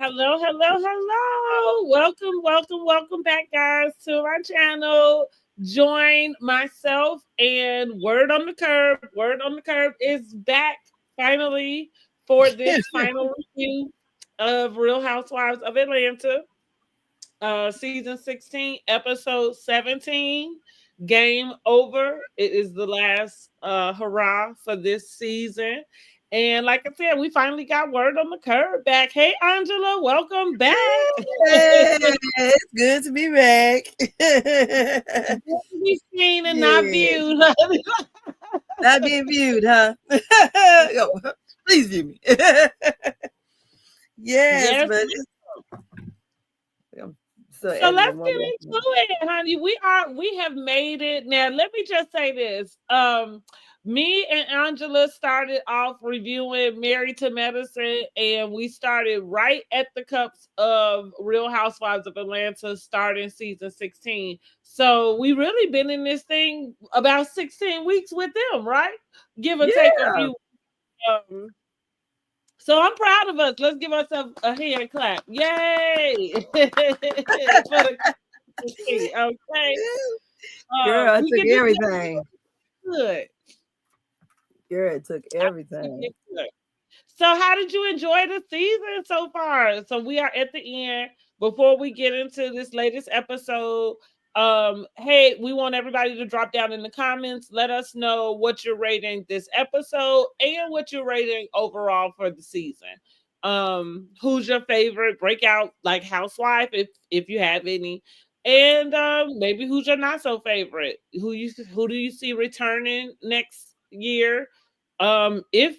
Hello, hello, hello. Welcome back, guys, to our channel. Join myself and Word on the Curb. Word on the Curb is back finally for this final review of Real Housewives of Atlanta, season 16, episode 17. Game over. It is the last hurrah for this season. And like I said, we finally got Word on the Curb back. Hey, Angela, welcome back. Hey, it's good to be back. Good to be seen and not Yeah, viewed. not being viewed, huh? Yo, please view me. Yes, Yes. but I'm so So let's adamant get on into it, honey. We have made it. Now, let me just say this. Me and Angela started off reviewing Married to Medicine, and we started right at the cups of Real Housewives of Atlanta starting season 16. So we really been in this thing about 16 weeks with them, right? Give or take a Yeah. few. Um, so I'm proud of us. Let's give ourselves a hand clap. Yay! For the okay. Girl, I We took can do everything. good. Girl, it took We everything. did good. So, how did you enjoy the season so far? So, we are at the end. Before we get into this latest episode, hey, we want everybody to drop down in the comments. Let us know what you're rating this episode and what you're rating overall for the season. Who's your favorite breakout like housewife, if you have any, and maybe who's your not so favorite? Who do you see returning next year? If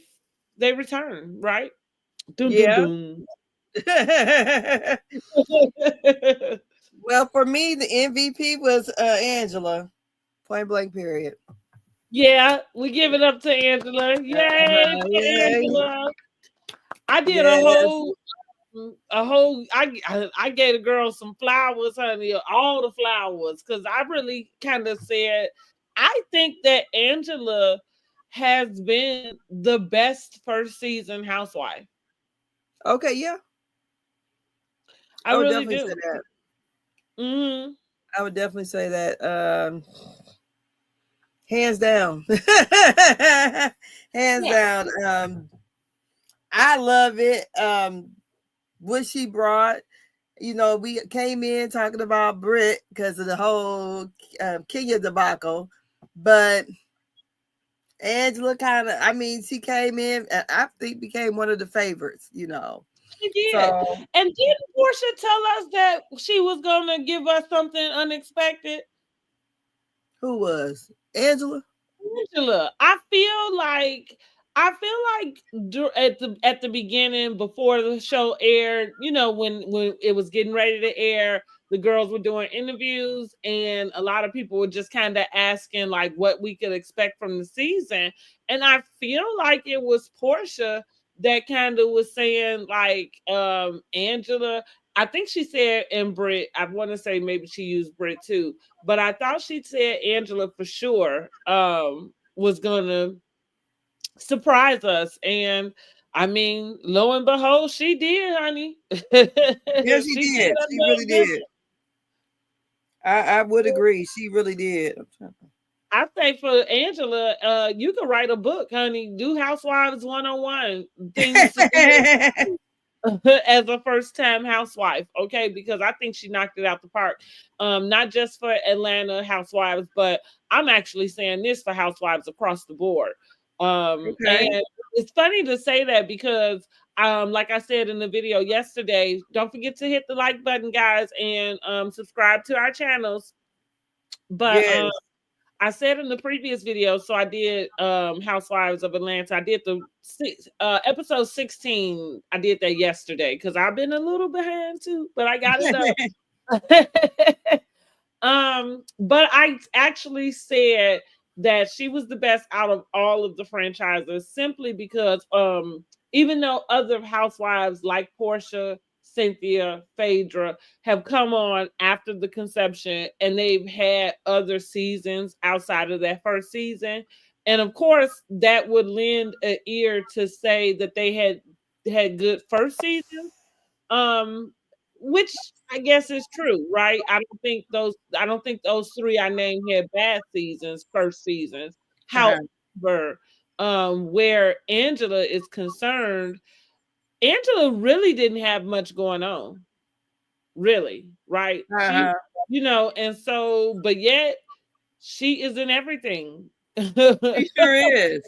they return, right? Doom, doom, Yeah. doom. Well, for me, the MVP was Angela. Point blank, period. Yeah, we give it up to Angela. Yay for Yay. Angela. I did Yes. I gave the girl some flowers, honey, all the flowers, because I really kind of said I think that Angela has been the best first season housewife. Okay, yeah. I I would really definitely say do. that. Hmm. I would definitely say that. Hands down. Hands Yeah. down. I love it. What she brought. We came in talking about Brit because of the whole Kenya debacle, but Angela kind of, I mean, she came in, I think became one of the favorites. She did. So And didn't Portia tell us that she was gonna give us something unexpected? who was Angela? Angela, at the beginning before the show aired, when it was getting ready to air, the girls were doing interviews and a lot of people were just kind of asking like what we could expect from the season. And I feel like it was Portia that kind of was saying like Angela, I think she said, and Britt, I want to say maybe she used Britt too, but I thought she said Angela for sure was gonna surprise us. And I mean, lo and behold, she did, honey. Yeah, she She did did. a She little really did. different. I would agree. She really did. I say for Angela, you could write a book, honey. Do Housewives 101 things to do as a first time housewife, okay? Because I think she knocked it out the park. Not just for Atlanta housewives, but I'm actually saying this for housewives across the board. Okay. And it's funny to say that because like I said in the video yesterday, don't forget to hit the like button, guys, and subscribe to our channels. But Yes. I said in the previous video, so I did Housewives of Atlanta. I did episode 16. I did that yesterday because I've been a little behind too, but I got it up. But I actually said that she was the best out of all of the franchises simply because even though other housewives like Portia, Cynthia, Phaedra have come on after the conception and they've had other seasons outside of that first season. And of course, that would lend an ear to say that they had good first seasons. which I guess is true, right? I don't think those three I named had bad seasons, first seasons. Uh-huh. However, where Angela is concerned, Angela really didn't have much going on, really, right? She, Uh-huh. and so, but yet she is in everything. She sure is.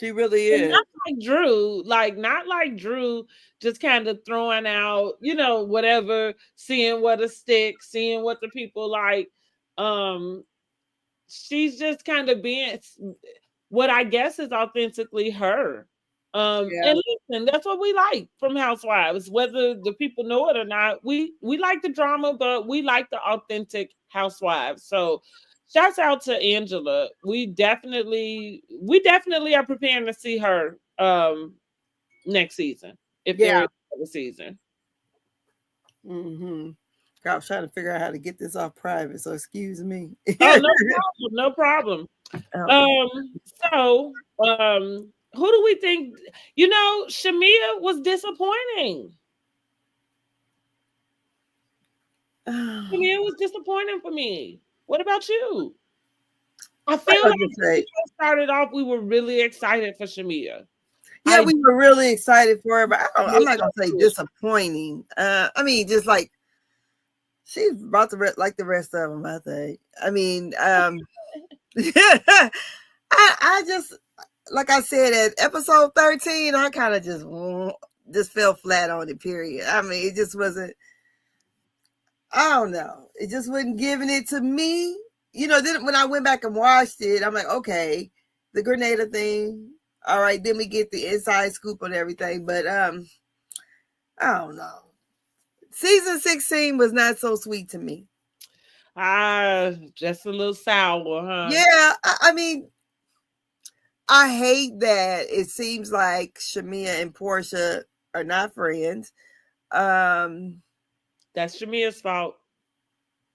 She really And is. not like Drew, like not like Drew, just kind of throwing out, whatever, seeing what a stick, seeing what the people like. Um, she's just kind of being what I guess is authentically her. Yeah. And listen, that's what we like from Housewives, whether the people know it or not. We like the drama, but we like the authentic Housewives. So, shouts out to Angela. We definitely are preparing to see her next season if there Yeah. is a season. Mm-hmm. I was trying to figure out how to get this off private, so excuse me. Oh, no problem, no problem. Oh. Um, so who do we think? Shamia was disappointing. Shamia was disappointing for me. What about you? I Like feel I like was gonna when we say, first started off, we were really excited for Shamia. yeah, I we were really excited for her, but I'm not gonna say did. disappointing. I mean, just like she's about to like the rest of them. I think. I mean, I just like I said at episode 13, I kind of just fell flat on it. Period. I mean, it just wasn't. I don't know. It just wasn't giving it to me. Then when I went back and watched it, I'm like, okay, the Grenada thing. All right, then we get the inside scoop on everything. But I don't know. Season 16 was not so sweet to me. just a little sour, huh? Yeah, I mean, I hate that it seems like Shamia and Portia are not friends. Um, That's Shamia's fault.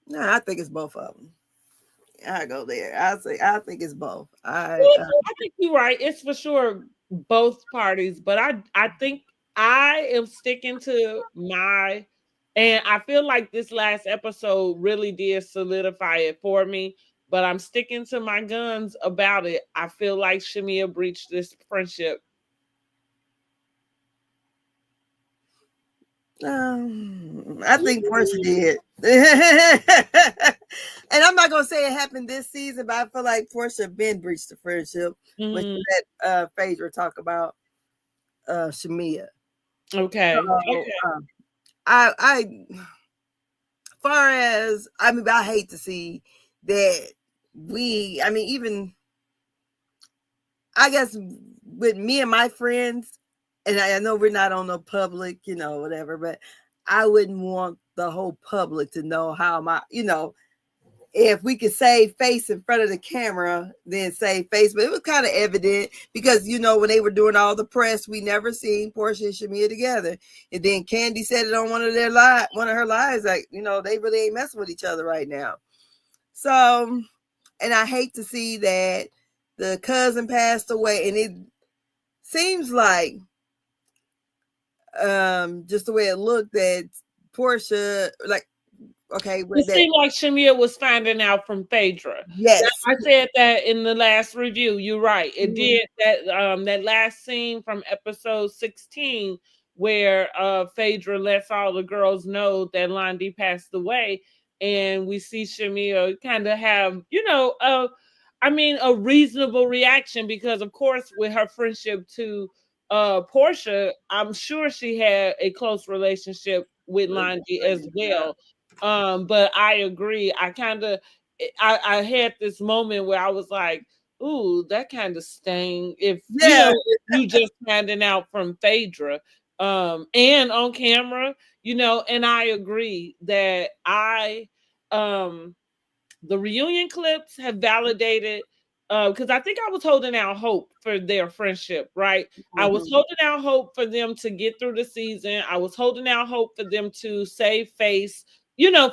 no, I think it's both of them. I go there. I think it's both. I think you're right. It's for sure both parties, but I think I am sticking to my, and I feel like this last episode really did solidify it for me. But I'm sticking to my guns about it. I feel like Shamia breached this friendship. I think Portia did. And I'm not gonna say it happened this season, but I feel like Portia been breached the friendship when she Mm, let Phaedra talk about Shamia. okay. So Okay. I far as I mean, I hate to see that I mean, even I guess with me and my friends, and I know we're not on the public, whatever, but I wouldn't want the whole public to know how if we could save face in front of the camera, then save face. But it was kind of evident because, when they were doing all the press, we never seen Portia and Shamia together. And then Candy said it on one of her lives, like, they really ain't messing with each other right now. So, and I hate to see that the cousin passed away, and it seems like just the way it looked that Portia, like, okay, It with that, seemed like Shamia was finding out from Phaedra. yes. I said that in the last review. You're right. It Mhm. did that last scene from episode 16 where Phaedra lets all the girls know that Londi passed away, and we see Shamia kind of have, a reasonable reaction because of course with her friendship to Portia, I'm sure she had a close relationship with Londi as well. But I agree. I had this moment where I was like, ooh, that kind of sting if Yeah. if you just finding out from Phaedra and on camera, and I agree that um the reunion clips have validated because I think I was holding out hope for their friendship, right? I was Mhm. holding out hope for them to get through the season. I was holding out hope for them to save face,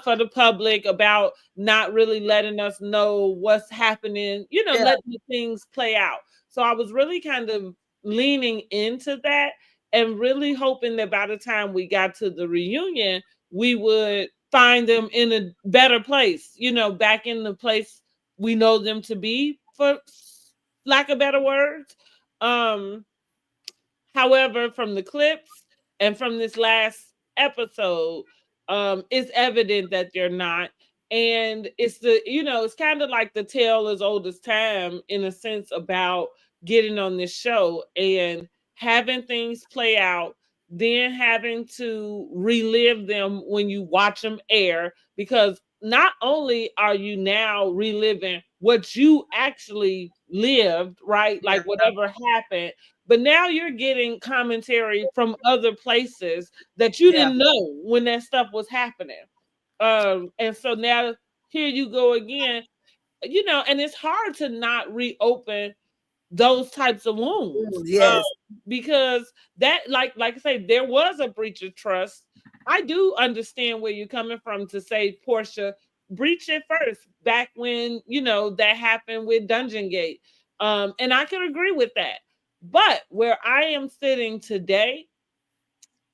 for the public about not really letting us know what's happening, Yeah. letting the things play out. So I was really kind of leaning into that. and really hoping that by the time we got to the reunion, we would find them in a better place, back in the place we know them to be, for lack of better words. Um, However, from the clips and from this last episode, it's evident that they're not. And it's kind of like the tale as old as time, in a sense, about getting on this show and having things play out, then having to relive them when you watch them air, because not only are you now reliving what you actually lived, right? Like whatever happened, but now you're getting commentary from other places that you Yeah. didn't know when that stuff was happening. And so now here you go again, and it's hard to not reopen those types of wounds. Yes. Because that, like I say, there was a breach of trust. I do understand where you're coming from to say, Portia, breach it first, back when that happened with Dungeon Gate. And I can agree with that. But where I am sitting today,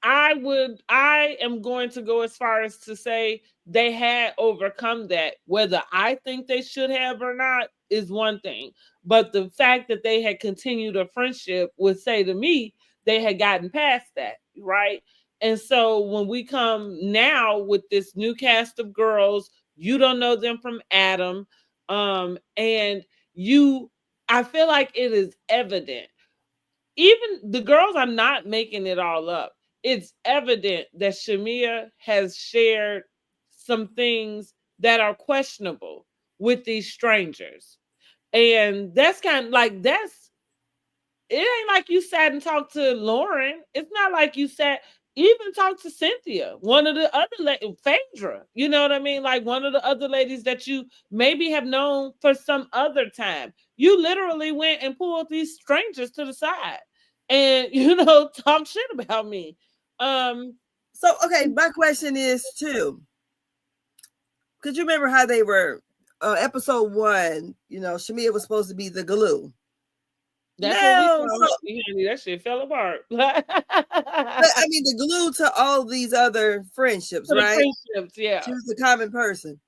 I am going to go as far as to say they had overcome that. Whether I think they should have or not is one thing, but the fact that they had continued a friendship would say to me they had gotten past that, right? And so when we come now with this new cast of girls, you don't know them from Adam, and you, I feel like it is evident, even the girls are not making it all up. It's evident that Shamia has shared some things that are questionable with these strangers. And that's kind of like, it ain't like you sat and talked to Lauren. It's not like you sat even talked to Cynthia, one of the other Phaedra. You know what I mean? Like one of the other ladies that you maybe have known for some other time. You literally went and pulled these strangers to the side and talk shit about me. So okay, my question is too. Could you remember how they were episode 1, Shamia was supposed to be the glue. That's what we No, thought. Honey, that shit fell apart. but I mean the glue to all these other friendships, To the right? friendships, yeah. She was the common person.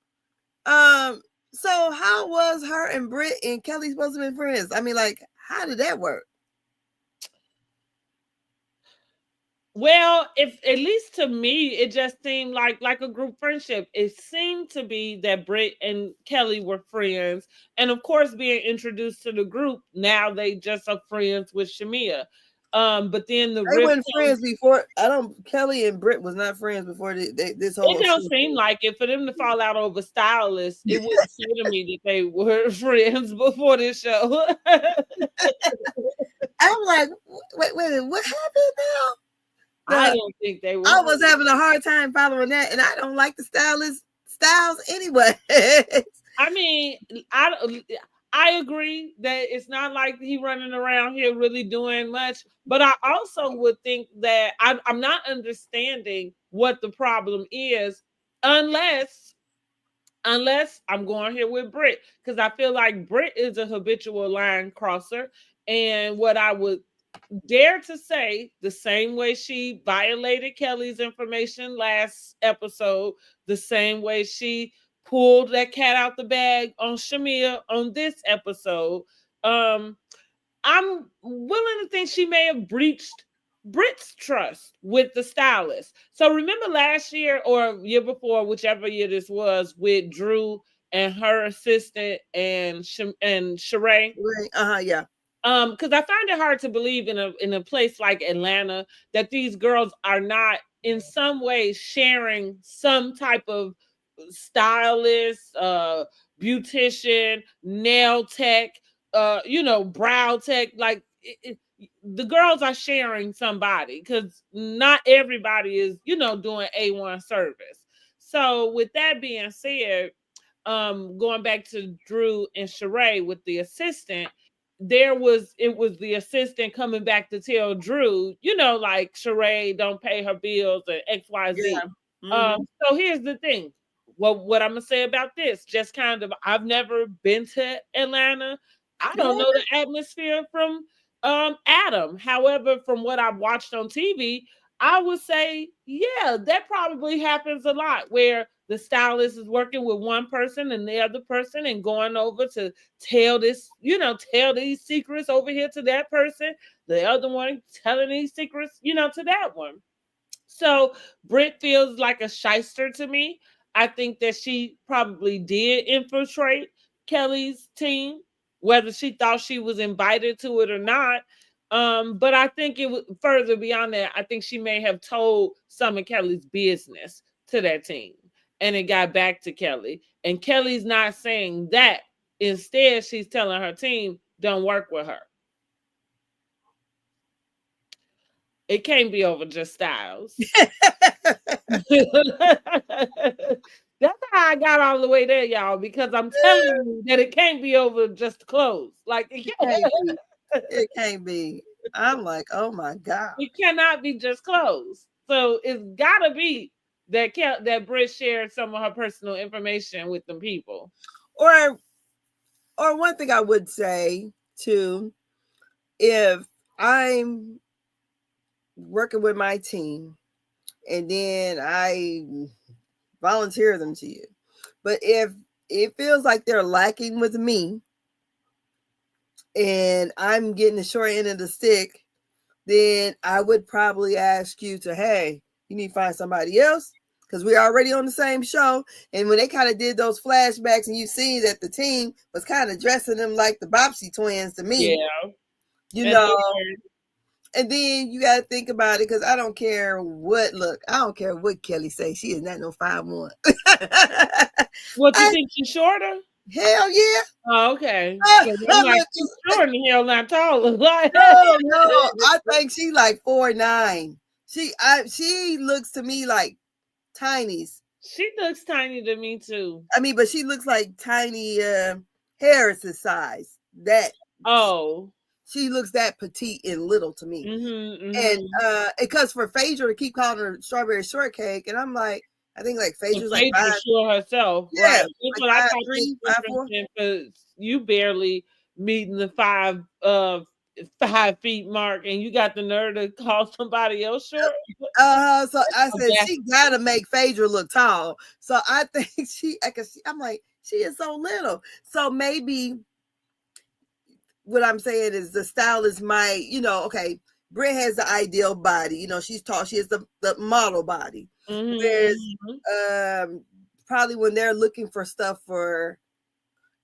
So how was her and Britt and Kelly supposed to be friends? I mean, like, how did that work? Well, if at least to me, it just seemed like a group friendship. It seemed to be that Britt and Kelly were friends, and of course, being introduced to the group, now they just are friends with Shamia. But then the They rift weren't friends before. Kelly and Britt was not friends before this whole. It don't seem like it for them to fall out over stylists. It wouldn't say to me that they were friends before this show. I'm like, wait, what happened now? I don't think they were. I was having a hard time following that, and I don't like the styles anyway. I mean, I agree that it's not like he running around here really doing much, but I also would think that I'm not understanding what the problem is, unless I'm going here with Britt, because I feel like Britt is a habitual line crosser, and what I would dare to say, the same way she violated Kelly's information last episode, the same way she pulled that cat out the bag on Shamia on this episode, I'm willing to think she may have breached Britt's trust with the stylist. So remember last year or year before, whichever year this was, with Drew and her assistant and Sheree. Yeah. Because I find it hard to believe in a place like Atlanta that these girls are not in some way sharing some type of stylist, beautician, nail tech, brow tech. Like the girls are sharing somebody, because not everybody is, doing A1 service. So with that being said, going back to Drew and Sheree with the assistant, it was the assistant coming back to tell Drew, like Sheree don't pay her bills and XYZ. Yeah. Mm-hmm. So here's the thing. Well, what I'm gonna say about this, just kind of, I've never been to Atlanta. I don't know the atmosphere from Adam. However, from what I've watched on TV, I would say, yeah, that probably happens a lot where the stylist is working with one person and the other person and going over to tell this, tell these secrets over here to that person, the other one telling these secrets, to that one. So Britt feels like a shyster to me. I think that she probably did infiltrate Kelly's team, whether she thought she was invited to it or not. But I think it was further beyond that. I think she may have told some of Kelly's business to that team, and it got back to Kelly. And Kelly's not saying that. Instead, she's telling her team, "Don't work with her." It can't be over just Styles. That's how I got all the way there, y'all, because I'm telling you that it can't be over just clothes. Like It can't be. It can't be. I'm like, oh my God. it cannot be just clothes. So it's gotta be that that Britt shared some of her personal information with them people. Or one thing I would say too, if I'm working with my team and then I volunteer them to you, but if it feels like they're lacking with me and I'm getting the short end of the stick, then I would probably ask you to, hey, you need to find somebody else because we're already on the same show. And when they kind of did those flashbacks and you see that the team was kind of dressing them like the Bobbsey twins to me, Yeah. you know, and then you got to think about it because I don't care what Kelly say. She is not no 5'1". What you think she's shorter? Hell yeah. Oh, okay. I'm like, she's short and hell not taller. No, I think she like 4'9". She looks to me like Tiny's. She looks tiny to me too. I mean, but she looks like Tiny Harris's size. That she looks that petite and little to me. And because for Phaedra to keep calling her strawberry shortcake, and I'm like, I think like Phaedra's like 5. Sure herself, yeah, right? That's what I thought. 5'3", 5'4". Because you barely meeting the 5 feet mark, and you got the nerve to call somebody else short. So I said she gotta make Phaedra look tall. So I think I'm like, she is so little. So maybe what I'm saying is the stylist might, okay, Britt has the ideal body. She's tall. She has the model body. Whereas probably when they're looking for stuff for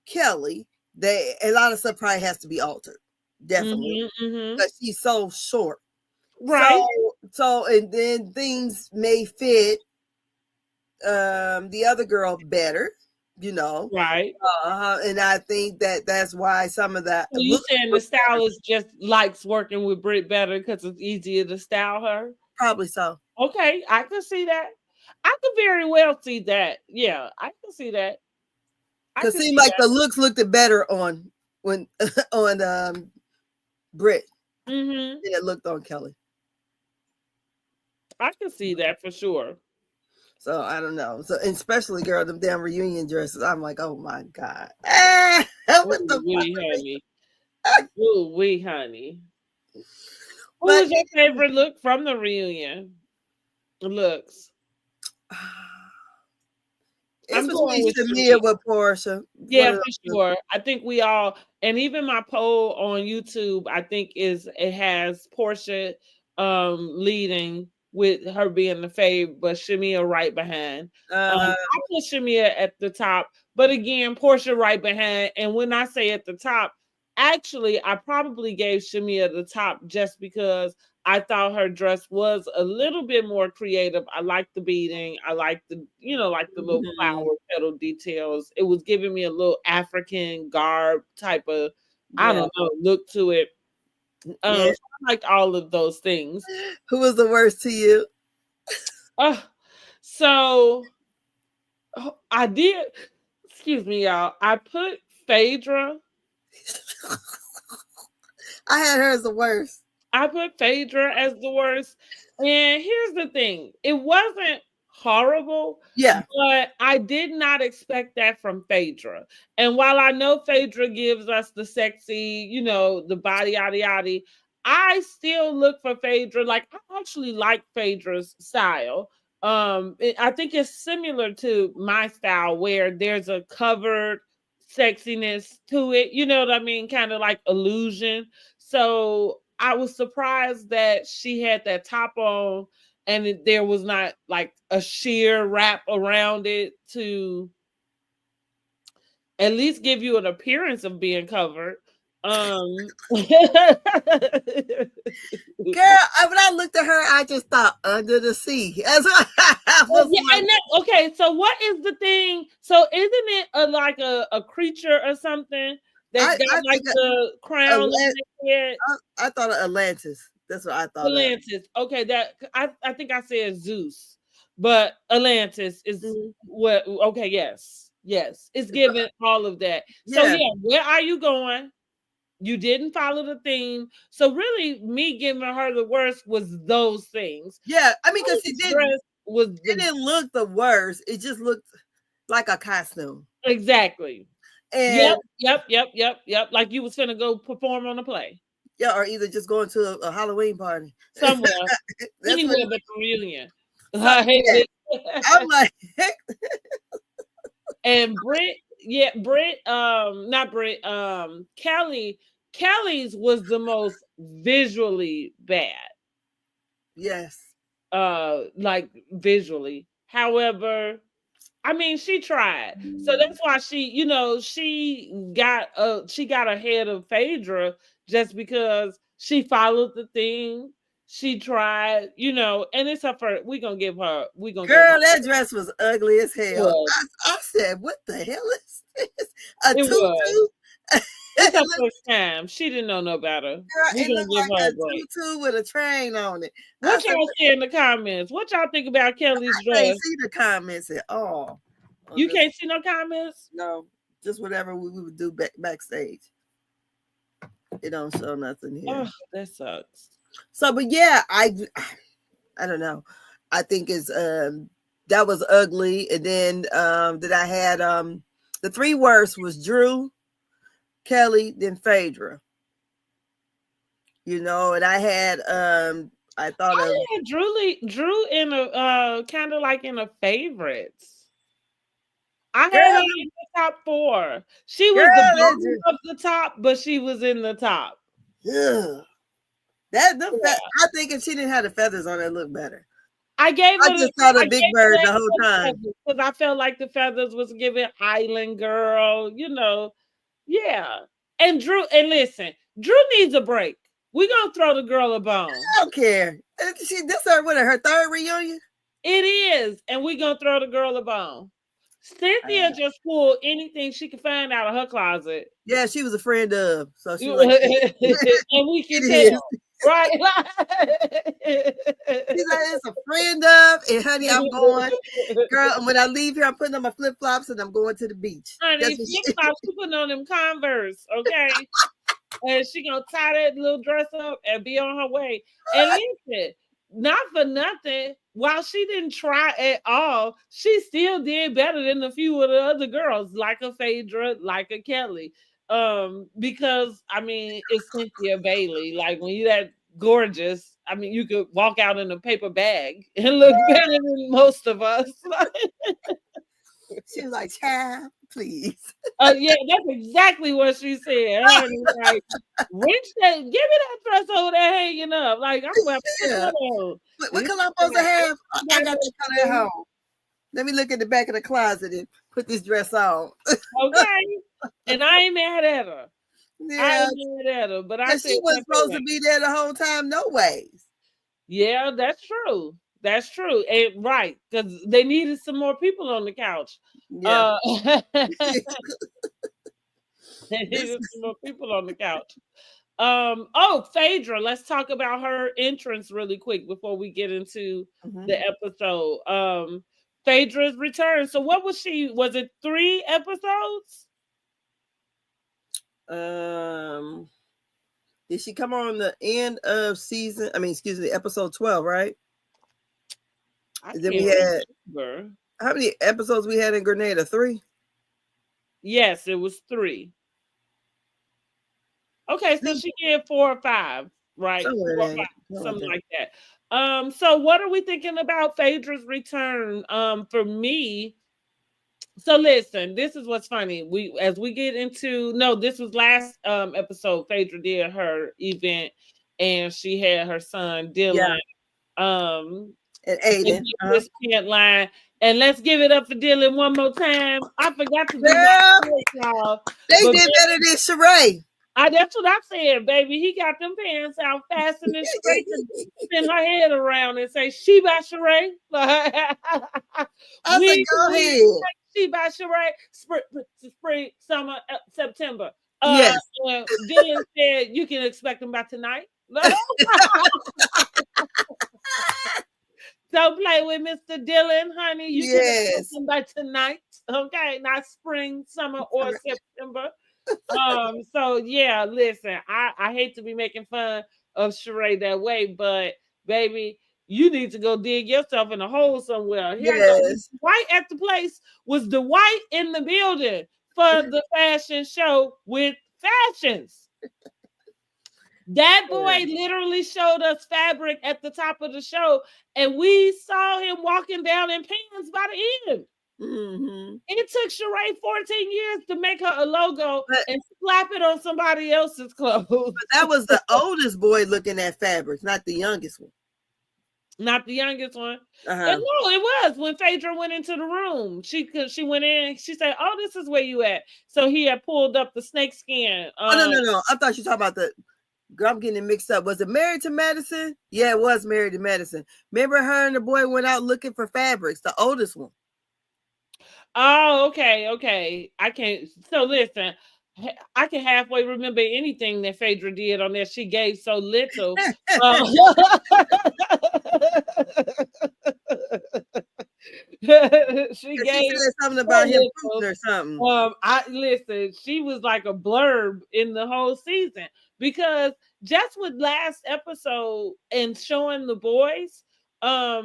Kelly, a lot of stuff probably has to be altered. Definitely. Because she's so short. Right. So and then things may fit the other girl better, Right. And I think that's why some of that. So you saying the stylist just likes working with Britt better because it's easier to style her? Probably so. Okay, I can see that. I could very well see that. Yeah, I can see that. Because it seemed like the looks looked better on Britt than it looked on Kelly. I can see that for sure. So I don't know. So especially girl, them damn reunion dresses. I'm like, oh my God. What the honey? Ooh, wee, honey. What was your favorite look from the reunion? Looks. It's between Shamia with Portia. Yeah, for sure. I think we all, and even my poll on YouTube, I think it has Portia leading with her being the fave, but Shamia right behind. I put Shamia at the top, but again, Portia right behind. And when I say at the top, actually, I probably gave Shamia the top just because I thought her dress was a little bit more creative. I liked the beading. I liked the, like the little flower petal details. It was giving me a little African garb type of, I don't know, look to it. I liked all of those things. Who was the worst to you? So I did, excuse me, y'all. I put Phaedra. I had her as the worst. I put Phaedra as the worst. And here's the thing. It wasn't horrible. Yeah. But I did not expect that from Phaedra. And while I know Phaedra gives us the sexy, the body yada yada, I still look for Phaedra. Like I actually like Phaedra's style. I think it's similar to my style where there's a covered sexiness to it. You know what I mean? Kind of like illusion. So I was surprised that she had that top on and there was not like a sheer wrap around it to at least give you an appearance of being covered. Girl, when I looked at her, I just thought under the sea. As I was Yeah, like, and okay, so what is the thing? So isn't it like a creature or something that's got I like think the crown on their head? I thought of Atlantis. That's what I thought of. Atlantis. Okay, that I think I said Zeus, but Atlantis is what. Okay, yes, yes, it's given all of that. So Yeah. yeah, where are you going? You didn't follow the theme, so really, me giving her the worst was those things. Yeah, I mean, because it didn't look the worst. It just looked like a costume. Exactly. And Yep. Like you was finna go perform on a play. Yeah, or either just going to a Halloween party. Somewhere. That's Anywhere what but the reunion. yeah. I'm like and Britt, not Britt, Kelly's was the most visually bad. Yes. Like visually. However, I mean, she tried. So that's why she got ahead of Phaedra just because she followed the theme. She tried, and it's her first. We gonna give Girl, her. that dress was ugly as It hell. was. I said, what the hell is this? A It was. tutu? It's her first time. She didn't know no better. Girl, We it gonna looked give like her a a break. tutu with a train on it. I What said, y'all say in the comments? What y'all think about Kelly's I can't dress? see the comments at all. You can't see no comments? No, just whatever we would do backstage. It don't show nothing here. Oh, that sucks. So, but yeah, I don't know. I think it's that was ugly. And then that I had the three worst was Drew, Kelly, then Phaedra. And I had I thought of Drew in a kind of like in a favorites. I had girl, her in the top 4. She was the bottom of the top, but she was in the top. Yeah. I think if she didn't have the feathers on, it looked better. I just saw the big bird the whole time because I felt like the feathers was giving Island Girl, yeah. And listen, Drew needs a break. We gonna throw the girl a bone. I don't care. This is her third reunion. It is, and we gonna throw the girl a bone. Cynthia just pulled anything she could find out of her closet. Yeah, she was a friend of, so she and we can tell. Right? She's like, it's a friend of, and honey, I'm going. Girl, when I leave here, I'm putting on my flip flops and I'm going to the beach. Honey, flip flops, she putting on them Converse, okay? And she gonna tie that little dress up and be on her way. And listen, not for nothing, while she didn't try at all, she still did better than a few of the other girls, like a Phaedra, like a Kelly. Because I mean, it's Cynthia Bailey. Like when you that gorgeous, I mean, you could walk out in a paper bag and look better than most of us. She was like, "Child, please." Yeah, that's exactly what she said. Honey, like, Rich said, "Give me that dress over there hanging up." Like I'm going to put that on. What color I'm supposed to have? I got that color at home. Let me look at the back of the closet and put this dress on. Okay. And I ain't mad at her. Yeah. I ain't mad at her. But I she wasn't supposed to be there the whole time, no ways. Yeah, that's true. That's true. And right, because they needed some more people on the couch. Yeah. They needed some more people on the couch. Phaedra, let's talk about her entrance really quick before we get into the episode. Phaedra's return. So what was she? Was it 3 episodes? Did she come on the end of episode 12, right? I Then we can't had remember. how many episodes we had in Grenada? 3. Yes, it was 3. Okay, so she did 4 or 5, right? Somewhere 4 or in 5, there, something like something that. like that. So what are we thinking about Phaedra's return? For me, so listen, this is what's funny. We as we get into no, this was last episode. Phaedra did her event and she had her son Yeah, Dylan. Um and they Aiden. did this chant line, and let's give it up for Dylan one more time. I forgot to do my Girl, chant, y'all. they But did better than Sheree. that's what I said, baby. He got them pants out fastened and straight to spin her head around and say, "She by Sheree." I said, go we ahead. she by Sheree. Spring, summer, September. Yes. Dylan said, "You can expect them by tonight." Don't play with Mr. Dylan, honey. You can expect Yes. them by tonight. Okay, not spring, summer, or September. So yeah, listen, I hate to be making fun of Sheree that way, but baby, you need to go dig yourself in a hole somewhere. Here I go. Yes. Dwight at the place was Dwight in the building for the fashion show with fashions. That boy literally showed us fabric at the top of the show, and we saw him walking down in pants by the end. Mm-hmm. It took Sheree 14 years to make her a logo But, and slap it on somebody else's clothes. but that was the oldest boy looking at fabrics, not the youngest one. Not the youngest one. Uh-huh. And no, it was when Phaedra went into the room. She went in. She said, "Oh, this is where you at." So he had pulled up the snake skin. Oh no! I thought you were talking about the. Girl, I'm getting it mixed up. Was it Married to Medicine? Yeah, it was Married to Medicine. Remember her and the boy went out looking for fabrics, the oldest one. Oh, okay. I can't. So listen, I can halfway remember anything that Phaedra did on there. She gave so little. She gave said something about him little. or something. I listen. She was like a blurb in the whole season because just with last episode and showing the boys, I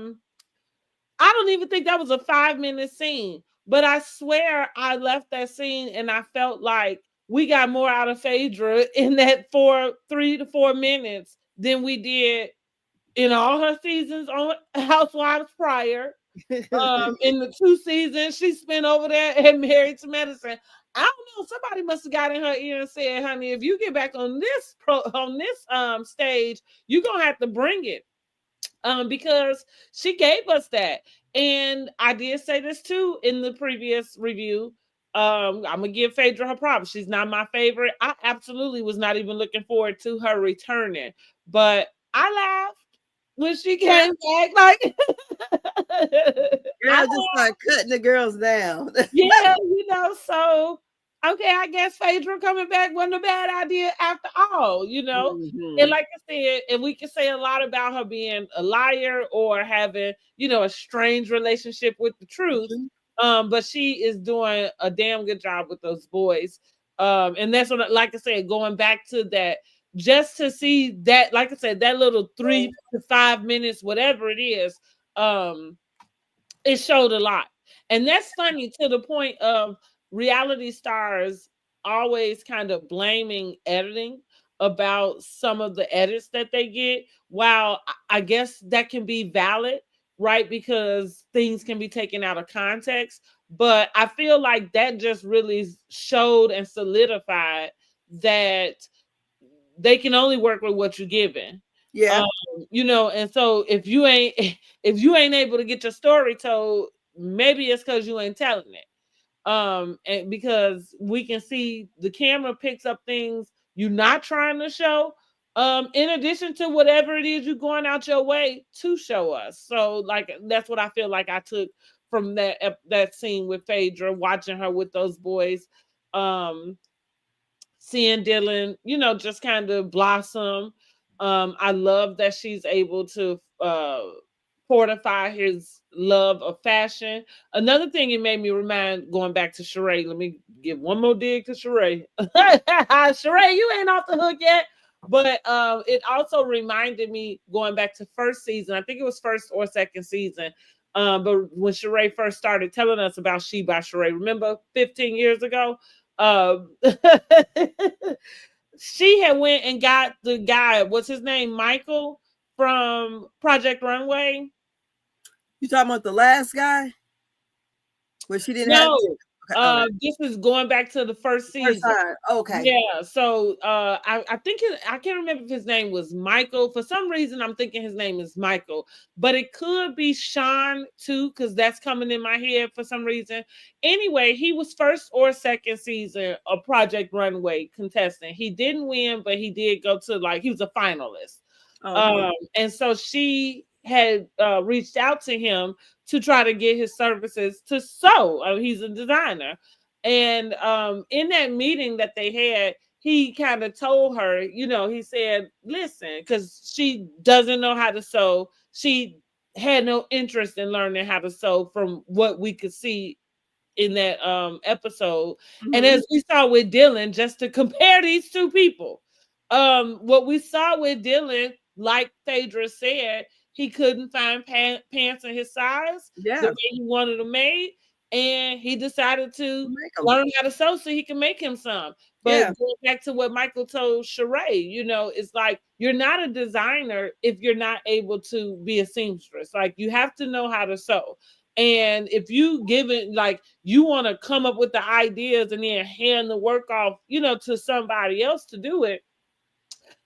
don't even think that was a 5-minute scene. But I swear I left that scene and I felt like we got more out of Phaedra in that 3 to 4 minutes than we did in all her seasons on Housewives prior. In the 2 seasons she spent over there and Married to Medicine. I don't know. Somebody must have got in her ear and said, "Honey, if you get back on this stage, you're gonna have to bring it." Because she gave us that. And I did say this too in the previous review. I'm gonna give Phaedra her props. She's not my favorite. I absolutely was not even looking forward to her returning, but I laughed when she came back. Like, Girl, just start cutting the girls down. yeah, so okay, I guess Phaedra coming back wasn't a bad idea after all, Mm-hmm. And like I said, and we can say a lot about her being a liar or having, a strange relationship with the truth. But she is doing a damn good job with those boys. And that's what, like I said, going back to that, just to see that, like I said, that little 3 to 5 minutes, whatever it is, it showed a lot. And that's funny to the point of reality stars always kind of blaming editing about some of the edits that they get. While I guess that can be valid, right? Because things can be taken out of context. But I feel like that just really showed and solidified that they can only work with what you're given. Yeah. And so if you ain't able to get your story told, maybe it's because you ain't telling it. And because we can see the camera picks up things you're not trying to show, in addition to whatever it is you're going out your way to show us. So like that's what I feel like I took from that scene with Phaedra, watching her with those boys. Seeing Dylan, just kind of blossom. I love that she's able to fortify his love of fashion. Another thing it made me remind, going back to Sheree, let me give one more dig to Sheree. Sheree, you ain't off the hook yet. But it also reminded me, going back to first season, I think it was first or second season, But when Sheree first started telling us about She by Sheree, remember 15 years ago, um, she had went and got the guy. What's his name? Michael from Project Runway. You talking about the last guy? Where she didn't have. No, Okay, all right. this is going back to the first First season. time. Okay. Yeah, so I think I can't remember if his name was Michael. For some reason, I'm thinking his name is Michael, but it could be Sean too, because that's coming in my head for some reason. Anyway, he was first or second season a Project Runway contestant. He didn't win, but he did go to like he was a finalist. Okay. And so she had reached out to him to try to get his services to sew. He's a designer. And in that meeting that they had, he kind of told her, you know, he said, listen, because she doesn't know how to sew. She had no interest in learning how to sew from what we could see in that episode. And Mm-hmm. as we saw with Dylan, just to compare these two people, what we saw with Dylan, like Phaedra said, he couldn't find pants in his size the Yeah. way he wanted them made, and he decided to Make them. learn how to sew so he can make him some. But Yeah. going back to what Michael told Sheree, you know, it's like you're not a designer if you're not able to be a seamstress. Like you have to know how to sew. And if you give it like you want to come up with the ideas and then hand the work off, you know, to somebody else to do it,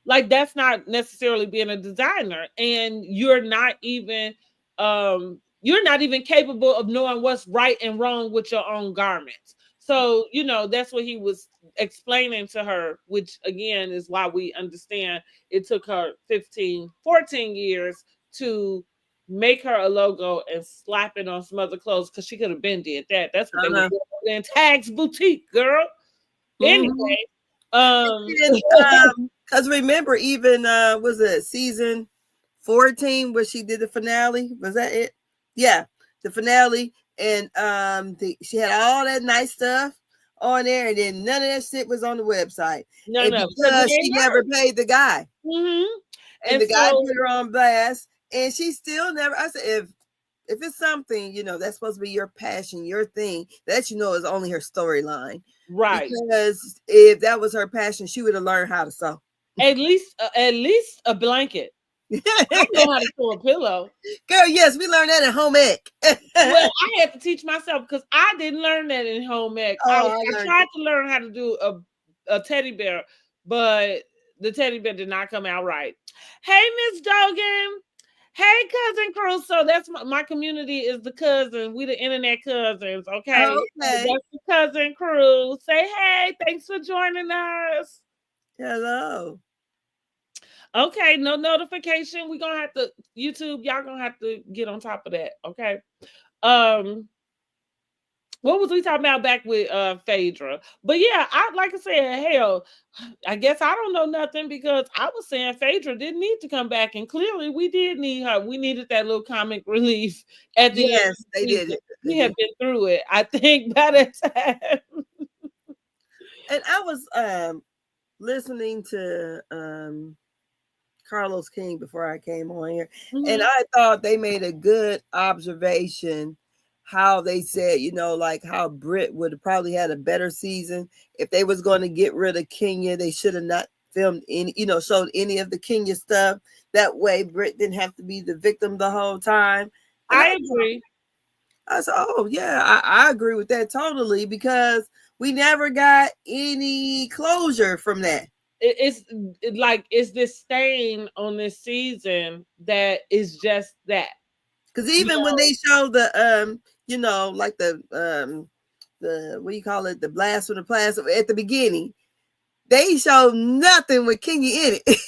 like that's not necessarily being a designer. And you're not even capable of knowing what's right and wrong with your own garments. So, you know, that's what he was explaining to her, which again is why we understand it took her 15, 14 years to make her a logo and slap it on some other clothes because she could have been did that. That's what they were Uh-huh. doing in Tag's boutique, girl. Mm-hmm. Anyway, um Because remember, even was it season 14 where she did the finale? Was that it? Yeah, the finale. And she had all that nice stuff on there, and then none of that shit was on the website. no, And no, because it because she ain't never her. paid the guy, Hmm. and And the guy so, put her on blast, and she still never. I said, if it's something, that's supposed to be your passion, your thing, that is only her storyline. right, Because if that was her passion, she would have learned how to sew. at least a blanket. I know how to sew a pillow. Girl, yes, we learned that in home ec. Well, I had to teach myself because I didn't learn that in home ec. Oh, I I learned tried it. to learn how to do a teddy bear, but the teddy bear did not come out right. Hey, Miss Dogan. Hey, cousin Cruz. So that's my community is the cousin. We the internet cousins. Okay, so Okay. that's the cousin Cruz. Say hey. Thanks for joining us. Hello. Okay, no notification. We gonna have to YouTube. Y'all gonna have to get on top of that. Okay. Um, what was we talking about back with Phaedra? But yeah, I like I said, hell, I guess I don't know nothing because I was saying Phaedra didn't need to come back, and clearly we did need her. We needed that little comic relief at the end of Yes, the they did season. it. They We have did. been through it. I think by that time. And I was listening to Carlos King before I came on here, and Mhm. I thought they made a good observation. How they said, like how Brit would have probably had a better season if they was going to get rid of Kenya. They should have not filmed any, showed any of the Kenya stuff. That way, Brit didn't have to be the victim the whole time. And I agree. I said, oh yeah, I agree with that totally because we never got any closure from that. Like it's this stain on this season that is just that. Because You even when know, they show the like the what do you call it, the blast from the past at the beginning, they showed nothing with Kenya in it.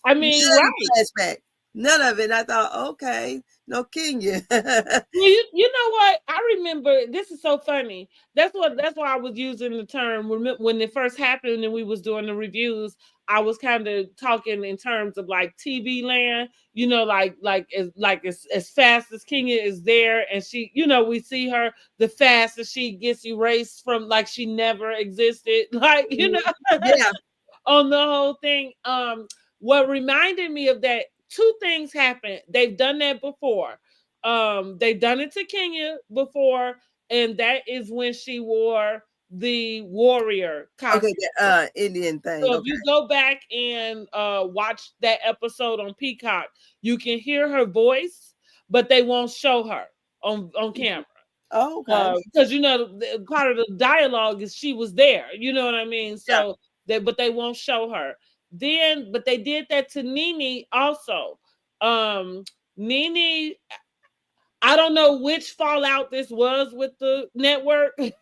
I None mean, of right. the flashback, none of it. And I thought, okay, no Kenya. Well, you know what? I remember this is so funny. That's why I was using the term when it first happened and we was doing the reviews. I was kind of talking in terms of like TV land, you know, as fast as Kenya is there, and she, you know, we see her the fastest she gets erased from like she never existed, like you know, Yeah. on the whole thing. What reminded me of that? Two things happened. They've done that before. They've done it to Kenya before, and that is when she wore the warrior Okay, costume. the Indian thing. So if Okay. you go back and watch that episode on Peacock, you can hear her voice, but they won't show her on camera. Oh, okay. Because you know part of the dialogue is she was there. You know what I mean? Yeah. So but they won't show her. Then, but they did that to Nene also. Nene, I don't know which fallout this was with the network. It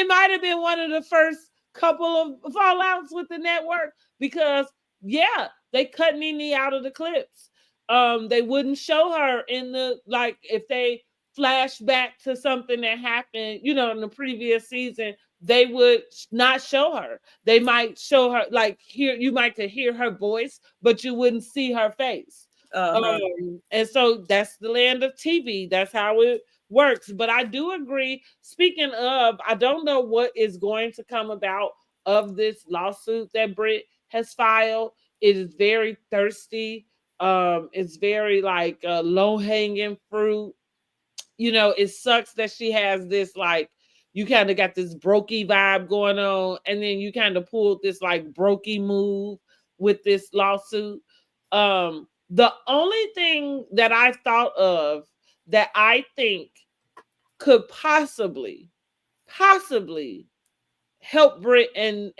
might have been one of the first couple of fallouts with the network because yeah, they cut Nene out of the clips. They wouldn't show her in the, like, if they flash back to something that happened, you know, in the previous season, they would not show her. They might show her, like, hear, you might could hear her voice, but you wouldn't see her face. And so that's the land of TV. That's how it works. But I do agree. Speaking of, I don't know what is going to come about of this lawsuit that Britt has filed. It is very thirsty. It's very like low hanging fruit. You know, it sucks that she has this, like, you kind of got this brokey vibe going on, and then you kind of pulled this like brokey move with this lawsuit. The only thing that I thought of that I think could possibly help Brit and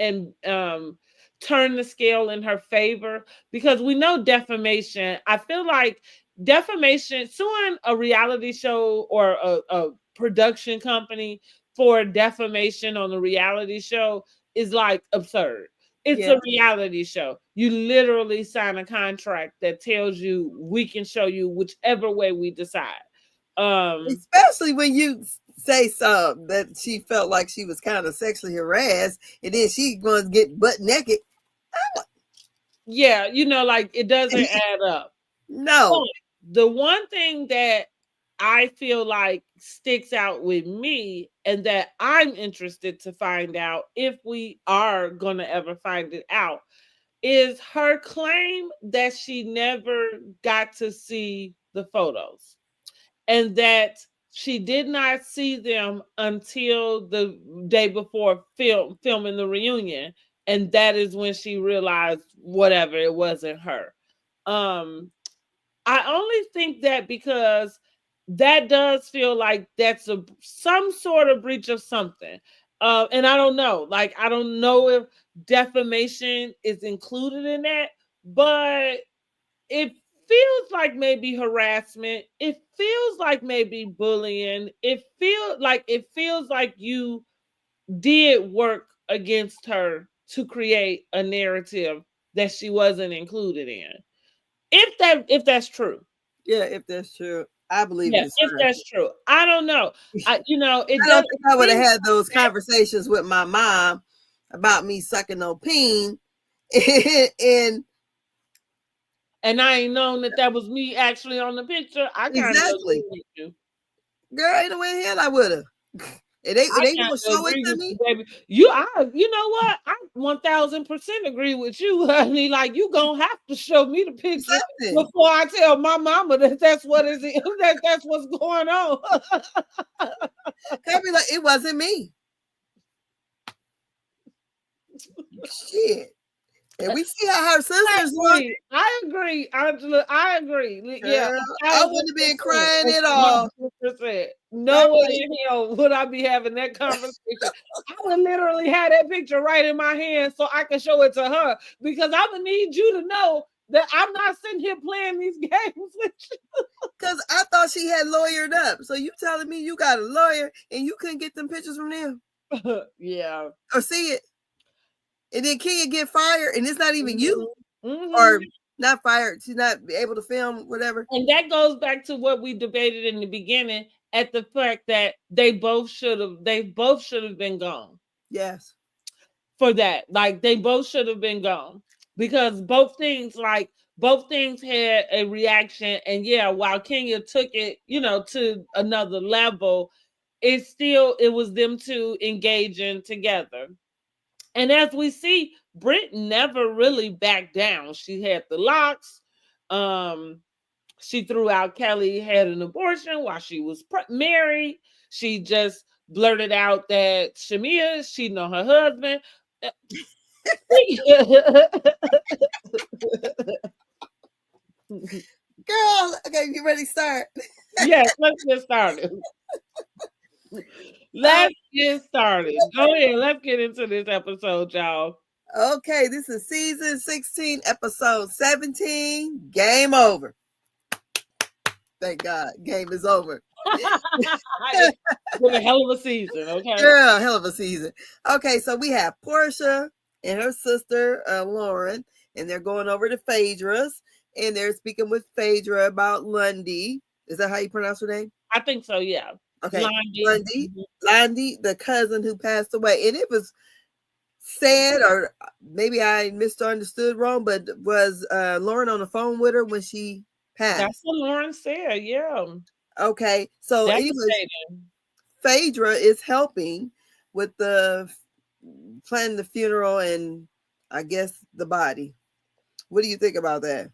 turn the scale in her favor, because we know defamation. I feel like defamation, suing a reality show or a production company for defamation on a reality show is like absurd. It's Yeah. a reality show. You literally sign a contract that tells you we can show you whichever way we decide. Especially when you say something that she felt like she was kind of sexually harassed, and then she going to get butt naked. Yeah, you know, like, it doesn't add up. No. But the one thing that I feel like sticks out with me, and that I'm interested to find out if we are going to ever find it out, is her claim that she never got to see the photos, and that she did not see them until the day before filming the reunion, and that is when she realized whatever, it wasn't her. um I only think that because that does feel like that's some sort of breach of something. And I don't know, like, I don't know if defamation is included in that, but it feels like maybe harassment. It feels like maybe bullying. It feels like you did work against her to create a narrative that she wasn't included in. If that's true. Yeah, if that's true, I believe Yeah, it's if her. that's true. I don't know. It I don't doesn't think I would have seem had those that, conversations with my mom about me sucking no peen, and and I ain't known that was me actually on the picture. I kind of exactly, agree with you. girl, ain't no way in hell I would have. I They kind gonna of show it agree to with me. you, baby. You know what? I 1000% agree with you, honey. Like, you gonna have to show me the picture Something. before I tell my mama that that's what is that's what's going on. I'd be like, it wasn't me. Shit. And we see how her sisters look. I agree, Angela. I agree. Yeah, Girl, I wouldn't have been 1,000%. crying at all. 100%. I'm No way like, in hell would I be having that conversation. I would literally have that picture right in my hand so I can show it to her, because I would need you to know that I'm not sitting here playing these games with you. because I thought she had lawyered up. So you telling me you got a lawyer and you couldn't get them pictures from them Yeah. or see it? And then Kenya get fired and it's not even you. Mm-hmm. Or not fired. She's not able to film, whatever. And that goes back to what we debated in the beginning, at the fact that they both should have been gone. Yes. For that. Like, they both should have been gone, because both things had a reaction. And yeah, while Kenya took it, to another level, it was them two engaging together. And as we see, Britt never really backed down. She had the locks. Um, she threw out Kelly had an abortion while she was married. She just blurted out that Shamia is cheating on her husband. Girl, okay, you ready to start? Yes, let's get started. Let's get started. Go ahead. Let's get into this episode, y'all. Okay, this is season 16, episode 17. Game over. Thank God, game is over. It's been a hell of a season, okay? Girl, hell of a season. Okay, so we have Portia and her sister Lauren, and they're going over to Phaedra's, and they're speaking with Phaedra about Lundy. Is that how you pronounce her name? I think so, yeah. Okay, Lundy, Lundy, the cousin who passed away, and it was said, or maybe I misunderstood wrong, but was Lauren on the phone with her when she passed? That's what Lauren said, yeah. Okay, so anyway, Phaedra is helping with the planning the funeral and I guess the body. What do you think about that?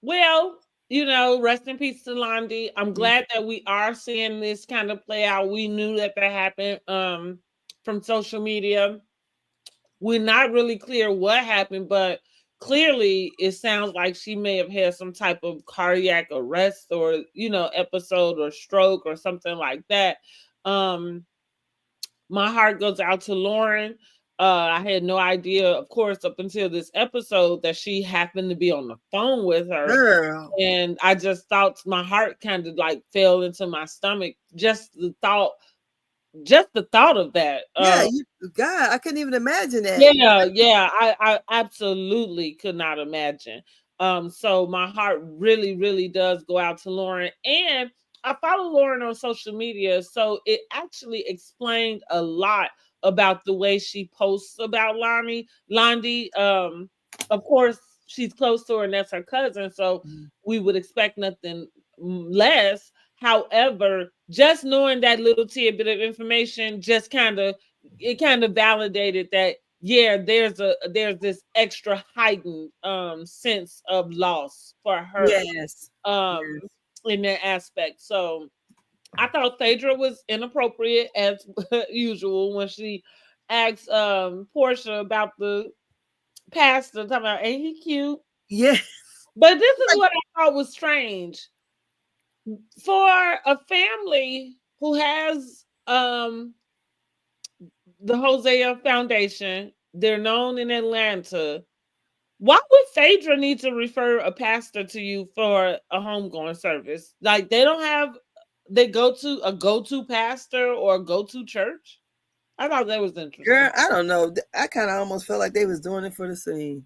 Well, you know, rest in peace to Lundy. I'm glad that we are seeing this kind of play out. We knew that happened from social media. We're not really clear what happened, but clearly it sounds like she may have had some type of cardiac arrest or, you know, episode or stroke or something like that. My heart goes out to Lauren. I had no idea, of course, up until this episode that she happened to be on the phone with her. Girl. And I just thought my heart kind of like fell into my stomach. Just the thought of that. Yeah, God, I couldn't even imagine that. Yeah, I absolutely could not imagine. So my heart really, really does go out to Lauren. And I follow Lauren on social media, so it actually explained a lot about the way she posts about Londi. Of course, she's close to her, and that's her cousin, so we would expect nothing less. However, just knowing that little tidbit of information just kind of validated that there's this extra heightened sense of loss for her. Yes. In that aspect. So I thought Phaedra was inappropriate as usual when she asked Portia about the pastor, talking about, ain't he cute? Yeah. But this is what I thought was strange. For a family who has the Hosea Foundation, they're known in Atlanta. Why would Phaedra need to refer a pastor to you for a homegoing service? Like they don't have, they go to a go-to pastor or a go-to church? I thought that was interesting. Girl, I don't know. I kind of almost felt like they was doing it for the scene.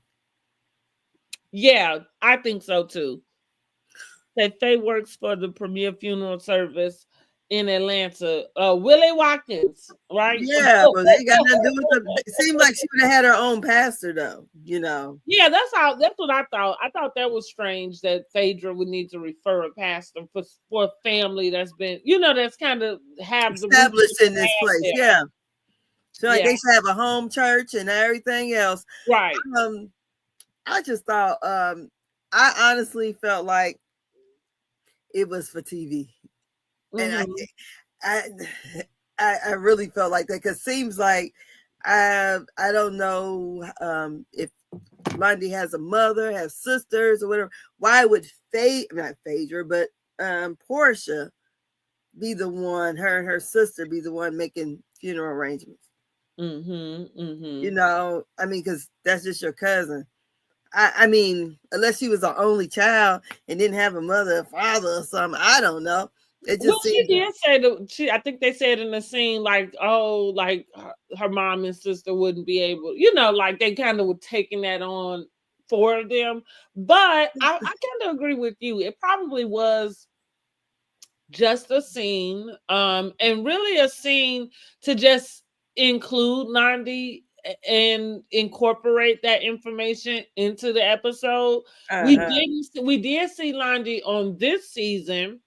Yeah, I think so too. That Faye works for the premier funeral service in Atlanta. Willie Watkins, right? Yeah, but they got nothing to do with it. It seemed like she would have had her own pastor, though. You know. Yeah, that's what I thought. I thought that was strange that Phaedra would need to refer a pastor for a family that's been, you know, that's kind of have established in this place. There. Yeah. So like they should have a home church and everything else. Right. I just thought I honestly felt like it was for TV. And I really felt like that because it seems like I don't know if Lundy has a mother, has sisters or whatever. Why would not Phaedra, but Portia be the one, her and her sister be the one making funeral arrangements? You know, I mean, because that's just your cousin. I mean, unless she was the only child and didn't have a mother or father or something, I don't know. It just she did say that I think they said in the scene like, oh, like her mom and sister wouldn't be able, you know, like they kind of were taking that on for them. But I kind of agree with you. It probably was just a scene, and really a scene to just include Nandi and incorporate that information into the episode. We did see Londi on this season.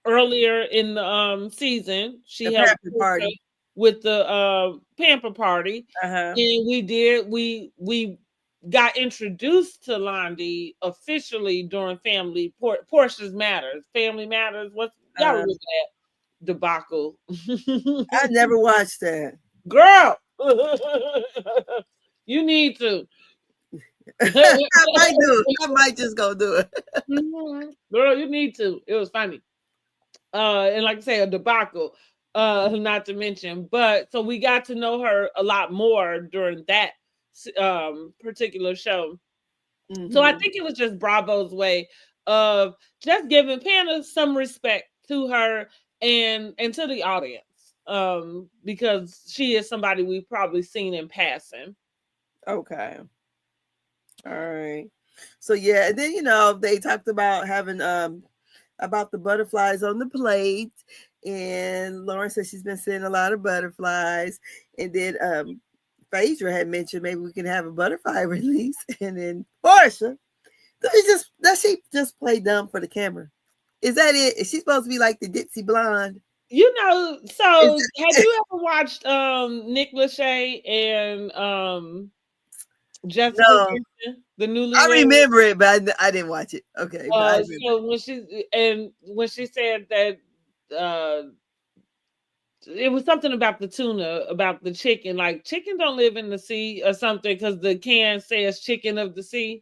Earlier in the season, she held a party. with the pamper party, Uh-huh. and we got introduced to Londi officially during Portia's Matters, Family Matters. What y'all Uh, remember that debacle? I never watched that. Girl, you need to. I might do it. I might just go do it. Girl, you need to. It was funny. And like I say, a debacle, not to mention. But so we got to know her a lot more during that particular show. So I think it was just Bravo's way of just giving Panda some respect to her and to the audience. Because she is somebody we've probably seen in passing. Okay. All right. So yeah, and then they talked about having about the butterflies on the plate, and Lauren said she's been seeing a lot of butterflies, and then Phaedra had mentioned maybe we can have a butterfly release, and then Portia, does she just play dumb for the camera? Is that it? Is she supposed to be like the ditzy blonde? So have you ever watched Nick Lachey and Jessica No, Simpson, the I newlywed? remember it, but I didn't watch it. Okay, but I remember. So when she said that it was something about the tuna, about the chicken, like chicken don't live in the sea or something, because the can says chicken of the sea.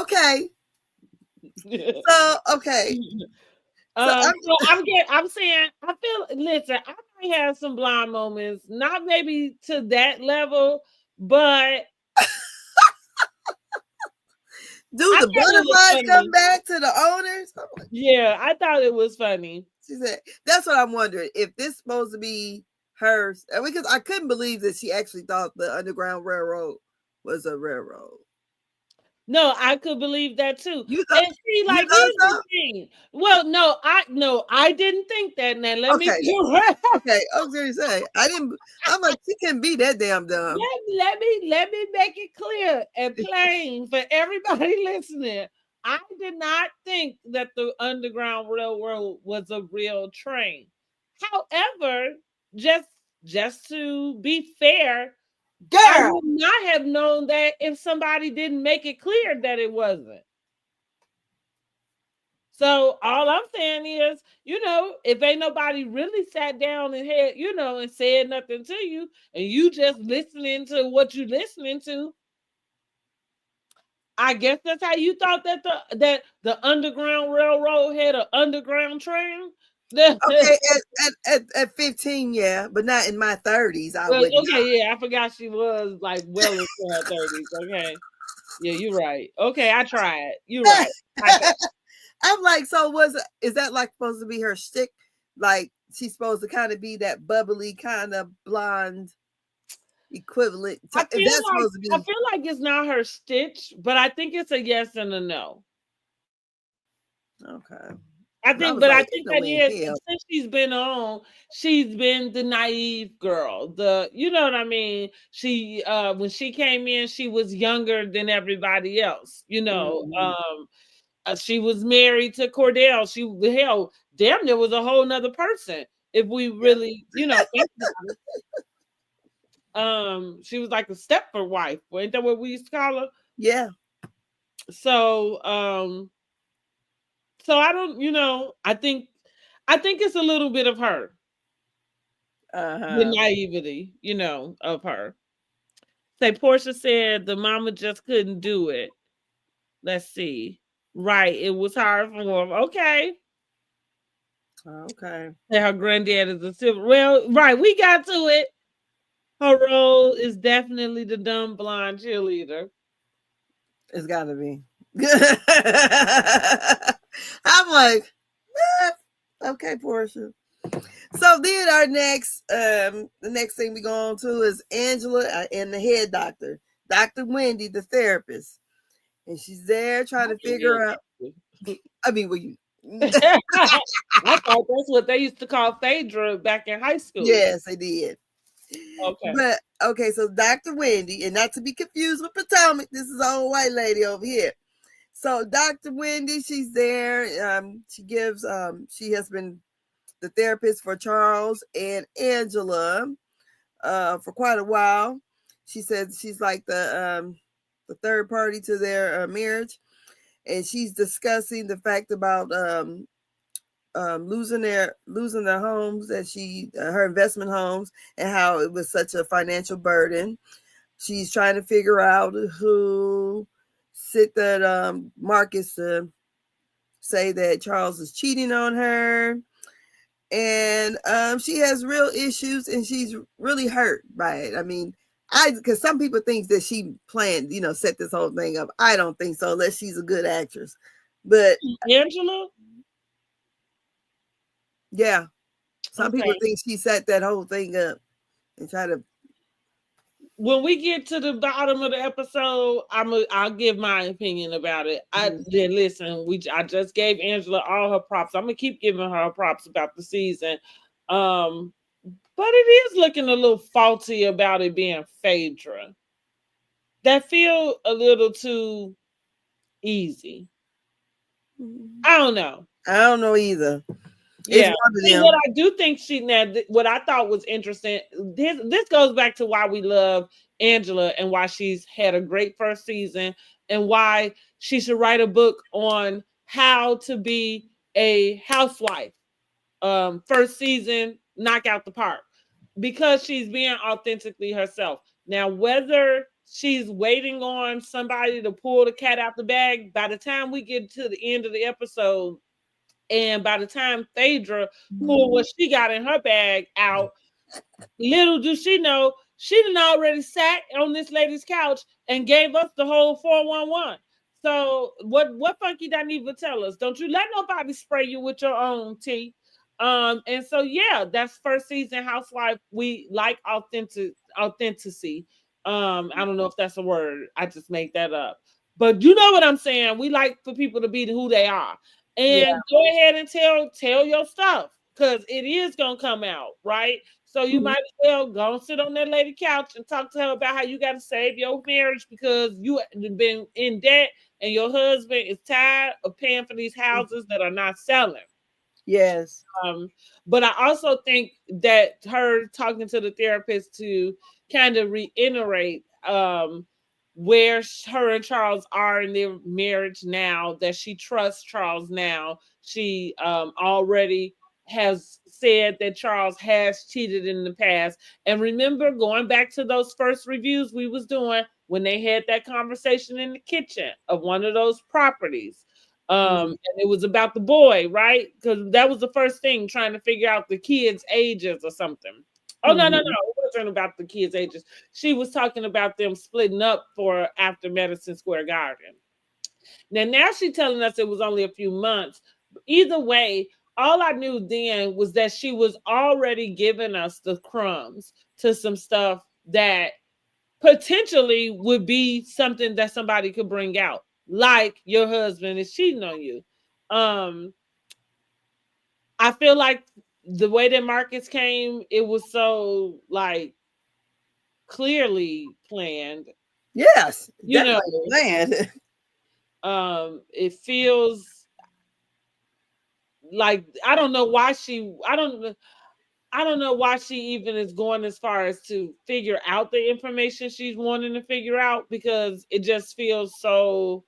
Okay. So okay. I'm saying, I feel, listen, I might have some blonde moments, not maybe to that level, but do the butterflies come back to the owners? Yeah, I thought it was funny. She said, that's what I'm wondering, if this is supposed to be hers, because I couldn't believe that she actually thought the Underground Railroad was a railroad. No, I could believe that too. You thought, And see, like, you here's so? the thing. Well, no, I didn't think that. Now let me okay. I was gonna say, I didn't. I'm like, she can't be that damn dumb. Let me make it clear and plain for everybody listening. I did not think that the Underground Railroad was a real train. However, just to be fair, I Girl, would not have known that if somebody didn't make it clear that it wasn't. So all I'm saying is, if ain't nobody really sat down and had, and said nothing to you, and you just listening to what you listening to, I guess that's how you thought that the Underground Railroad had an underground train. okay, at 15, yeah, but not in my 30s. I would. Okay, yeah, I forgot she was like well into her 30s. Okay, yeah, you're right. Okay, I tried. You're right. I'm like, so is that like supposed to be her shtick? Like she's supposed to kind of be that bubbly kind of blonde equivalent. I feel like it's not her stitch, but I think it's a yes and a no. Okay. I think that is, since she's been on, she's been the naive girl. You know what I mean? She when she came in, she was younger than everybody else. She was married to Cordell. Damn, there was a whole nother person. If we really, think about it. She was like a Stepford wife. Ain't that what we used to call her? Yeah. So, so I don't, I think it's a little bit of her. The naivety, of her. Say Portia said the mama just couldn't do it. Let's see. Right, it was hard for him. Okay. Okay. Her granddad is a civil. Well, right, we got to it. Her role is definitely the dumb blonde cheerleader. It's gotta be. I'm like, okay, Portia. So then our next, the next thing we go on to is Angela and the head doctor, Dr. Wendy, the therapist, and she's there trying to figure out. I mean, were you? I thought that's what they used to call Phaedra back in high school. Yes, they did. Okay. But okay, so Dr. Wendy, and not to be confused with Potomac, this is an old white lady over here. So Dr. Wendy, she's there. She gives she has been the therapist for Charles and Angela for quite a while. She said she's like the third party to their marriage, and she's discussing the fact about losing their homes, that she her investment homes, and how it was such a financial burden. She's trying to figure out who sit that Marcus to say that Charles is cheating on her, and she has real issues, and she's really hurt by it. I mean, because some people think that she planned, set this whole thing up. I don't think so, unless she's a good actress. But Angela? yeah, some people Okay. think she set that whole thing up and try to. When we get to the bottom of the episode, I'll give my opinion about it. Listen, I just gave Angela all her props. I'm gonna keep giving her props about the season. Um, but it is looking a little faulty about it being Phaedra. That feel a little too easy. I don't know. I don't know either. It's Yeah. one of See, them. what I do think what I thought was interesting, this goes back to why we love Angela and why she's had a great first season and why she should write a book on how to be a housewife. First season, knock out the park. Because she's being authentically herself. Now, whether she's waiting on somebody to pull the cat out the bag, by the time we get to the end of the episode, and by the time Phaedra pulled what she got in her bag out, little do she know, she done already sat on this lady's couch and gave us the whole 411. So what Funky doesn't even tell us? Don't you let nobody spray you with your own tea. And so yeah, that's first season housewife. We like authenticity. I don't know if that's a word. I just made that up. But you know what I'm saying? We like for people to be who they are. Yeah. And go ahead and tell your stuff because it is gonna come out, right? So you might as well go and sit on that lady couch and talk to her about how you got to save your marriage because you have been in debt and your husband is tired of paying for these houses that are not selling. Yes. But I also think that her talking to the therapist to kind of reiterate where her and Charles are in their marriage now, that she trusts Charles now. She already has said that Charles has cheated in the past. And remember, going back to those first reviews we was doing when they had that conversation in the kitchen of one of those properties. And it was about the boy, right? Because that was the first thing, trying to figure out the kids' ages or something. Oh no, it wasn't about the kids' ages. She was talking about them splitting up for after Madison Square Garden. Now she's telling us it was only a few months. Either way, all I knew then was that she was already giving us the crumbs to some stuff that potentially would be something that somebody could bring out, like your husband is cheating on you. Um, I feel like the way that Marcus came, it was so like clearly planned. Yes, You know, definitely planned. it feels like I don't know why she even is going as far as to figure out the information she's wanting to figure out because it just feels so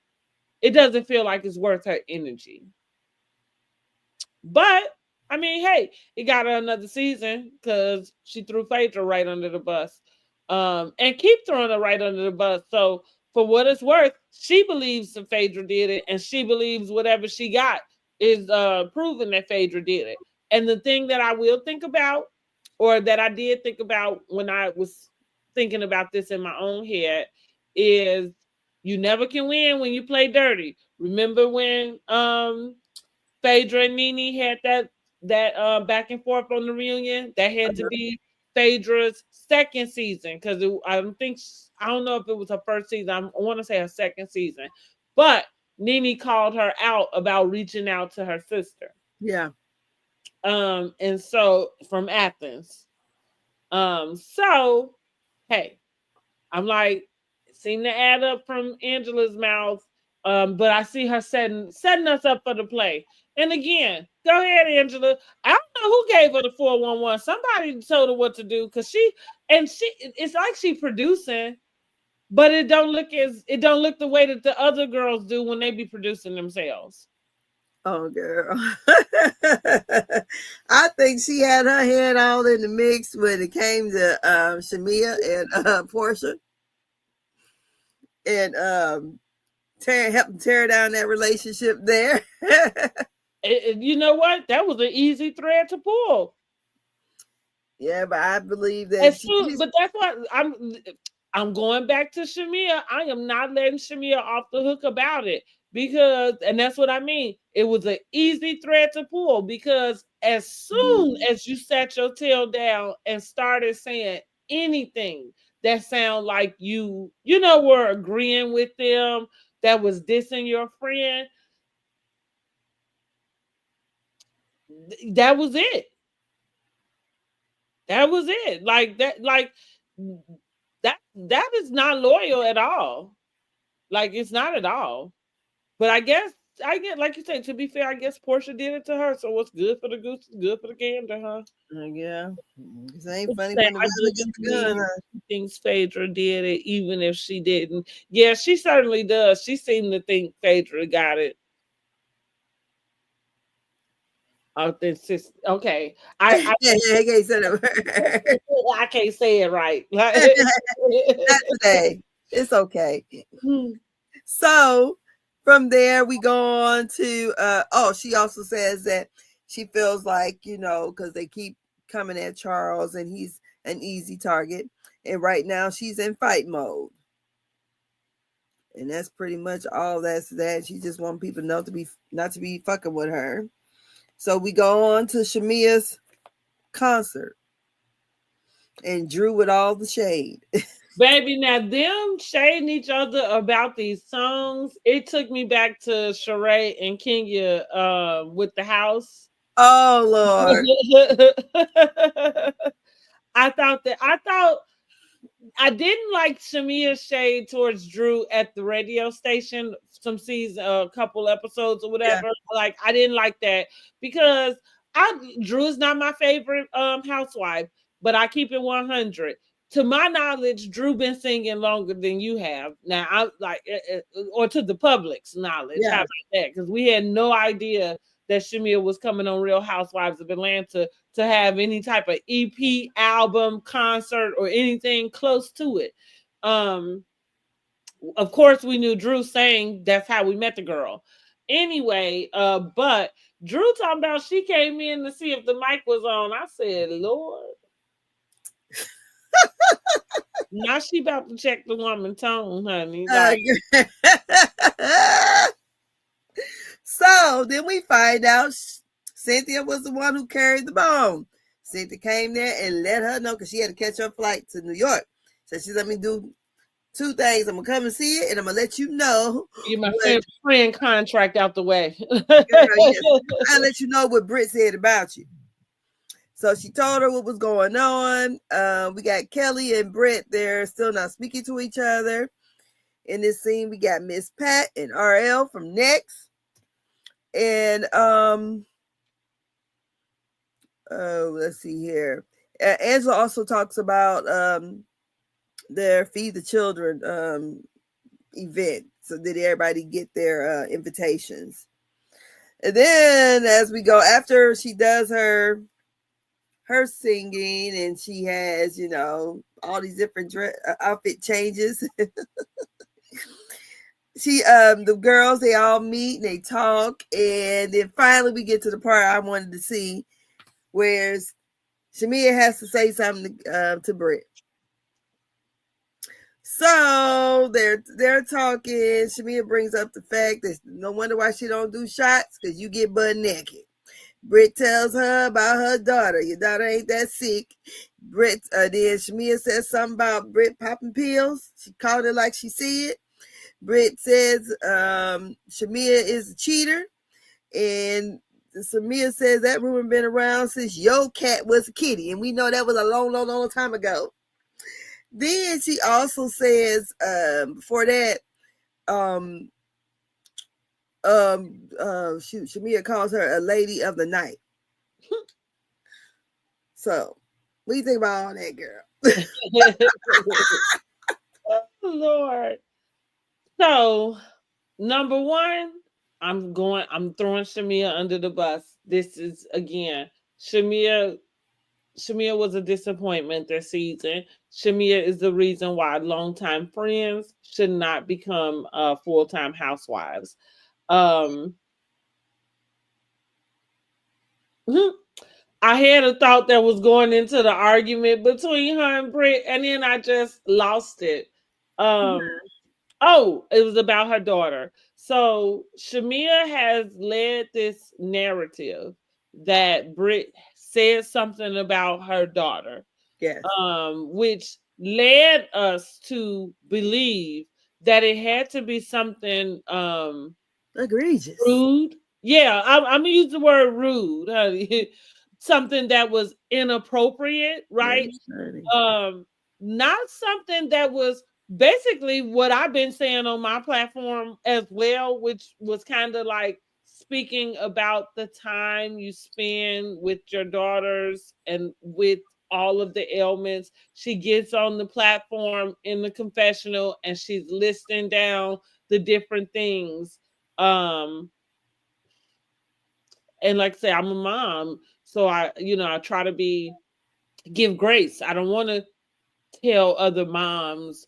it doesn't feel like it's worth her energy. But I mean, hey, it got her another season because she threw Phaedra right under the bus. And keep throwing her right under the bus. So for what it's worth, she believes that Phaedra did it, and she believes whatever she got is proving that Phaedra did it. And the thing that I will think about, or that I did think about when I was thinking about this in my own head, is you never can win when you play dirty. Remember when Phaedra and Nene had that back and forth on the reunion? That had to be Phaedra's second season because I don't know if it was her first season. I want to say her second season, but Nene called her out about reaching out to her sister. Yeah. And so from Athens. So hey, I'm like, it seemed to add up from Angela's mouth. But I see her setting us up for the play. And again, go ahead, Angela. I don't know who gave her the 411. Somebody told her what to do because it's like she producing, but it don't look the way that the other girls do when they be producing themselves. Oh, girl. I think she had her head all in the mix when it came to Shamia and Portia, and help tear down that relationship there. You know what? That was an easy thread to pull. Yeah, but I believe that she's. But that's what I'm going back to Shamia. I am not letting Shamia off the hook about it because, and that's what I mean. It was an easy thread to pull because as soon as you sat your tail down and started saying anything that sound like were agreeing with them, that was dissing your friend, that was it. That was it. That is not loyal at all. Like it's not at all. But I get like you said, to be fair, I guess Portia did it to her. So what's good for the goose is good for the gander, huh? Yeah. This ain't funny Say, when the I weather do gets the believe gun, huh? she thinks Phaedra did it, even if she didn't. Yeah, she certainly does. She seemed to think Phaedra got it. Okay. I can't say that. I can't say it right. Not today. It's okay. So from there we go on to she also says that she feels like, because they keep coming at Charles and he's an easy target. And right now she's in fight mode. And that's pretty much all that's that. She just wants people to know not to be fucking with her. So we go on to Shamia's concert. And Drew with all the shade. Baby, now them shading each other about these songs, it took me back to Sheree and Kenya with the house. Oh Lord. I thought I didn't like Shamia's shade towards Drew at the radio station, some season, a couple episodes or Yeah. whatever. Like I didn't like that because Drew is not my favorite housewife, but I keep it 100. To my knowledge, Drew been singing longer than you have. Now I like, or to the public's knowledge, how Yeah. about that? Because we had no idea that Shamia was coming on Real Housewives of Atlanta to have any type of EP, album, concert, or anything close to it. Of course, we knew Drew sang "That's How We Met the Girl." Anyway, but Drew talking about she came in to see if the mic was on. I said, Lord. Now she about to check the woman tone, honey. Like, so then we find out Cynthia was the one who carried the bone. Cynthia came there and let her know because she had to catch her flight to New York. So she let me do two things. I'm gonna come and see it, and I'm gonna let you know. get my friend contract out the way. I'll let you know what Britt said about you. So she told her what was going on. We got Kelly and Britt. They're still not speaking to each other. In this scene, we got Miss Pat and RL from Next. And let's see here. Angela also talks about their Feed the Children event. So did everybody get their invitations? And then as we go, after she does her singing and she has, all these different outfit changes. The girls, they all meet and they talk, and then finally we get to the part I wanted to see, where Shamia has to say something to Britt. So they're talking. Shamia brings up the fact that no wonder why she don't do shots, because you get butt naked. Britt tells her about her daughter. Your daughter ain't that sick. Then Shamia says something about Britt popping pills. She called it like she see it. Britt says Shamia is a cheater, and Samia says that rumor been around since your cat was a kitty, and we know that was a long, long, long time ago. Then she also says, before that, shoot, Shamia calls her a lady of the night. So, what do you think about all that, girl? Oh, Lord. So, number one, I'm throwing Shamia under the bus. This is again, Shamia was a disappointment this season. Shamia is the reason why longtime friends should not become full-time housewives. Um, I had a thought that was going into the argument between her and Britt, and then I just lost it. Oh, it was about her daughter. So Shamia has led this narrative that Britt said something about her daughter. Yes. Which led us to believe that it had to be something egregious, rude. Yeah, I'm gonna use the word rude. Something that was inappropriate, right? Not something that was basically what I've been saying on my platform as well, which was kind of like speaking about the time you spend with your daughters and with all of the ailments. She gets on the platform in the confessional and she's listing down the different things. And like I say, I'm a mom, so I try to give grace. I don't want to tell other moms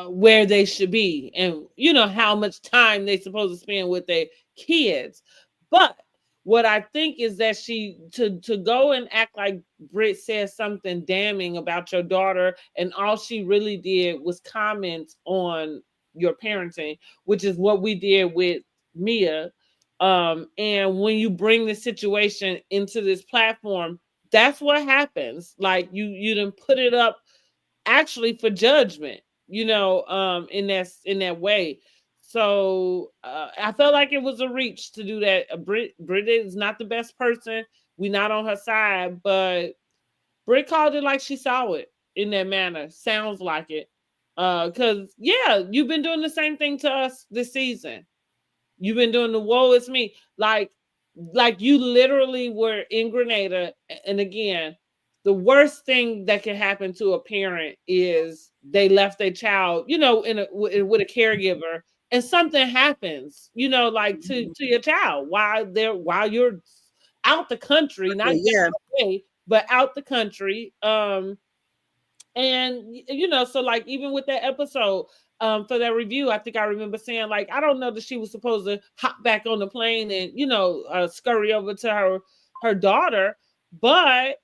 where they should be and how much time they supposed to spend with their kids. But what I think is that she to go and act like Britt said something damning about your daughter, and all she really did was comment on your parenting, which is what we did with Mia. And when you bring the situation into this platform, that's what happens. Like you didn't put it up actually for judgment, in that way. So I felt like it was a reach to do that. Brit is not the best person. We're not on her side, but Brit called it like she saw it in that manner. Sounds like it. Because yeah, you've been doing the same thing to us this season. You've been doing the woe is me. Like you literally were in Grenada. And again, the worst thing that can happen to a parent is they left their child, with a caregiver, and something happens, like to your child while you're out the country, not away, but out the country. And so like even with that episode, for that review, I think I remember saying like, I don't know that she was supposed to hop back on the plane and scurry over to her daughter, but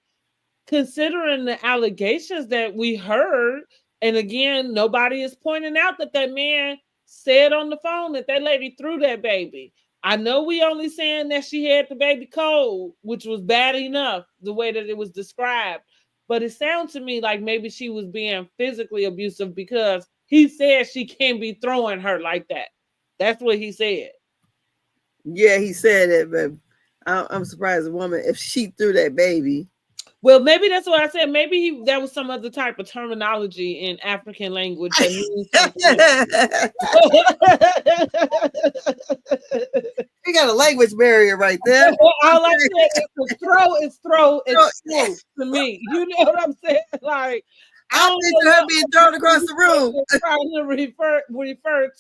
considering the allegations that we heard, and again, nobody is pointing out that man said on the phone that lady threw that baby. I know we only saying that she had the baby cold, which was bad enough the way that it was described. But it sounds to me like maybe she was being physically abusive because he said she can't be throwing her like that. That's what he said. Yeah, he said it, but I'm surprised a woman, if she threw that baby. Well, maybe that's what I said. Maybe that was some other type of terminology in African language that means something. We got a language barrier right there. All I said is throw to me. You know what I'm saying? Like I picture her being thrown across the room. Trying to refer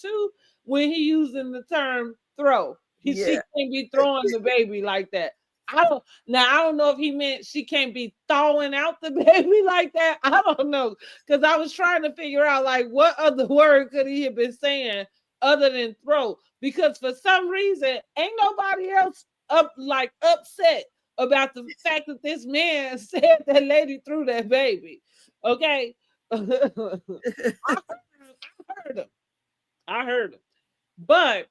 to when he using the term throw. She can't be throwing the baby like that. I don't know if he meant she can't be thawing out the baby like that. I don't know, because I was trying to figure out like what other word could he have been saying other than throw, because for some reason ain't nobody else upset about the fact that this man said that lady threw that baby. Okay. I heard him. But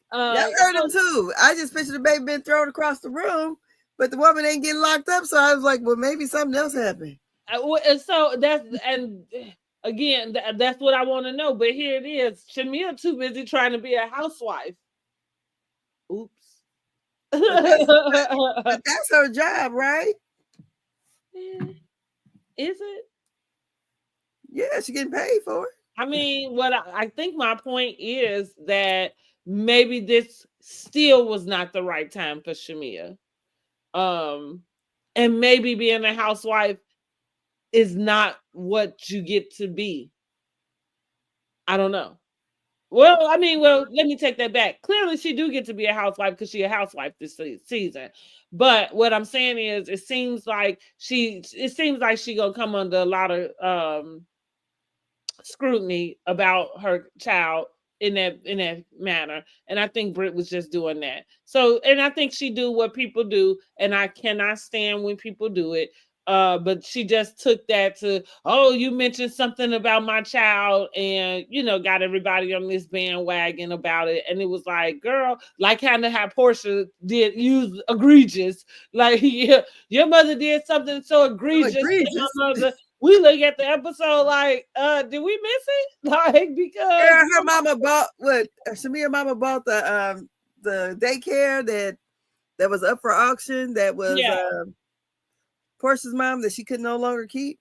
I heard him too. I just pictured the baby being thrown across the room, but the woman ain't getting locked up. So I was like, well, maybe something else happened. So again, that's what I want to know. But here it is. Shamia too busy trying to be a housewife. Oops. But that's her job, right? Is it? Yeah, she getting paid for it. I mean, what I think my point is that maybe this still was not the right time for Shamia. Um, and maybe being a housewife is not what you get to be. I don't know. Well, I mean, well, let me take that back. Clearly, she do get to be a housewife because she a housewife this season. But what I'm saying is, it seems like she gonna come under a lot of scrutiny about her child in that manner. And I think Britt was just doing that. So, and I think she do what people do, and I cannot stand when people do it. But she just took that to, oh, you mentioned something about my child, and got everybody on this bandwagon about it. And it was like, girl, like kind of how Portia did use egregious. Like, yeah, your mother did something so So egregious to egregious. my mother, we look at the episode like, did we miss it? Like, because Yeah, her mama bought what? Shamia mama bought the daycare that was up for auction. That was yeah, Portia's mom that she could no longer keep.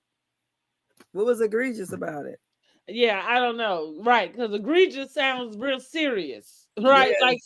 What was egregious about it? yeah, I don't know, right? Because egregious sounds real serious, right? Yeah, Like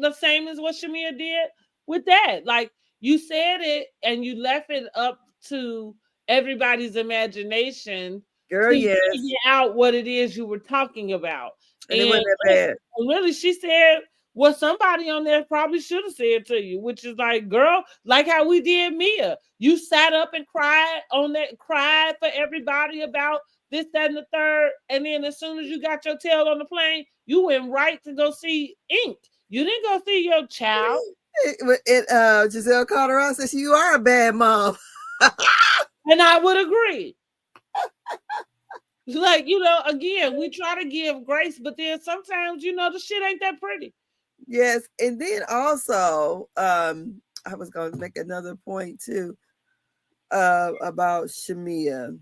the same as what Shamia did with that. Like you said it, and you left it up to everybody's imagination girl, to yes, figure out what it is you were talking about. and it And wasn't that bad. really, she said what somebody on there probably should have said to you, which is like, girl, like how we did Mia. You sat up and cried for everybody about this, that, and the third. And then as soon as you got your tail on the plane, you went right to go see Ink. You didn't go see your child. Giselle called her out and said, "You are a bad mom." And I would agree. Like, again, we try to give grace, but then sometimes, the shit ain't that pretty. Yes, and then also, I was going to make another point too, about Shamia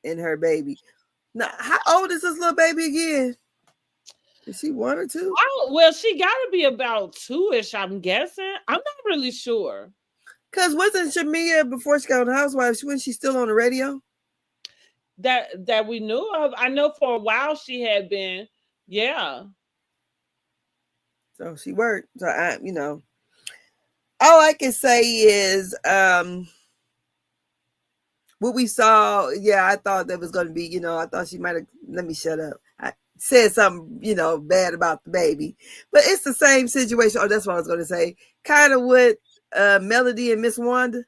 and her baby. Now, how old is this little baby again? Is she 1 or 2? Oh, well, she got to be about two-ish, I'm guessing. I'm not really sure. Because wasn't Shamia, before she got on the Housewives, wasn't she still on the radio? That we knew of. I know for a while she had been. Yeah. So she worked. So all I can say is, what we saw. Yeah, I thought that was going to be. I thought she might have. Let me shut up. I said something, bad about the baby, but it's the same situation. Oh, that's what I was going to say. Kind of with Melody and Miss Wanda.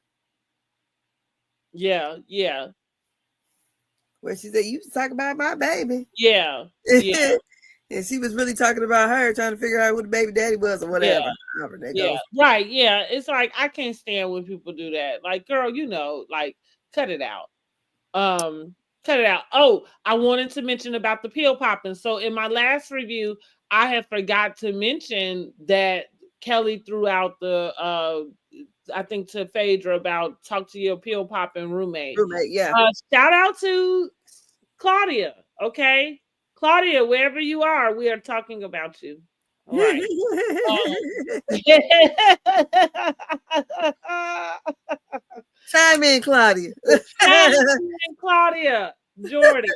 Yeah. Yeah. Where she said, "You talk about my baby." Yeah. Yeah. And she was really talking about her, trying to figure out who the baby daddy was or Yeah. whatever. However that Yeah. goes. Right. Yeah. It's like I can't stand when people do that. Like, girl, like, cut it out. Cut it out. Oh, I wanted to mention about the pill popping. So in my last review, I had forgot to mention that Kelly threw out the I think to Phaedra about talk to your pill popping roommate. Roommate, yeah. Shout out to Claudia. Okay. Claudia, wherever you are, we are talking about you. All right. Chime in, Claudia. Claudia Jordan.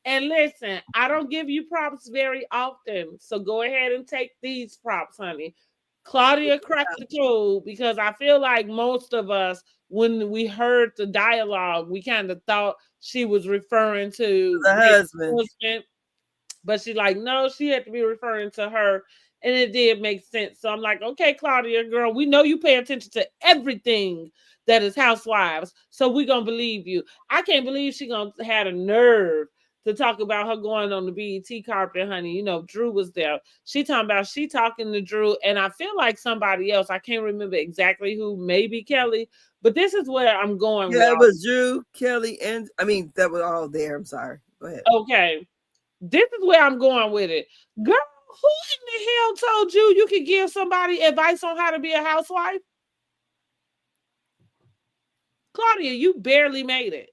And listen, I don't give you props very often. So go ahead and take these props, honey. Claudia cracked the code because I feel like most of us, when we heard the dialogue, we kind of thought she was referring to The husband. but she's like, no, she had to be referring to her. And it did make sense. So I'm like, okay, Claudia, girl, we know you pay attention to everything that is Housewives. So we're going to believe you. I can't believe she going to had a nerve to talk about her going on the BET carpet, honey. Drew was there. She talking to Drew. And I feel like somebody else, I can't remember exactly who, maybe Kelly. But this is where I'm going with Yeah, it was Drew, Kelly, and that was all there. I'm sorry. Go ahead. Okay. This is where I'm going with it. Girl, who in the hell told you could give somebody advice on how to be a housewife? Claudia, you barely made it.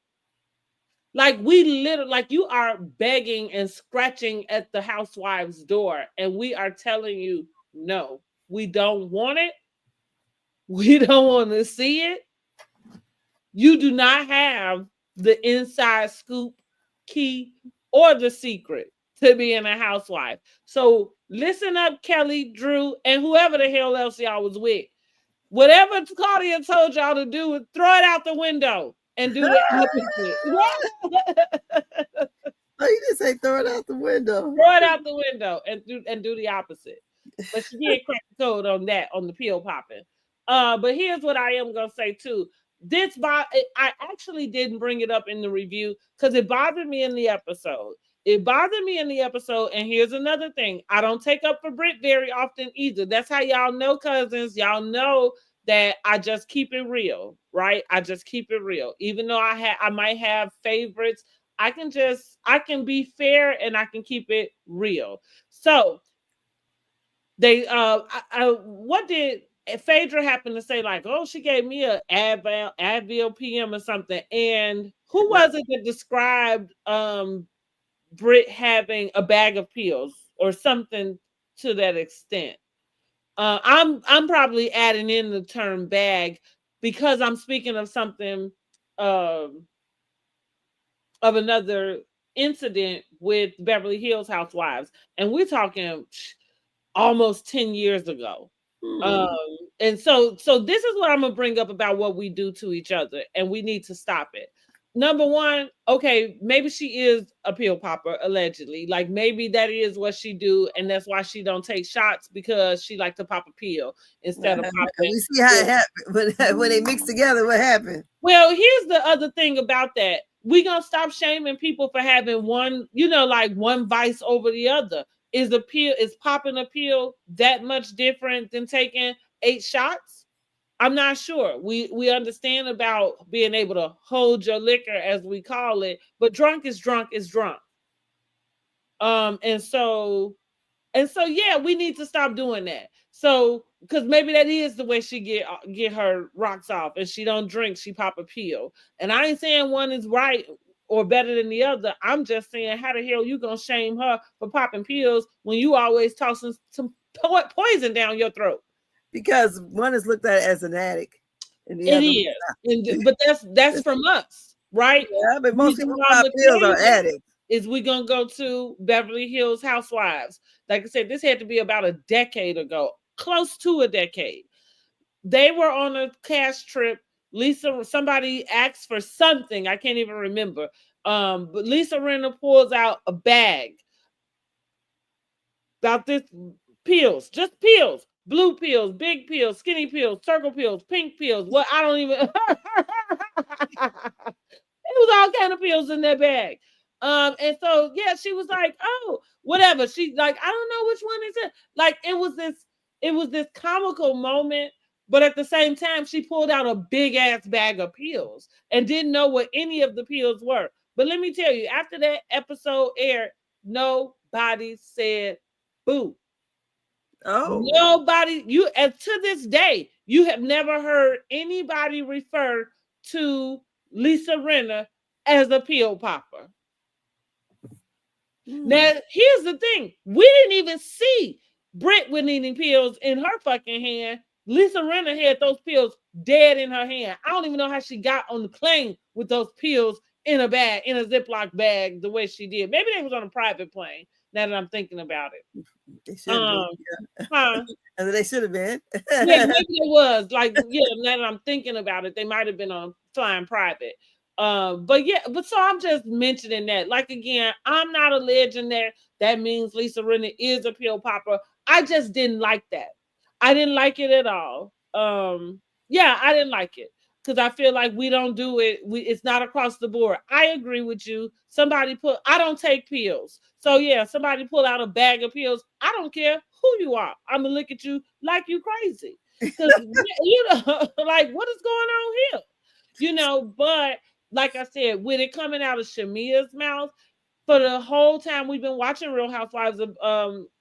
Like like you are begging and scratching at the housewife's door, and we are telling you, no, we don't want it. We don't want to see it. You do not have the inside scoop, key, or the secret to being a housewife. So listen up, Kelly, Drew, and whoever the hell else y'all was with. Whatever Claudia told y'all to do, throw it out the window and do the opposite. Oh, you just say throw it out the window. Throw it out the window and do the opposite. But she did crack the code on that, on the pill popping. But here's what I am gonna say too. I actually didn't bring it up in the review because it bothered me in the episode. It bothered me in the episode, and here's another thing. I don't take up for Brit very often either. That's how y'all know, cousins. Y'all know that I just keep it real, right? I just keep it real. Even though I might have favorites, I can be fair and I can keep it real. So they what did Phaedra happen to say, like, oh, she gave me a Advil PM or something. And who was it that described Brit having a bag of pills or something to that extent? I'm probably adding in the term bag because I'm speaking of something um of another incident with Beverly Hills Housewives, and we're talking almost 10 years ago. Um, and so this is what I'm gonna bring up about what we do to each other, and we need to stop it. Number one, okay, maybe she is a pill popper, allegedly. Like maybe that is what she do, and that's why she don't take shots because she like to pop a pill instead of popping. We see how it happened when they mix together. What happened? Well, here's the other thing about that. We gonna stop shaming people for having one, like one vice over the other. Is popping a pill that much different than taking 8 shots? I'm not sure. We understand about being able to hold your liquor, as we call it, but drunk is drunk is drunk. And so yeah, we need to stop doing that. So because maybe that is the way she get her rocks off, and she don't drink, she pop a pill. And I ain't saying one is right or better than the other. I'm just saying, how the hell you gonna shame her for popping pills when you always tossing some poison down your throat? Because one is looked at as an addict, and the other but that's from us, right? Yeah, but most people pop pills are addicts. Is we gonna go to Beverly Hills Housewives? Like I said, this had to be about a decade ago, close to a decade. They were on a cash trip. Somebody asked for something, I can't even remember. But Lisa Rinna pulls out a bag about this pills, just pills, blue pills, big pills, skinny pills, circle pills, pink pills. What I don't even. It was all kind of pills in that bag. And so yeah, she was like, oh, whatever. She like, I don't know which one is it. Like it was this comical moment, but at the same time, she pulled out a big ass bag of pills and didn't know what any of the pills were. But let me tell you, after that episode aired, nobody said boo. Oh, nobody, and to this day, you have never heard anybody refer to Lisa Rinna as a pill popper. Now, here's the thing. We didn't even see Brit with eating pills in her fucking hand. Lisa Rinna had those pills dead in her hand. I don't even know how she got on the plane with those pills in a bag, in a Ziploc bag, the way she did. Maybe they was on a private plane, now that I'm thinking about it. They should have been. Huh? And they should have been. Yeah, maybe it was. Like, yeah, now that I'm thinking about it, they might have been on flying private. But so I'm just mentioning that. Like again, I'm not alleging that means Lisa Rinna is a pill popper. I just didn't like that. I didn't like it at all. Yeah, I didn't like it because I feel like we don't do it. It's not across the board. I agree with you. I don't take pills. So yeah, somebody pull out a bag of pills. I don't care who you are. I'm gonna look at you like you crazy. Because like what is going on here? But like I said, with it coming out of Shamia's mouth, for the whole time we've been watching Real Housewives of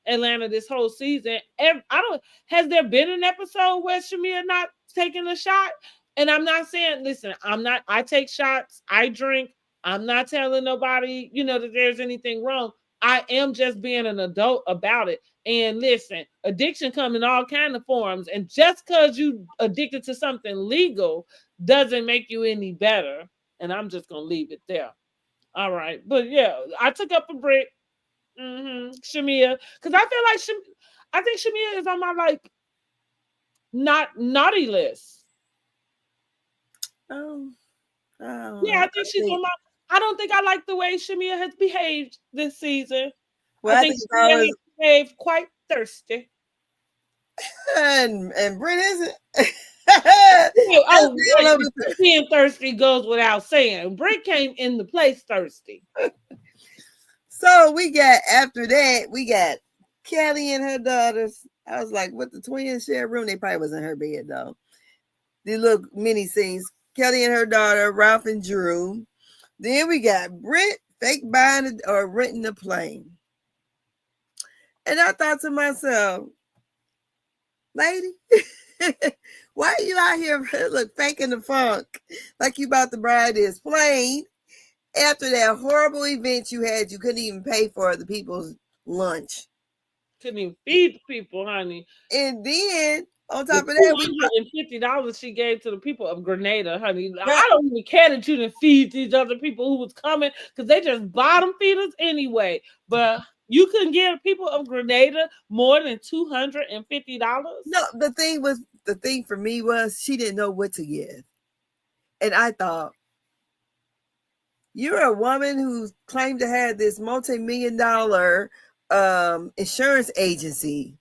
Atlanta this whole season, has there been an episode where Shamia not taking a shot? And I'm not saying, listen, I take shots, I drink. I'm not telling nobody, that there's anything wrong. I am just being an adult about it. And listen, addiction comes in all kind of forms. And just because you addicted to something legal doesn't make you any better. And I'm just gonna leave it there. All right. But yeah, I took up a break. Shamia. Because I feel like I think Shamia is on my like not naughty list. Oh, I don't Yeah, know. I think she's on my. I don't think I like the way Shamia has behaved this season. I Well, I think think it's Shamia always has behaved quite thirsty. and Brent isn't. Yeah, That's oh, all over being thirsty goes without saying. Britt came in the place thirsty. So we got after that, we got Kelly and her daughters. I was like, what the twins share a room? They probably was in her bed though. These little mini scenes. Kelly and her daughter, Ralph and Drew. Then we got Britt fake buying or renting a plane. And I thought to myself, lady, why are you out here look faking the funk like you about to buy this plane after that horrible event you had? You couldn't even pay for the people's lunch. Couldn't even feed people, honey. And then on The top of that, we $250 she gave to the people of Grenada, honey. girl, I don't even care that you didn't feed these other people who was coming because they just bottom feeders anyway. But you couldn't give people of Grenada more than $250. no, the thing for me was she didn't know what to give. And I thought, you're a woman who claimed to have this multi-million-dollar insurance agency.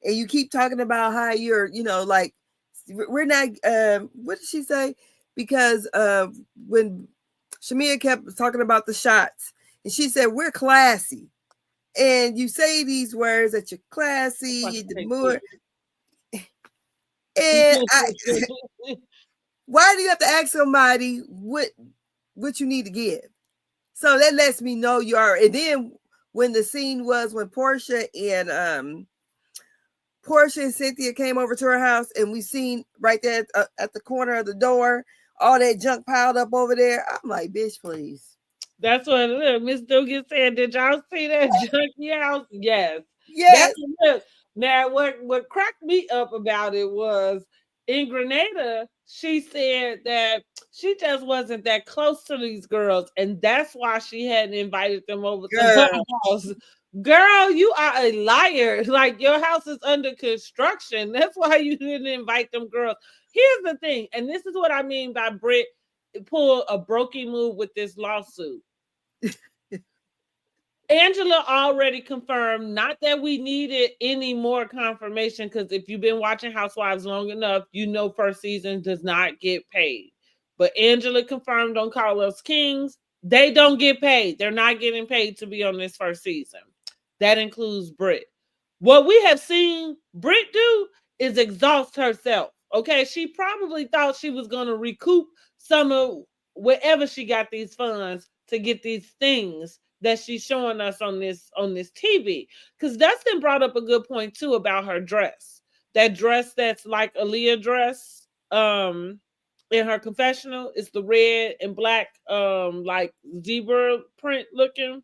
And you keep talking about how you're, like we're not what did she say? Because when Shamia kept talking about the shots, and she said, we're classy. And you say these words that you're classy, you're demure. And why do you have to ask somebody what you need to give? So that lets me know you are. And then when the scene was when Portia and Cynthia came over to her house, and we seen right there at the corner of the door all that junk piled up over there. I'm like, bitch, please. That's what it is. Miss Dugan said, did y'all see that junkie house? Yes. Yes. That's what. Now, what cracked me up about it was in Grenada, she said that she just wasn't that close to these girls, and that's why she hadn't invited them over to her house. Girl, you are a liar. Like, your house is under construction. That's why you didn't invite them girls. Here's the thing, and this is what I mean by Britt pull a brokey move with this lawsuit. Angela already confirmed, not that we needed any more confirmation, because if you've been watching Housewives long enough, you know first season does not get paid. But Angela confirmed on Call Us Kings, they don't get paid. They're not getting paid to be on this first season. That includes Britt. What we have seen Britt do is exhaust herself. Okay, she probably thought she was going to recoup some of wherever she got these funds to get these things that she's showing us on this TV. Because Dustin brought up a good point too about her dress. That dress that's like a Leah dress in her confessional. It's the red and black like zebra print looking.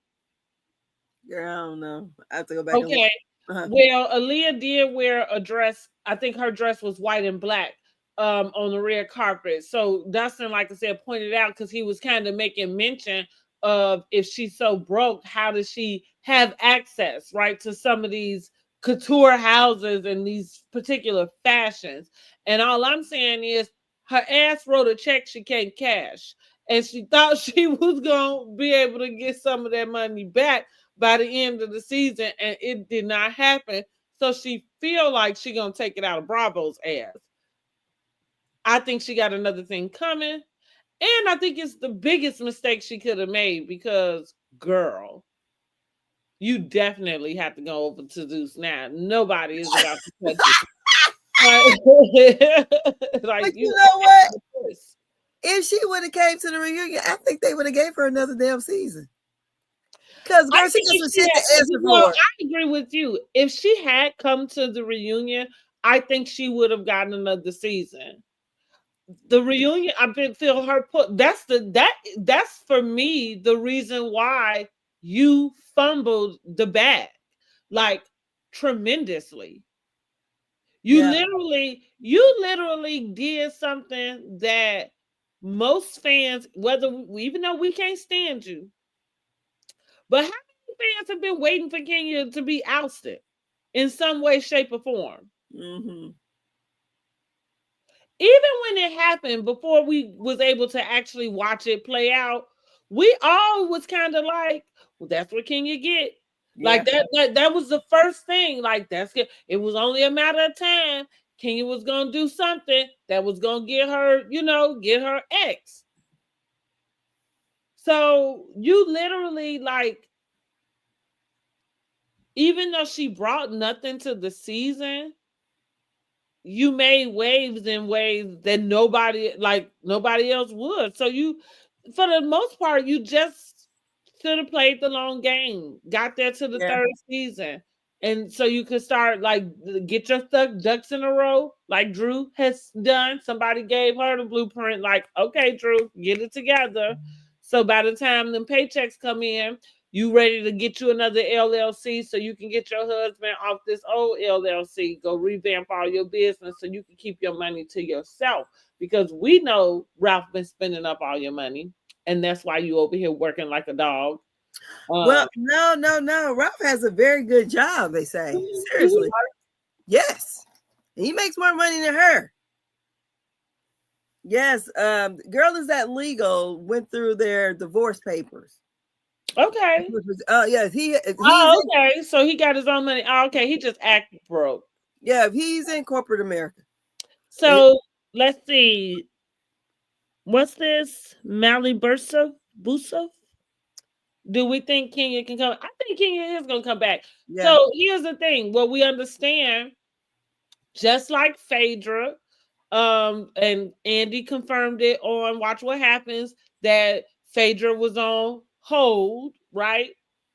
Girl, I don't know. I have to go back and look. Okay. Well, Aaliyah did wear a dress. I think her dress was white and black on the red carpet. So Dustin, like I said, pointed out because he was kind of making mention of if she's so broke, how does she have access, right, to some of these couture houses and these particular fashions? And all I'm saying is her ass wrote a check she can't cash. And she thought she was going to be able to get some of that money back by the end of the season, and it did not happen. So she feel like she gonna take it out of Bravo's ass. I think she got another thing coming, and I think it's the biggest mistake she could have made because, girl, you definitely have to go over to Zeus now. Nobody is about to touch it. Like, you know what? If she would have came to the reunion, I think they would have gave her another damn season. Because girl, she got some shit to answer for. I agree with you. If she had come to the reunion, I think she would have gotten another season. The reunion, I feel her put. That's for me the reason why you fumbled the bag, like, tremendously. Yeah. You literally did something that most fans, even though we can't stand you, but how many fans have been waiting for Kenya to be ousted in some way, shape, or form? Mm-hmm. Even when it happened, before we was able to actually watch it play out, we all was kind of like, well, that's what Kenya get. Yeah. Like that was the first thing. Like, that's good. It was only a matter of time. Kenya was gonna do something that was gonna get her, get her ex. So you literally, like, even though she brought nothing to the season, you made waves in ways that nobody else would. So you, for the most part, you just should have played the long game, got there to the Yeah. third season, and so you could start, like, get your ducks in a row, like Drew has done. Somebody gave her the blueprint, like, okay, Drew, get it together. So by the time the paychecks come in, you ready to get you another LLC so you can get your husband off this old LLC, go revamp all your business so you can keep your money to yourself. Because we know Ralph been spending up all your money, and that's why you over here working like a dog. Well, Um, no, no, no. Ralph has a very good job, they say. do he Seriously. Yes. He makes more money than her. Yes. Girl is that legal went through their divorce papers. okay. Yes, he's Oh, in, okay. So he got his own money. Oh, okay. He just act broke. yeah, he's in corporate America. It, So let's see. What's this? Mally Busa? Do we think Kenya can come? I think Kenya is going to come back. yeah, So here's the thing. What we understand, just like Phaedra, and Andy confirmed it on Watch What Happens, that Phaedra was on hold, right?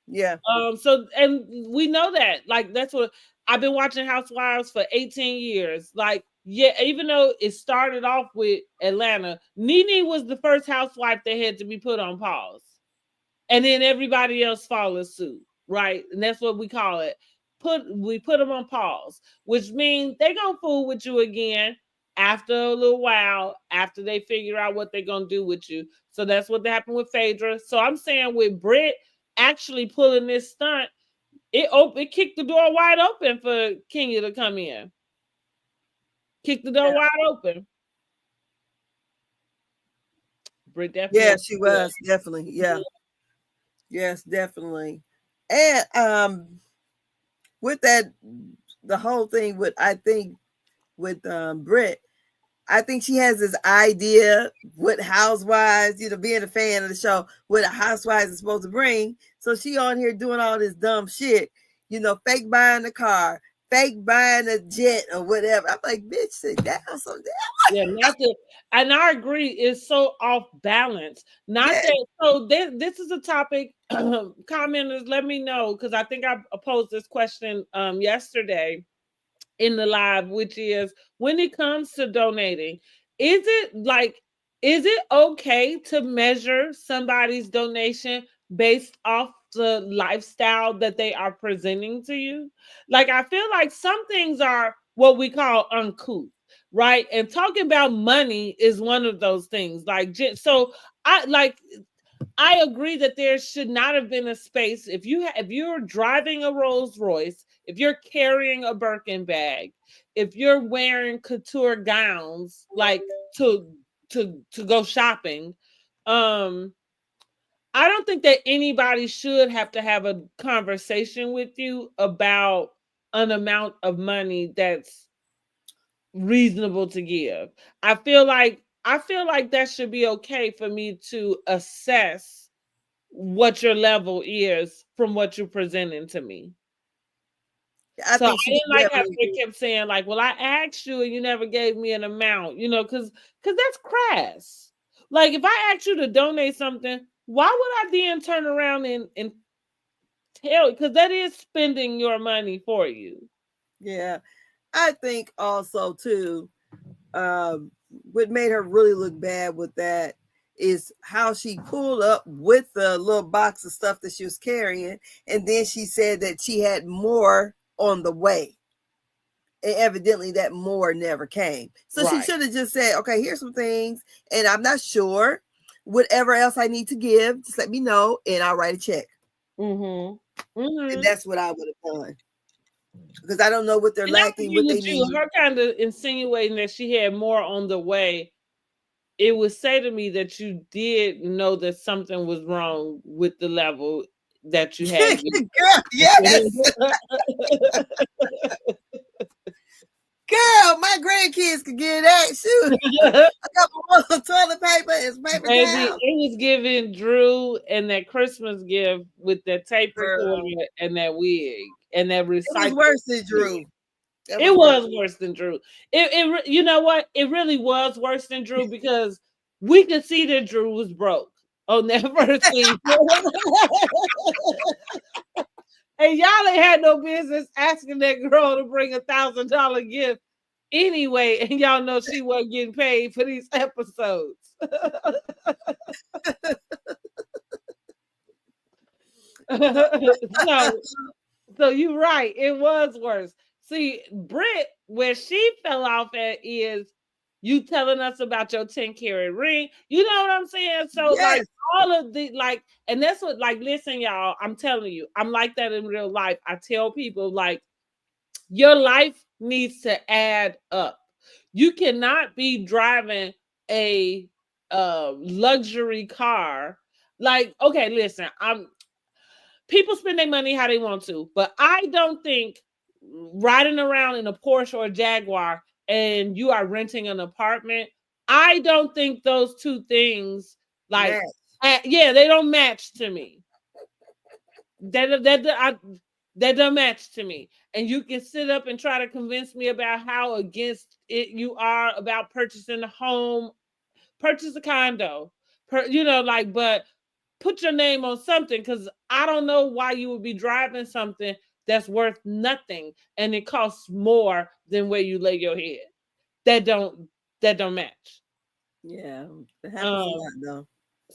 yeah, So, and we know that, like, that's what I've been watching Housewives for 18 years. Like, yeah, even though it started off with Atlanta, Nene was the first housewife that had to be put on pause, and then everybody else follows suit, right? And that's what we call it. We put them on pause, which means they gonna fool with you again after a little while, after they figure out what they're gonna do with you. So that's what happened with Phaedra. So I'm saying, with Britt actually pulling this stunt, it kicked the door wide open for Kenya to come in. Kicked the door yeah. wide open. Britt Yeah, definitely. she was definitely. Yeah, yes, definitely. And with that, the whole thing with I think with Britt, I think she has this idea what housewives, being a fan of the show, what a housewives is supposed to bring. So she on here doing all this dumb shit, fake buying the car, fake buying a jet or whatever. I'm like, bitch, sit down someday. Yeah, not that, and I agree, it's so off balance. Not Yeah, that, so this is a topic. Commenters, let me know, because I think I posed this question yesterday in the live, which is, when it comes to donating, is it like, is it okay to measure somebody's donation based off the lifestyle that they are presenting to you? Like, I feel like some things are what we call uncouth, right? And talking about money is one of those things. Like, so I agree that there should not have been a space. If you're driving a Rolls Royce, if you're carrying a Birkin bag, if you're wearing couture gowns, like, to go shopping, um I don't think that anybody should have to have a conversation with you about an amount of money that's reasonable to give. I feel like that should be okay for me to assess what your level is from what you're presenting to me. I So I think she didn't like how definitely. they kept saying, like, well, I asked you and you never gave me an amount, because that's crass. Like, if I asked you to donate something, why would I then turn around and tell you? Because that is spending your money for you. Yeah, I think also too, what made her really look bad with that is how she pulled up with the little box of stuff that she was carrying, and then she said that she had more on the way. And evidently that more never came. So she Right. should have just said, okay, here's some things, and I'm not sure. Whatever else I need to give, just let me know, and I'll write a check. And that's what I would have done. Because I don't know what they're And I lacking, agree what they with you. need. Her kind of insinuating that she had more on the way. It would say to me that you did know that something was wrong with the level that you had. Girl, yes. Girl, my grandkids could get that. Shoot. A couple more toilet paper and paper Baby, towel. it was giving Drew and that Christmas gift with that tape recorder Girl. and that wig and that recycling. It was worse than Drew. It was worse than Drew. You know what? It really was worse than Drew because we could see that Drew was broke on that first scene. And y'all ain't had no business asking that girl to bring $1,000 gift anyway, and y'all know she wasn't getting paid for these episodes. So you're right. It was worse. See, Britt, where she fell off at is you telling us about your 10-carat ring. You know what I'm saying? So like all of the like, and that's what like, listen, y'all, I'm telling you, I'm like that in real life. I tell people like your life needs to add up. You cannot be driving a luxury car. Like, okay, listen, people spend their money how they want to, but I don't think riding around in a Porsche or a Jaguar and you are renting an apartment, I don't think those two things like they don't match to me. That don't match to me. And you can sit up and try to convince me about how against it you are about purchasing a home, purchase a condo, but put your name on something because I don't know why you would be driving something that's worth nothing and it costs more than where you lay your head. That don't match. Yeah, it happens a lot though.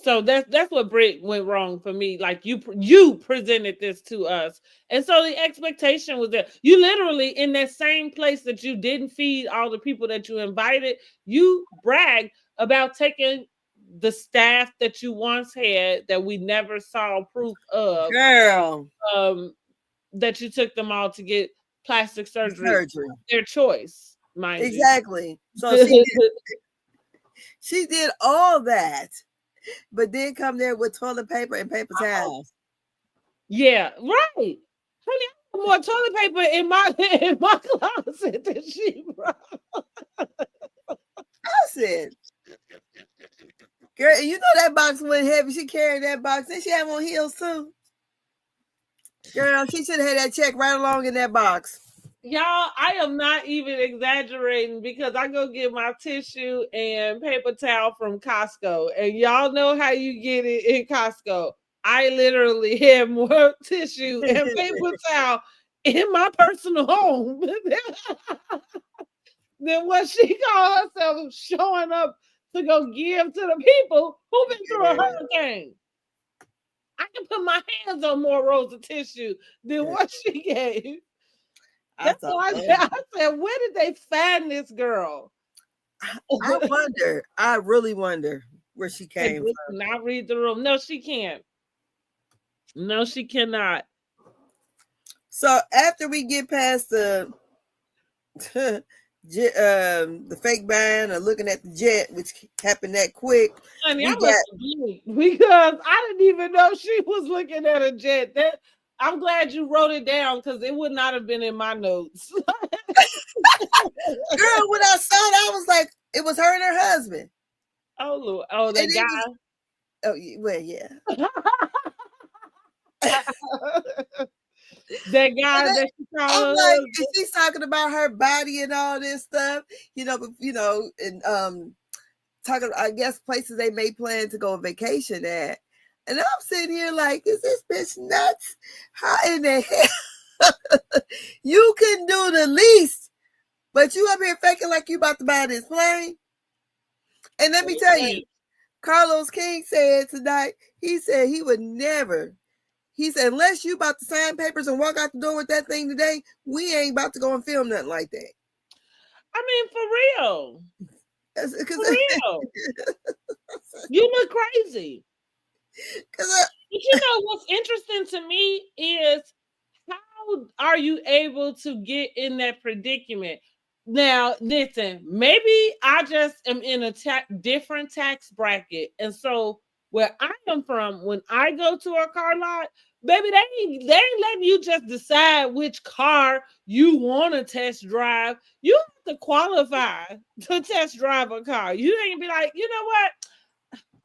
So that's what Britt went wrong for me. Like you presented this to us, and so the expectation was that you literally in that same place that you didn't feed all the people that you invited, you bragged about taking the staff that you once had that we never saw proof of, girl, that you took them all to get plastic surgery. Their choice, mind exactly. You. So she did all that. But then come there with toilet paper and paper towels. Yeah, right. Honey, I have more toilet paper in my closet than she brought. I said, girl, you know that box went heavy. She carried that box. And she had on heels too. Girl, she should have had that check right along in that box. Y'all, I am not even exaggerating because I go get my tissue and paper towel from Costco. And y'all know how you get it in Costco. I literally have more tissue and paper towel in my personal home than what she called herself showing up to go give to the people who've been through a hurricane. I can put my hands on more rolls of tissue than what she gave. That's why I said, where did they find this girl? I wonder. I really wonder where she came from. Not read the room. No, she can't. No, she cannot. So after we get past the fake buying or looking at the jet, which happened that quick. Honey, because I didn't even know she was looking at a jet. I'm glad you wrote it down because it would not have been in my notes. Girl, when I saw it, I was like, it was her and her husband. Oh, Lord. Oh, that guy. Well, yeah. That guy that she called. I'm like, she's talking about her body and all this stuff, and talking. I guess places they may plan to go on vacation at, and I'm sitting here like, is this bitch nuts? How in the hell you can do the least, but you up here faking like you about to buy this plane? And let me tell you, Carlos King said tonight, he said he would never. He said, unless you about to sign papers and walk out the door with that thing today, we ain't about to go and film nothing like that. I mean, for real. For real. You look crazy. But you know what's interesting to me is how are you able to get in that predicament? Now, listen, maybe I just am in a different tax bracket. And so where I am from, when I go to a car lot, baby, they ain't letting you just decide which car you want to test drive. You have to qualify to test drive a car. You ain't be like, you know what?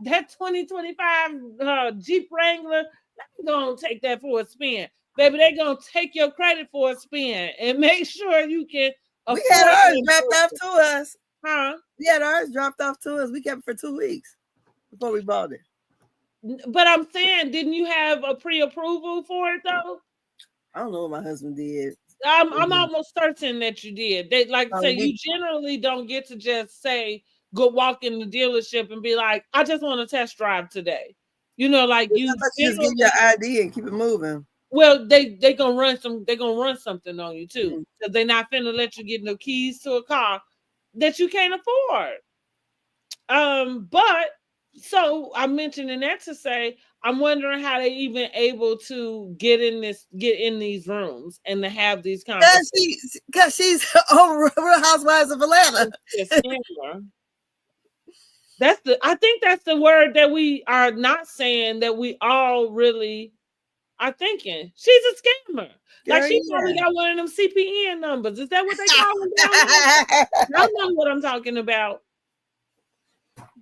That 2025 Jeep Wrangler, let me go and take that for a spin. Baby, they're going to take your credit for a spin and make sure you can afford. We had ours dropped off to us. Huh? We had ours dropped off to us. We kept it for 2 weeks before we bought it. But I'm saying, didn't you have a pre-approval for it, though? I don't know what my husband did. I'm almost certain that you did. They like say you generally don't get to just say, go walk in the dealership and be like, I just want to test drive today. You know, like you just give your ID and keep it moving. Well, they gonna run something on you too. Because they're not finna let you get no keys to a car that you can't afford. But so I'm mentioning that to say I'm wondering how they even able to get in these rooms and to have these conversations. Because she's over Real Housewives of Atlanta. I think that's the word that we are not saying that we all really are thinking. She's a scammer. Like she probably got one of them CPN numbers. Is that what they call them down there? I know what I'm talking about.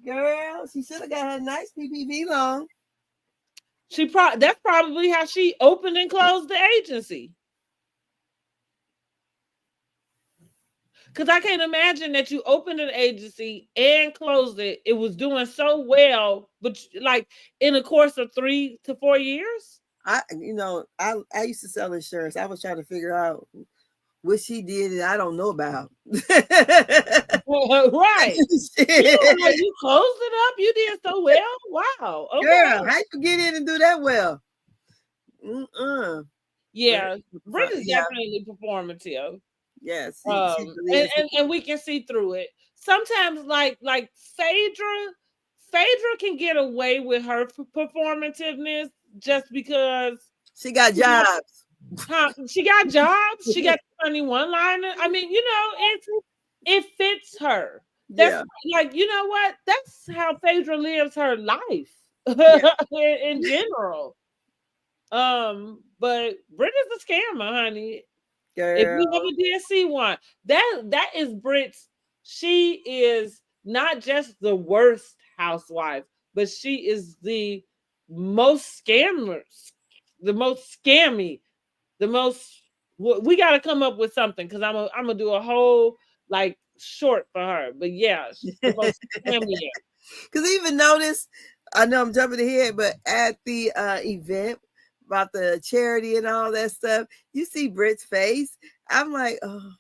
Girl, she should have got her nice PPP loan. That's probably how she opened and closed the agency. Because I can't imagine that you opened an agency and closed it. It was doing so well, but like in the course of 3 to 4 years. I used to sell insurance. I was trying to figure out what she did and I don't know about. Right. You closed it up. You did so well. Wow. Okay. Girl, how you get in and do that well? Yeah, Brenda's definitely performative. Yes, and we can see through it. Sometimes, like Phaedra can get away with her performativeness just because she got jobs. She got jobs. She got funny one-liner. I mean, it fits her. That's like, you know what? That's how Phaedra lives her life in general. But Britta's a scammer, honey. Girl. If you ever did see one, that is Brit's. She is not just the worst housewife, but she is the most scammers, the most scammy, the most. We got to come up with something because I'm gonna do a whole like short for her. But yeah, she's the most scammy. Because even notice, I know I'm jumping ahead, but at the event about the charity and all that stuff, you see Brit's face. I'm like, oh.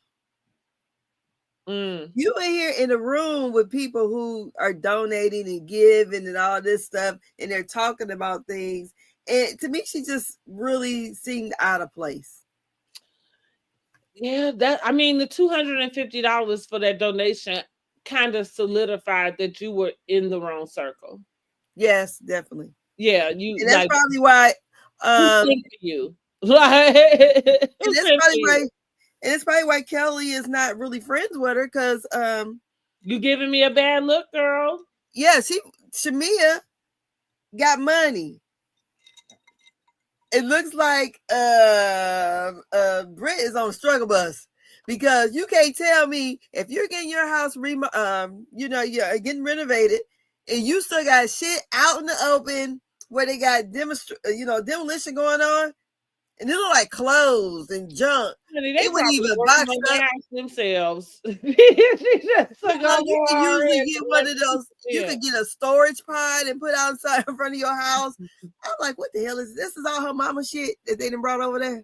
You in here in a room with people who are donating and giving and all this stuff, and they're talking about things. And to me, she just really seemed out of place. Yeah, the $250 for that donation kind of solidified that you were in the wrong circle. Yes, definitely. Yeah, and that's probably why. You. And it's probably why Kelly is not really friends with her because you giving me a bad look, girl. Yeah, Shamia got money. It looks like Britt is on struggle bus because you can't tell me if you're getting your house you're getting renovated and you still got shit out in the open where they got demolition going on. And it look like clothes and junk. Honey, they wouldn't even box up themselves. You can usually get one of those. You could get a storage pod and put outside in front of your house. I'm like, what the hell is this? Is all her mama shit that they done brought over there?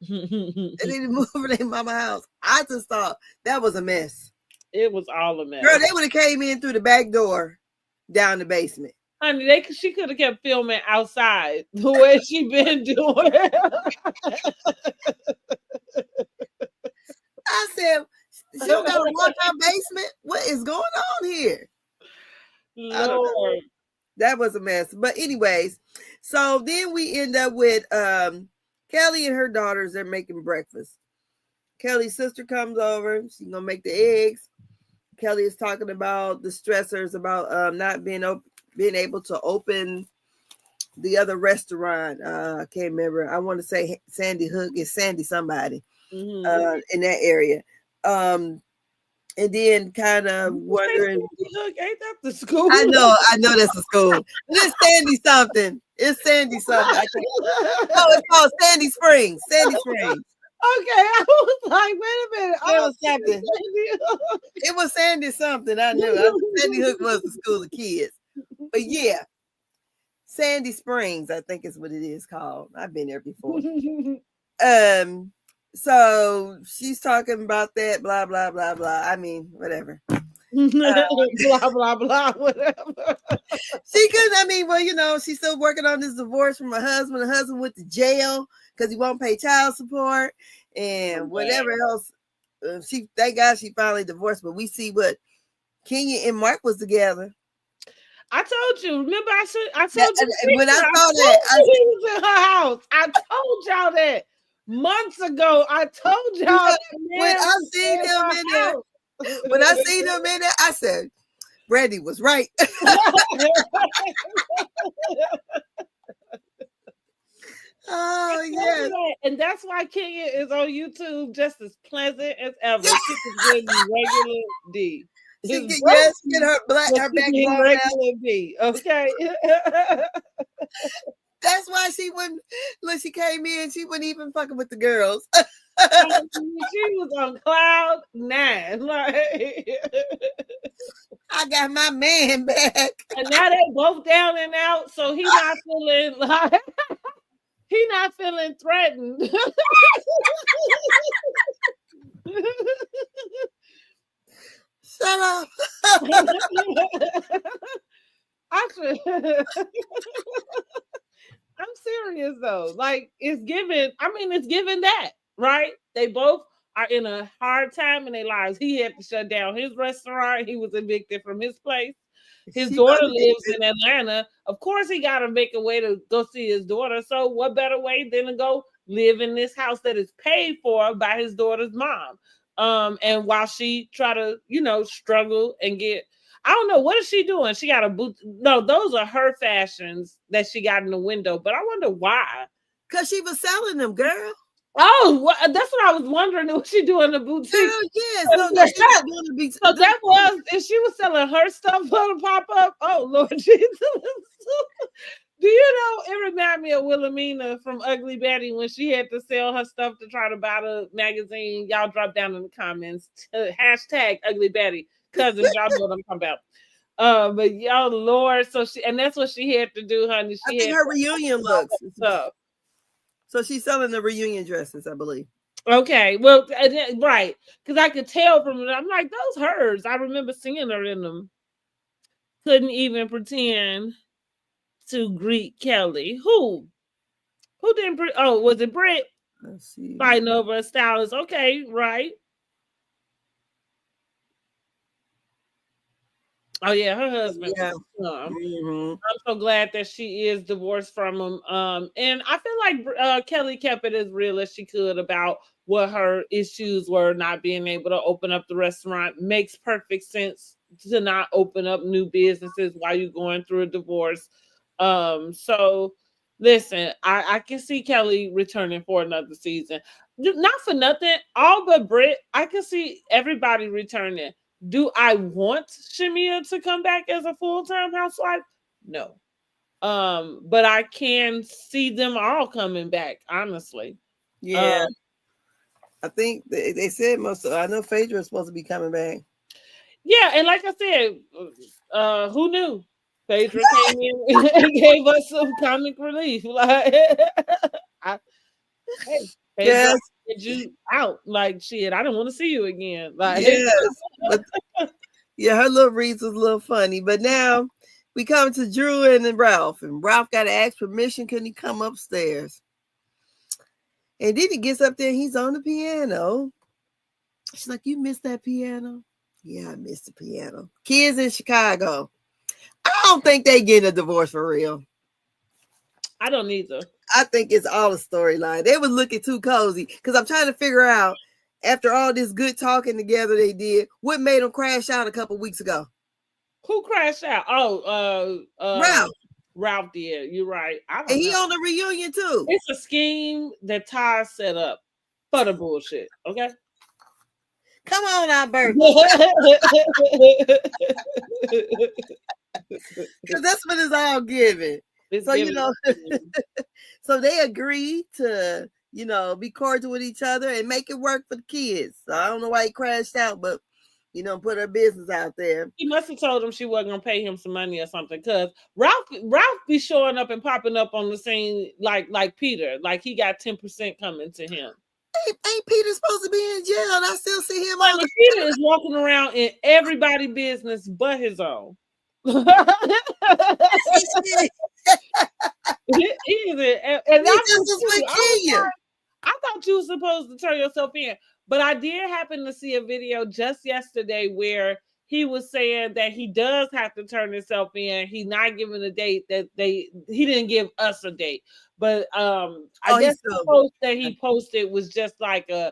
And they didn't move over their mama house. I just thought that was a mess. It was all a mess. Girl, they would have came in through the back door down the basement. Honey, she could have kept filming outside the way she been doing. I said, she don't got a walk-out basement. What is going on here? I don't know. Lord. That was a mess. But anyways, so then we end up with Kelly and her daughters. They're making breakfast. Kelly's sister comes over. She's gonna make the eggs. Kelly is talking about the stressors about not being able to open the other restaurant. I can't remember. I want to say Sandy Hook. It's Sandy somebody in that area. And then kind of wondering. Look, ain't that the school? I know that's a school. It's Sandy something. It's Sandy something. No, it's called Sandy Springs. Sandy Springs. Okay, I was like, wait a minute. It was something. It was Sandy something. I knew. Sandy Hook was the school of kids. But yeah, Sandy Springs, I think is what it is called. I've been there before. So she's talking about that, blah, blah, blah, blah. I mean, whatever. Blah, blah, blah, whatever. She couldn't, I mean, well, you know, she's still working on this divorce from her husband. The husband went to jail because he won't pay child support and whatever else. Thank God she finally divorced, but we see what Kenya and Mark was together. I told you. Remember, I told you when I saw that, he was in her house. I told y'all that months ago. I told y'all when I seen them in there. When I seen them in there, I said, Brandi was right. Oh, yes. And that's why Kenya is on YouTube just as pleasant as ever. She can give you regular D. She get her back regular D. Okay. That's why she wouldn't. Look, she came in. She wasn't even fucking with the girls. She was on cloud 9. Like, I got my man back. And now they both down and out, so he not feeling like he not feeling threatened. Shut up. Actually, I'm serious though. Like it's given that, right? They both are in a hard time in their lives. He had to shut down his restaurant. He was evicted from his place. His daughter lives in Atlanta. Of course, he got to make a way to go see his daughter. So what better way than to go live in this house that is paid for by his daughter's mom? And while she try to, struggle and get, I don't know, what is she doing? She got a boot. No, those are her fashions that she got in the window. But I wonder why. Because she was selling them, girl. Oh, that's what I was wondering. What she doing in the boutique? Girl, yes. So that was, if she was selling her stuff for the pop up. Oh Lord Jesus! Do you know? It reminded me of Wilhelmina from Ugly Betty when she had to sell her stuff to try to buy the magazine. Y'all drop down in the comments. Hashtag Ugly Betty, cousins. Y'all know what I'm talking about. But y'all, Lord, and that's what she had to do, honey. I think her reunion looks. So she's selling the reunion dresses, I believe. Okay, well, right, because I could tell from it. I'm like, those hers. I remember seeing her in them. Couldn't even pretend to greet Kelly. Who didn't? Was it Britt? Let's see. Fighting over a stylist. Okay, right. Oh yeah, her husband. Yeah. Mm-hmm. I'm so glad that she is divorced from him. And I feel like Kelly kept it as real as she could about what her issues were, not being able to open up the restaurant. Makes perfect sense to not open up new businesses while you're going through a divorce. So listen, I can see Kelly returning for another season. Not for nothing, all but Britt. I can see everybody returning. Do I want Shamia to come back as a full-time housewife? No. But I can see them all coming back, honestly. Yeah. I think they said I know Phaedra is supposed to be coming back. Yeah, and like I said, who knew? Phaedra came in and gave us some comic relief. Like, Phaedra, get you out. Like, shit, I don't want to see you again. Like, yes. But, yeah, her little reads was a little funny. But now We come to Drew and Ralph, and Ralph got to ask permission. Can he come upstairs? And then he gets up there and he's on the piano. She's like, you missed that piano? Yeah, I missed the piano. Kids in Chicago. I don't think they getting a divorce for real. I don't either. I think it's all a storyline. They was looking too cozy because I'm trying to figure out, after all this good talking together they did, what made them crash out a couple weeks ago. Who crashed out? Oh, Ralph. Ralph did. You're right. I don't And he know. on the reunion too. It's a scheme that Ty set up for the bullshit. Okay. Come on, Albert. Because that's what it's all giving. So, you know, so they agreed to, you know, be cordial with each other and make it work for the kids. So I don't know why he crashed out, but, you know, put her business out there. He must have told him she wasn't going to pay him some money or something, because Ralph be showing up and popping up on the scene like Peter. Like he got 10% coming to him. Ain't Peter supposed to be in jail? And I still see him on the Peter is walking around in everybody's business but his own. He is, and I thought you were supposed to turn yourself in, but I did happen to see a video just yesterday where he was saying that he does have to turn himself in. He's not giving a date he didn't give us a date, but I guess the post that he posted was just like a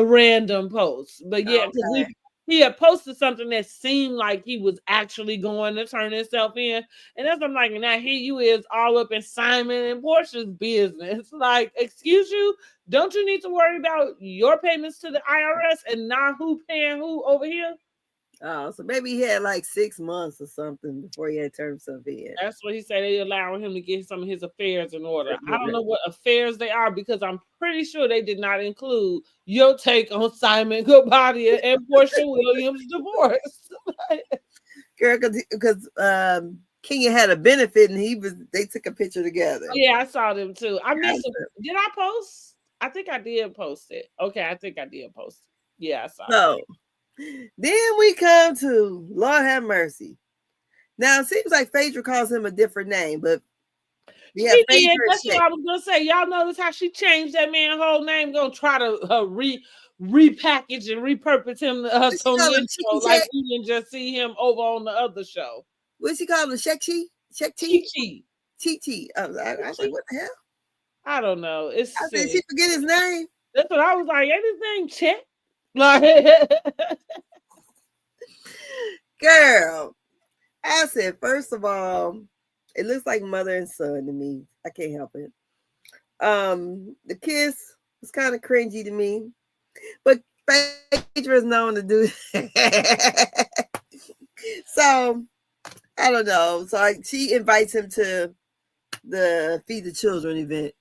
random post. But yeah, because he had posted something that seemed like he was actually going to turn himself in. And that's what I'm like, now here you is all up in Simon and Portia's business. Like, excuse you, don't you need to worry about your payments to the IRS and not who paying who over here? Oh, so maybe he had like 6 months or something before he had turned himself in. That's what he said. They allowing him to get some of his affairs in order. I don't know what affairs they are, because I'm pretty sure they did not include your take on Simon Goodbody and Portia Williams' divorce. Girl, because Kenya had a benefit and they took a picture together. Yeah, I saw them too. I missed it. Did I post? I think I did post it. Okay, I think I did post it. Yeah, I saw it. Then we come to Lord have mercy. Now it seems like Phaedra calls him a different name, but yeah, that's what I was gonna say. Y'all notice how she changed that man's whole name? Gonna try to repackage and repurpose him to us on this show, like you didn't just see him over on the other show. What's he called? Shek-Chi? Chi-Chi. Chi-Chi. I was like, what the hell? I don't know. Did she forget his name? That's what I was like. Anything check? Like, girl, I said, first of all, it looks like mother and son to me. I can't help it. The kiss was kind of cringy to me, but Phaedra is known to do that. So I don't know. So she invites him to the Feed the Children event.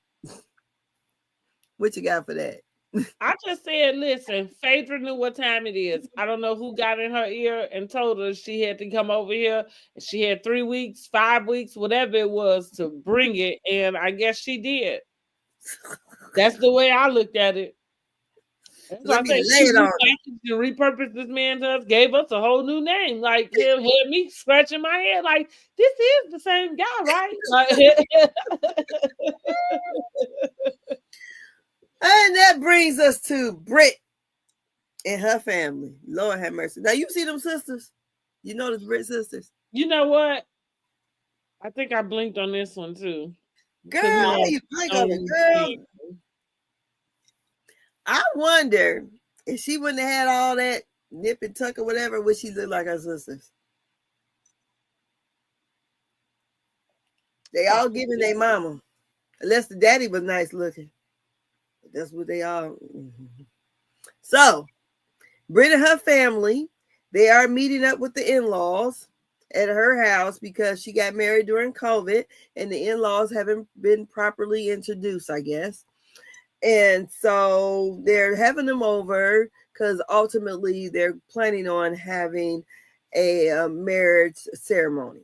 What you got for that? I just said, listen, Phaedra knew what time it is. I don't know who got in her ear and told her she had to come over here. She had 3 weeks, 5 weeks, whatever it was, to bring it. And I guess she did. That's the way I looked at it. Let me lay it on. She repurposed this man to us, gave us a whole new name. Like, him had me scratching my head. Like, this is the same guy, right? Like, and that brings us to Britt and her family. Lord have mercy. Now, you see them sisters? You know the Britt sisters? You know what? I think I blinked on this one, too. Girl, how you blink on it, girl? I wonder if she wouldn't have had all that nip and tuck or whatever, would she look like her sisters? They all giving their mama. Unless the daddy was nice looking. That's what they are. So, Britt and her family, they are meeting up with the in-laws at her house because she got married during COVID and the in-laws haven't been properly introduced, I guess. And so they're having them over because ultimately they're planning on having a marriage ceremony,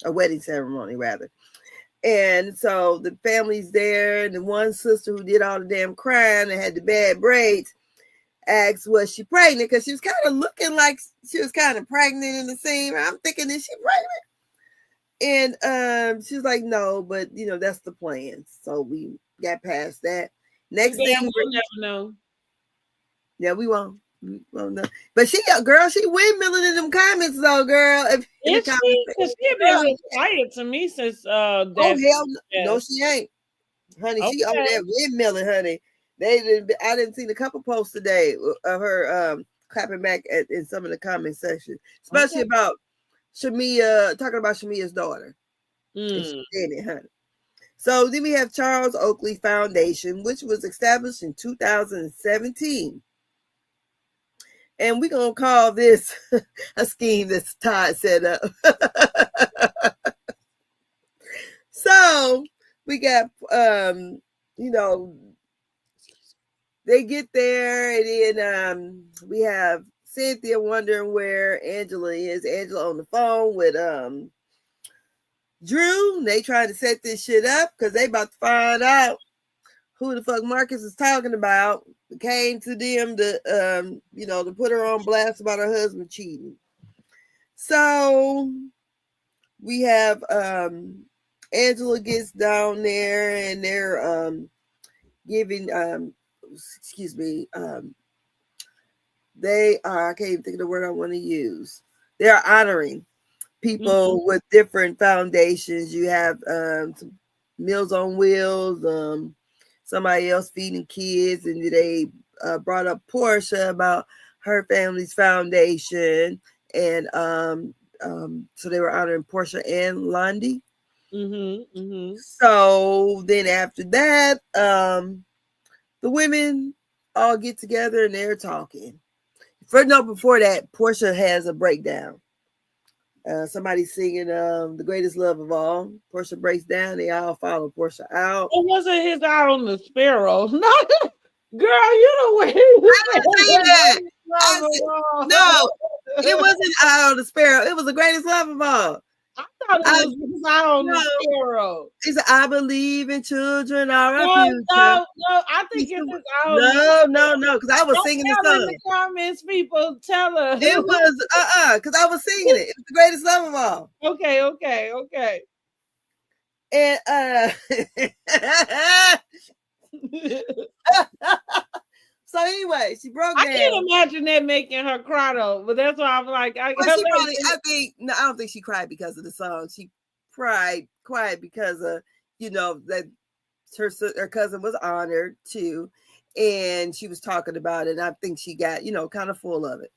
a wedding ceremony, rather. And so the family's there, and the one sister who did all the damn crying and had the bad braids asked, was she pregnant? Because she was kind of looking like she was kind of pregnant in the scene. I'm thinking, is she pregnant? And she was like, no, but that's the plan. So we got past that. Next Damn, thing, we'll never know. yeah, we won't. Know. But she windmilling in them comments though, girl. Is she? Because she had been real quiet to me since oh hell no, she ain't, honey. Okay. She over there windmilling, honey. I didn't see a couple posts today of her clapping back in some of the comment section, especially about Shamia, talking about Shamia's daughter. She did it, honey. So then we have Charles Oakley Foundation, which was established in 2017. And we're going to call this a scheme that's Todd set up. So we got, they get there, and then we have Cynthia wondering where Angela is. Angela on the phone with Drew. They trying to set this shit up because they about to find out who the fuck Marcus is talking about. It came to them to to put her on blast about her husband cheating. So we have Angela gets down there, and they're giving they are, I can't even think of the word I want to use. They're honoring people with different foundations. You have some Meals on Wheels, somebody else feeding kids, and they brought up Portia about her family's foundation, and so they were honoring Portia and Lundy. So then after that, the women all get together and they're talking. Before that, Portia has a breakdown. Somebody singing The Greatest Love of All. Portia breaks down. They all follow Portia out. It wasn't his eye on the sparrow. No, girl, you know what? I didn't say that. No, it wasn't Eye on the Sparrow. It was The Greatest Love of All. I thought it was his eye on the sparrow. He said, I believe in children are our future. No, I think it's his eye on No, because I was singing the song. In the comments, people, tell her. It was, because I was singing it. It was The Greatest Love of All. Okay. And, so anyway, she broke down. I can't imagine that making her cry though, but that's why I'm like, I don't think she cried because of the song. She cried because of that her cousin was honored too, and she was talking about it. And I think she got kind of full of it.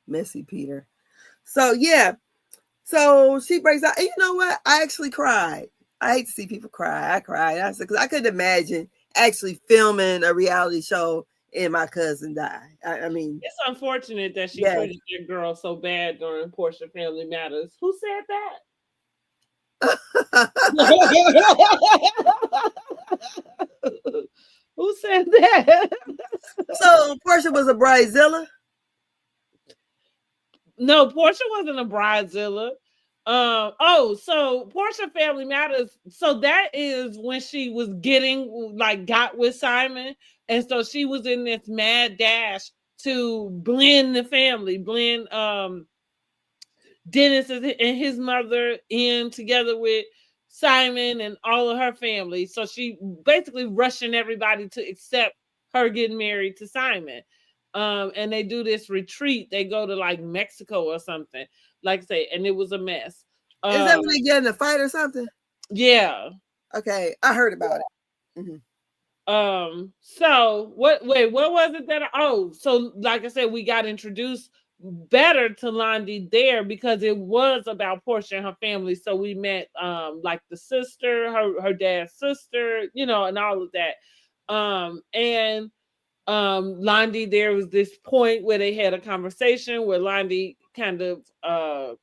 Messy Peter. So yeah, so she breaks out. And you know what? I actually cried. I hate to see people cry. I cried. I said, because I couldn't imagine actually filming a reality show and my cousin die. I mean, it's unfortunate that she treated that girl so bad during Portia Family Matters. Who said that? Who said that? So Portia was a bridezilla? No, Portia wasn't a bridezilla. So Portia Family Matters. So that is when she was got with Simon, and so she was in this mad dash to blend the family, blend Dennis and his mother in together with Simon and all of her family. So she basically rushing everybody to accept her getting married to Simon. And they do this retreat. They go to like Mexico or something. Like I say, and it was a mess. Is that when they get in a fight or something? Yeah. Okay, I heard about it. So what was it that so like I said, we got introduced better to Lundy there because it was about Portia and her family. So we met like the sister, her dad's sister, and all of that. Lundy, there was this point where they had a conversation where Lundy kind of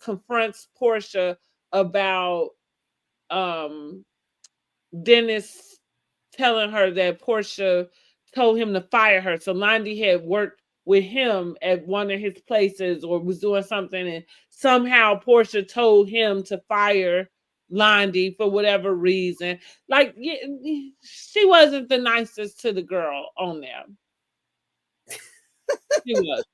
confronts Portia about Dennis telling her that Portia told him to fire her. So Lundy had worked with him at one of his places or was doing something, and somehow Portia told him to fire Blondie for whatever reason. Like, she wasn't the nicest to the girl on there. She wasn't.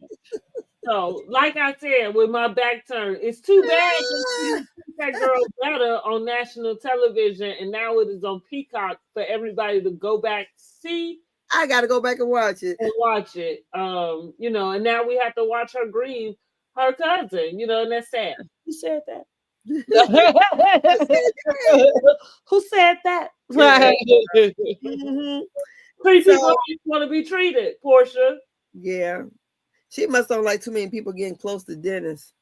So, like I said, with my back turned, it's too bad that she didn't treat that girl better on national television, and now it is on Peacock for everybody to go back see I gotta go back and watch it. and watch it. You know, and now we have to watch her grieve her cousin. You know, and that's sad. Who said that? Who said that? Yeah. Treat Mhm. people So how you want to be treated, Portia. yeah, she must don't like too many people getting close to Dennis.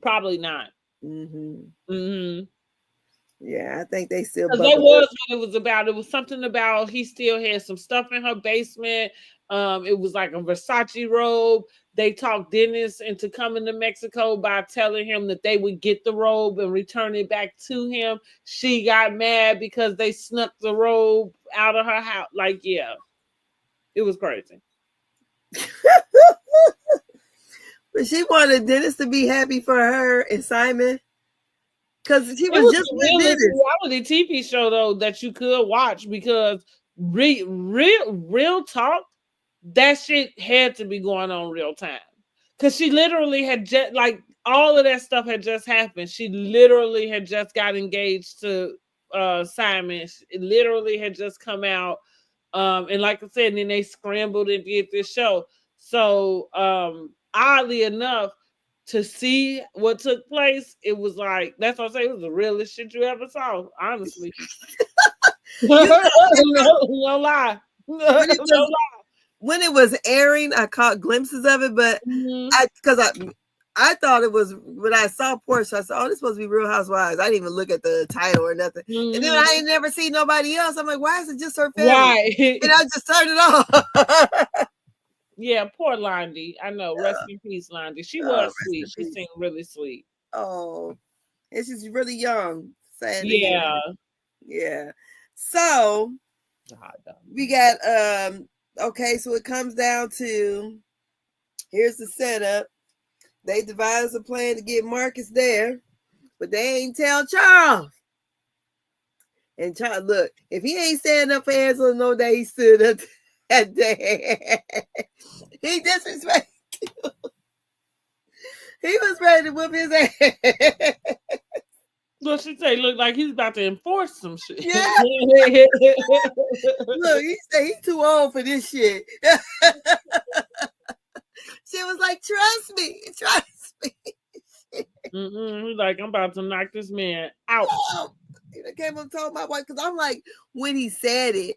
Probably not. Mm-hmm. Yeah, I think they still Because that bugging. was what it was about. It was something about he still had some stuff in her basement. It was like a Versace robe. They talked Dennis into coming to Mexico by telling him that they would get the robe and return it back to him. She got mad because they snuck the robe out of her house. Like, yeah, it was crazy. But she wanted Dennis to be happy for her and Simon. Because she It was was just the with realest Dennis. reality TV show though that you could watch because real talk, that shit had to be going on real time. Cause she literally had just like all of that stuff had just happened. She literally had just got engaged to Simon. It literally had just come out. And like I said, then they scrambled and did this show. So oddly enough, to see what took place, it was like that's what I say. It was the realest shit you ever saw, honestly. No, no lie. When it No was lie. when it was airing, I caught glimpses of it, but I thought it was when I saw Portia, I said, "Oh, this supposed to be Real Housewives." I didn't even look at the title or nothing. And then I ain't never seen nobody else. I'm like, why is it just her family? Right. And I just turned it off. Yeah, poor Londi. I know. Rest in peace, Londi. She Oh, was rest sweet. in She peace. seemed really sweet. Oh, and she's really young. Sad to hear. Yeah. Yeah. So we got okay, so it comes down to here's the setup. They devised a plan to get Marcus there, but they ain't tell Charles. And Charles, look, if he ain't standing up for Angela no day, he stood up that day. He disrespected. He was ready to whip his ass. Well, she say look like he's about to enforce some shit. Yeah. Look, he said he's too old for this shit. She was like, trust me. Trust me. He's like, I'm about to knock this man out. He came up and told my wife, because I'm like, when he said it,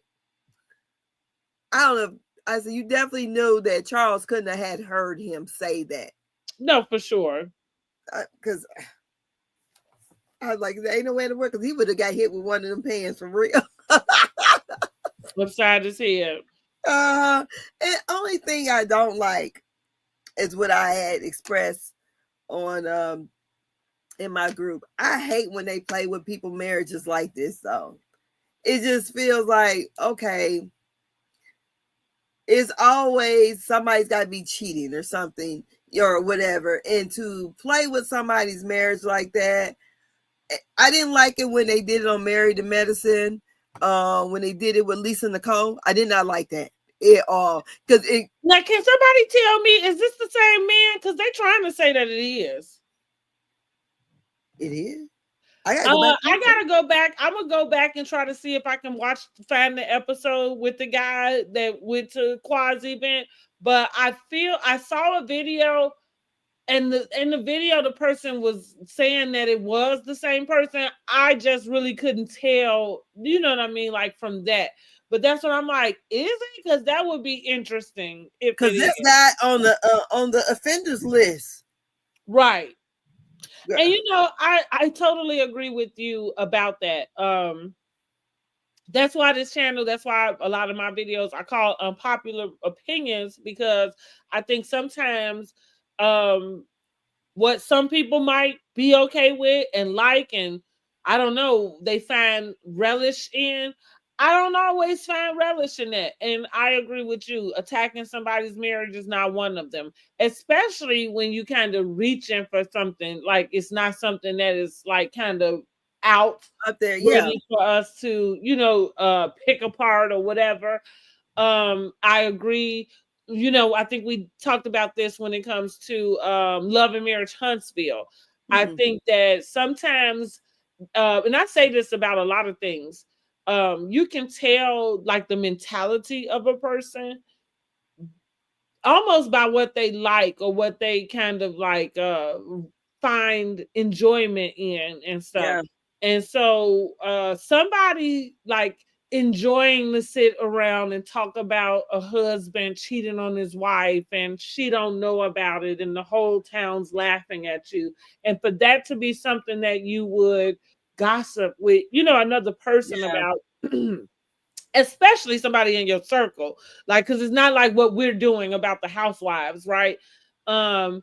I don't know. I said, you definitely knew that Charles couldn't have had heard him say that. No, for sure. Because I was like, there ain't no way to work, because he would have got hit with one of them pans for real. Upside his head. And only thing I don't like is what I had expressed on in my group. I hate when they play with people marriages like this, though. It just feels like, okay, it's always somebody's got to be cheating or something or whatever. And to play with somebody's marriage like that, I didn't like it when they did it on Married to Medicine. When they did it with Lisa Nicole, I did not like that at all. Because it. Now, can somebody tell me, is this the same man? Because they're trying to say that it is. It is. I gotta go back. I'm gonna go back and try to see if I can find the episode with the guy that went to Quad's event. But I saw a video, and in the video, the person was saying that it was the same person. I just really couldn't tell, you know what I mean, like from that. But that's what I'm like, is it? Because that would be interesting if because this guy on the offenders list, right? Yeah. And you know, I totally agree with you about that. That's why this channel, that's why a lot of my videos I call unpopular opinions, because I think sometimes what some people might be okay with and like, and I don't know, they find relish in, I don't always find relish in that. And I agree with you. Attacking somebody's marriage is not one of them, especially when you kind of reaching for something like it's not something that is like kind of out Up there, yeah. ready for us to, pick apart or whatever. I agree. I think we talked about this when it comes to Love and Marriage Huntsville. I Mhm. think that sometimes and I say this about a lot of things. You can tell like the mentality of a person almost by what they like or what they kind of like find enjoyment in and stuff. Yeah. And so somebody like enjoying to sit around and talk about a husband cheating on his wife and she don't know about it and the whole town's laughing at you, and for that to be something that you would gossip with another person Yeah. about, especially somebody in your circle, like, because it's not like what we're doing about the housewives, right? um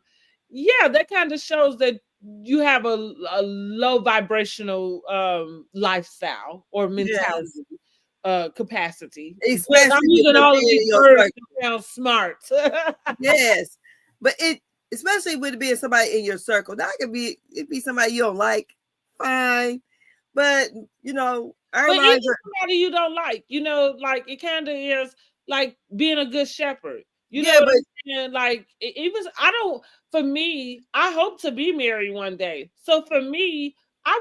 yeah, that kind of shows that you have a low vibrational lifestyle or Yes. mentality, capacity. But I'm Especially with using them all of being these in your words circle. to sound smart. Yes. But especially with it being somebody in your circle. That could be it be somebody you don't like. Fine. But our But even lives are somebody you don't like, like it kind of is like being a good shepherd. You know yeah, what but I'm saying? Like even I don't. For me, I hope to be married one day. So for me, I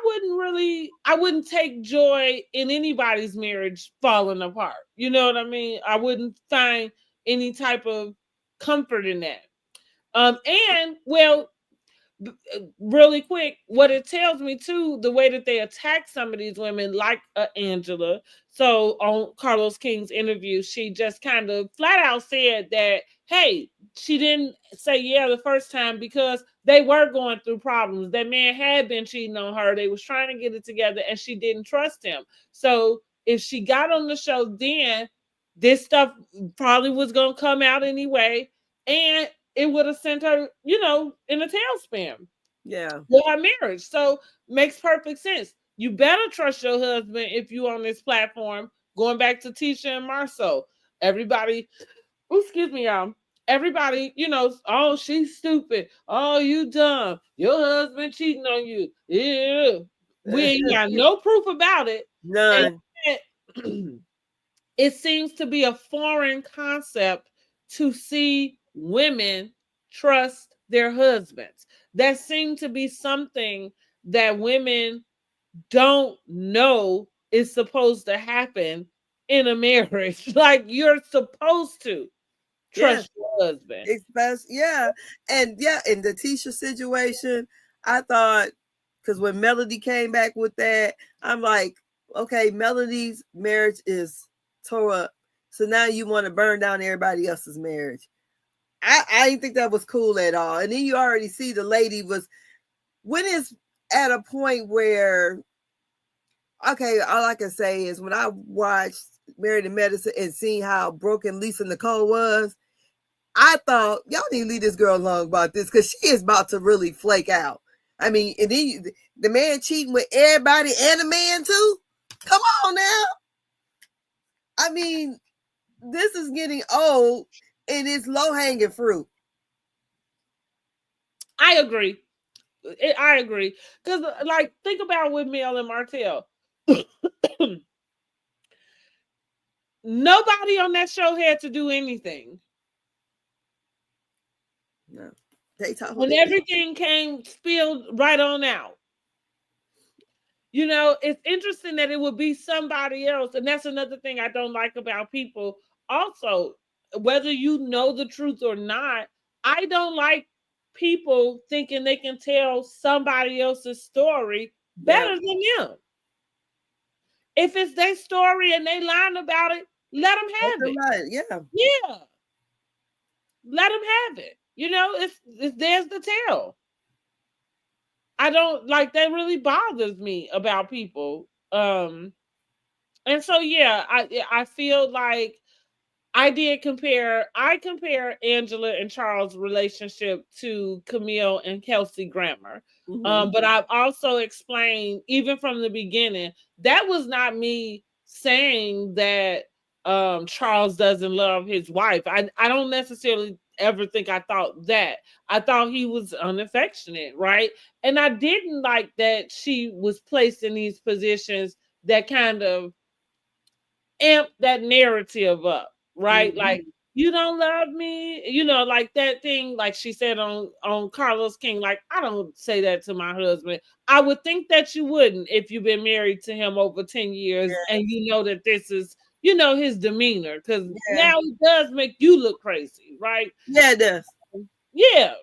wouldn't take joy in anybody's marriage falling apart. You know what I mean? I wouldn't find any type of comfort in that. And well, really quick, what it tells me too, the way that they attack some of these women, like Angela. So on Carlos King's interview, she just kind of flat out said that, hey, she didn't say yeah the first time because they were going through problems. That man had been cheating on her. They was trying to get it together, and she didn't trust him. So if she got on the show then, this stuff probably was gonna come out anyway, and it would have sent her, in a tailspin yeah. with her marriage. So makes perfect sense. You better trust your husband if you on this platform. Going back to Tisha and Marceau, everybody, excuse me, y'all. Everybody, oh, she's stupid. Oh, you dumb. Your husband cheating on you. Yeah. We ain't got no proof about it. And None. yet, it seems to be a foreign concept to see women trust their husbands. That seems to be something that women don't know is supposed to happen in a marriage. Like you're supposed to Yes. trust your husband. Especially, yeah. And yeah, in the Tisha situation, I thought because when Melody came back with that, I'm like, okay, Melody's marriage is tore up. So now you want to burn down everybody else's marriage. I didn't think that was cool at all. And then you already see the lady was when it's at a point where okay, all I can say is when I watched Married in Medicine and seeing how broken Lisa Nicole was, I thought y'all need to leave this girl alone about this because she is about to really flake out. I mean, and then the man cheating with everybody and the man too. Come on now. I mean, this is getting old and it's low hanging fruit. I agree. I agree. Because, like, think about with Mel and Martell. Nobody on that show had to do anything. No, they told When it. everything came spilled right on out. It's interesting that it would be somebody else. And that's another thing I don't like about people. Also, whether you know the truth or not, I don't like people thinking they can tell somebody else's story Yeah, better than them. If it's their story and they lying about it, let them that's have it. right. Yeah, Yeah, let them have it. It's theirs to tell. I don't like that. Really bothers me about people. And so yeah, I feel like I compare Angela and Charles' relationship to Camille and Kelsey Grammer. mm-hmm. But I've also explained even from the beginning that was not me saying that Charles doesn't love his wife. I don't necessarily ever think I thought that. I thought he was unaffectionate, right? And I didn't like that she was placed in these positions that kind of amp that narrative up, right? Like, Mhm. you don't love me, like that thing, like she said on Carlos King. Like, I don't say that to my husband. I would think that you wouldn't if you've been married to him over 10 years and Yeah. you know that this is, his demeanor, because Yeah. now it does make you look crazy, right? Yeah, it does. Yeah.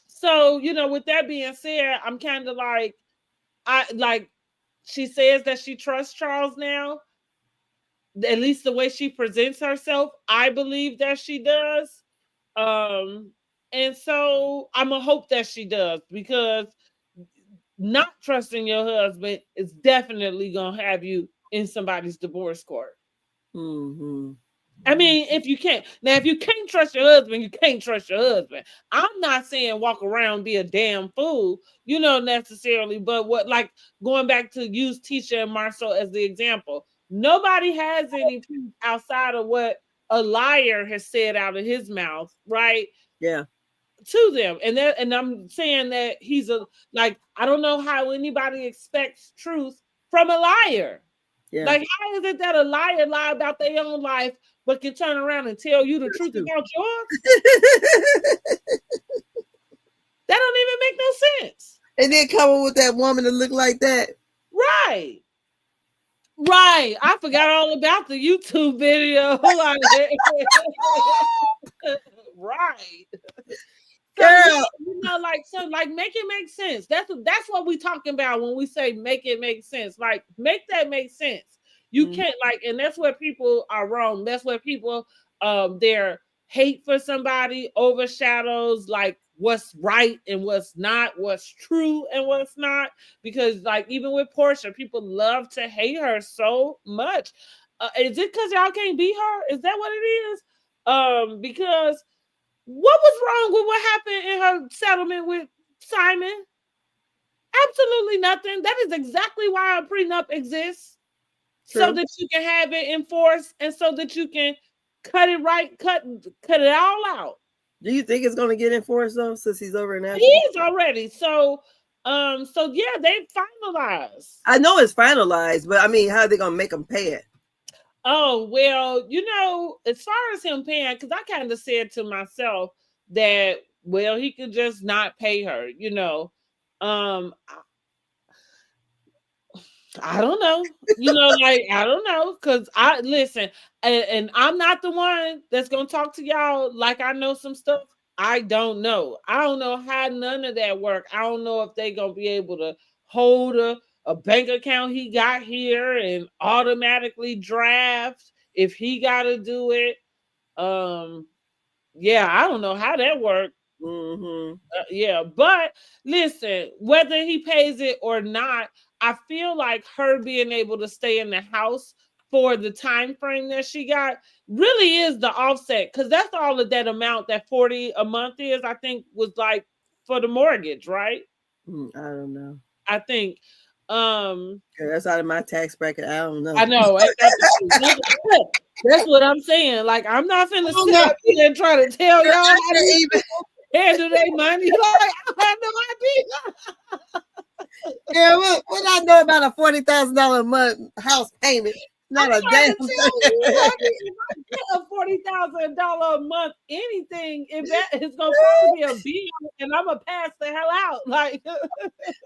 So, with that being said, I'm kind of like, I like, she says that she trusts Charles now, at least the way she presents herself. I believe that she does. Um, and so I'm gonna hope that she does, because not trusting your husband is definitely gonna have you in somebody's divorce court. Mhm. I mean, if you can't trust your husband, you can't trust your husband. I'm not saying walk around and be a damn fool, necessarily, but what, like, going back to use Tisha and Marcel as the example, nobody has any proof outside of what a liar has said out of his mouth, right? Yeah. To them. And I'm saying that he's I don't know how anybody expects truth from a liar. Yeah. Like, how is it that a liar lie about their own life, but can turn around and tell you the That's truth true. about yours? That don't even make no sense. And then coming with that woman that look like that. Right. Right. I forgot all about the YouTube video. Like, right. So yeah, Girl. make it make sense. That's what we talking about when we say make it make sense. Like, make that make sense. You Mhm. can't, and that's where people are wrong. That's where people, their hate for somebody overshadows like what's right and what's not, what's true and what's not. Because, like, even with Portia, people love to hate her so much. Is it because y'all can't beat her? Is that what it is? Because what was wrong with what happened in her settlement with Simon? Absolutely nothing. That is exactly why a prenup exists. So True. that you can have it enforced, and so that you can cut it right, cut it all out. Do you think it's going to get enforced though, since he's over in He Africa? is already. So yeah, they finalized. I know it's finalized, but I mean, how are they going to make him pay it? Oh, well, as far as him paying, because I kind of said to myself that, well, he could just not pay her, Um, I don't know. I don't know. Cause I listen, and I'm not the one that's gonna talk to y'all like I know some stuff. I don't know. I don't know how none of that work. I don't know if they gonna be able to hold a bank account he got here and automatically draft if he gotta do it. Um, yeah, I don't know how that works. Mm-hmm. Yeah, but listen, whether he pays it or not, I feel like her being able to stay in the house for the time frame that she got really is the offset, because that's all of that amount that 40 a month is, I think, was like for the mortgage, right? I don't know. I think. That's out of my tax bracket. I don't know. I know, ain't that the truth? That's what I'm saying. Like, I'm not finna I'm sit not, up here and try to tell y'all I how can't these even. people handle their money. Like, I have no idea. Yeah, what I know about a $40,000 a month house payment? I'm Not a trying damn to tell you, thing. honey, if I get a $40,000 a month anything, if that is gonna probably be a bill, and I'm gonna pass the hell out. Like,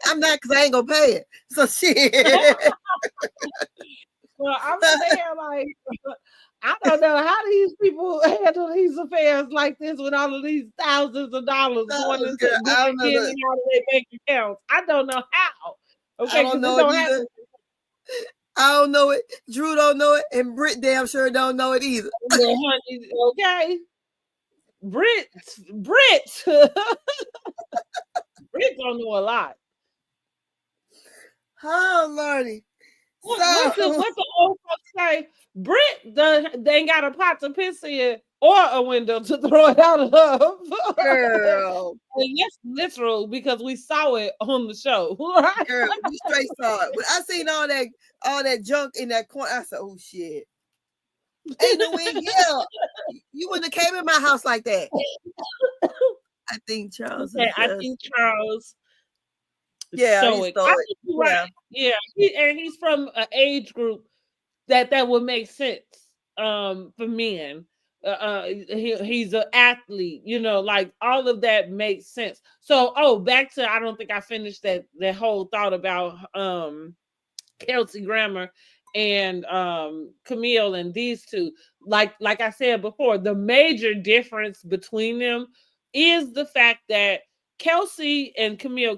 I'm not, because I ain't gonna pay it. So shit. well, I'm saying, like, I don't know how these people handle these affairs like this with all of these thousands of dollars going No, into girl, going I don't know in and that. out of their bank accounts. I don't know how. I Okay, don't because it know it don't either. happen. I don't know it. Drew don't know it, and Britt damn sure don't know it either. Well, honey, okay, Brit, Brit don't know a lot. Oh Lordy. What So the old folks say? Brit, they ain't got a pot to piss in, or a window to throw it out of. Girl, And that's literal because we saw it on the show, right? girl, we straight saw it. When I seen all that junk in that corner, I said, "Oh shit, ain't no way in hell you wouldn't have came in my house like that." I think Charles is Okay, I just think Charles is yeah, he stoic. I stole it. think you're right. Yeah, Yeah, and he's from an age group that would make sense for men. He's an athlete, like all of that makes sense. So, back to, I don't think I finished that whole thought about Kelsey Grammer and Camille and these two. Like I said before, the major difference between them is the fact that Kelsey and Camille,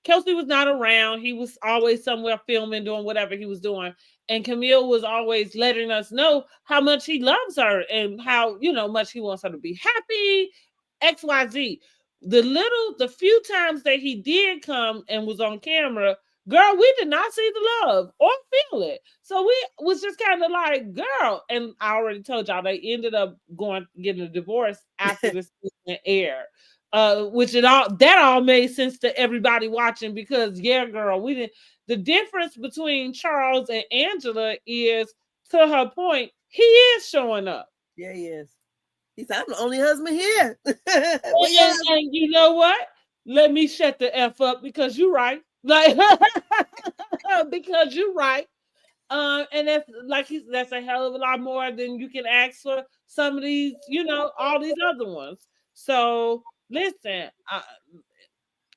Kelsey was not around. He was always somewhere filming, doing whatever he was doing. And Camille was always letting us know how much he loves her and how, much he wants her to be happy, XYZ. The few times that he did come and was on camera, girl, we did not see the love or feel it. So we was just kind of like, girl, and I already told y'all they ended up getting a divorce after the season aired. Which that all made sense to everybody watching because yeah, girl, we didn't. The difference between Charles and Angela is, to her point, he is showing up. yeah, he is. He said, "I'm the only husband here." And you know what? Let me shut the F up because you're right. Like because you're right. And that's a hell of a lot more than you can ask for some of these, all these other ones. So listen,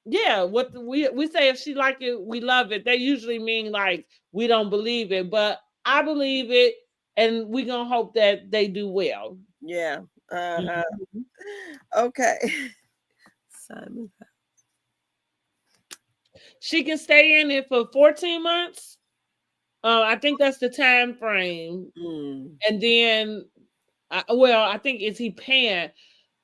yeah, we say if she like it, we love it. They usually mean like we don't believe it, but I believe it, and we gonna hope that they do well. Yeah. Uh-huh. Mhm. Okay. Simon. She can stay in it for 14 months. I think that's the time frame, Mm. and then, I think is he paying?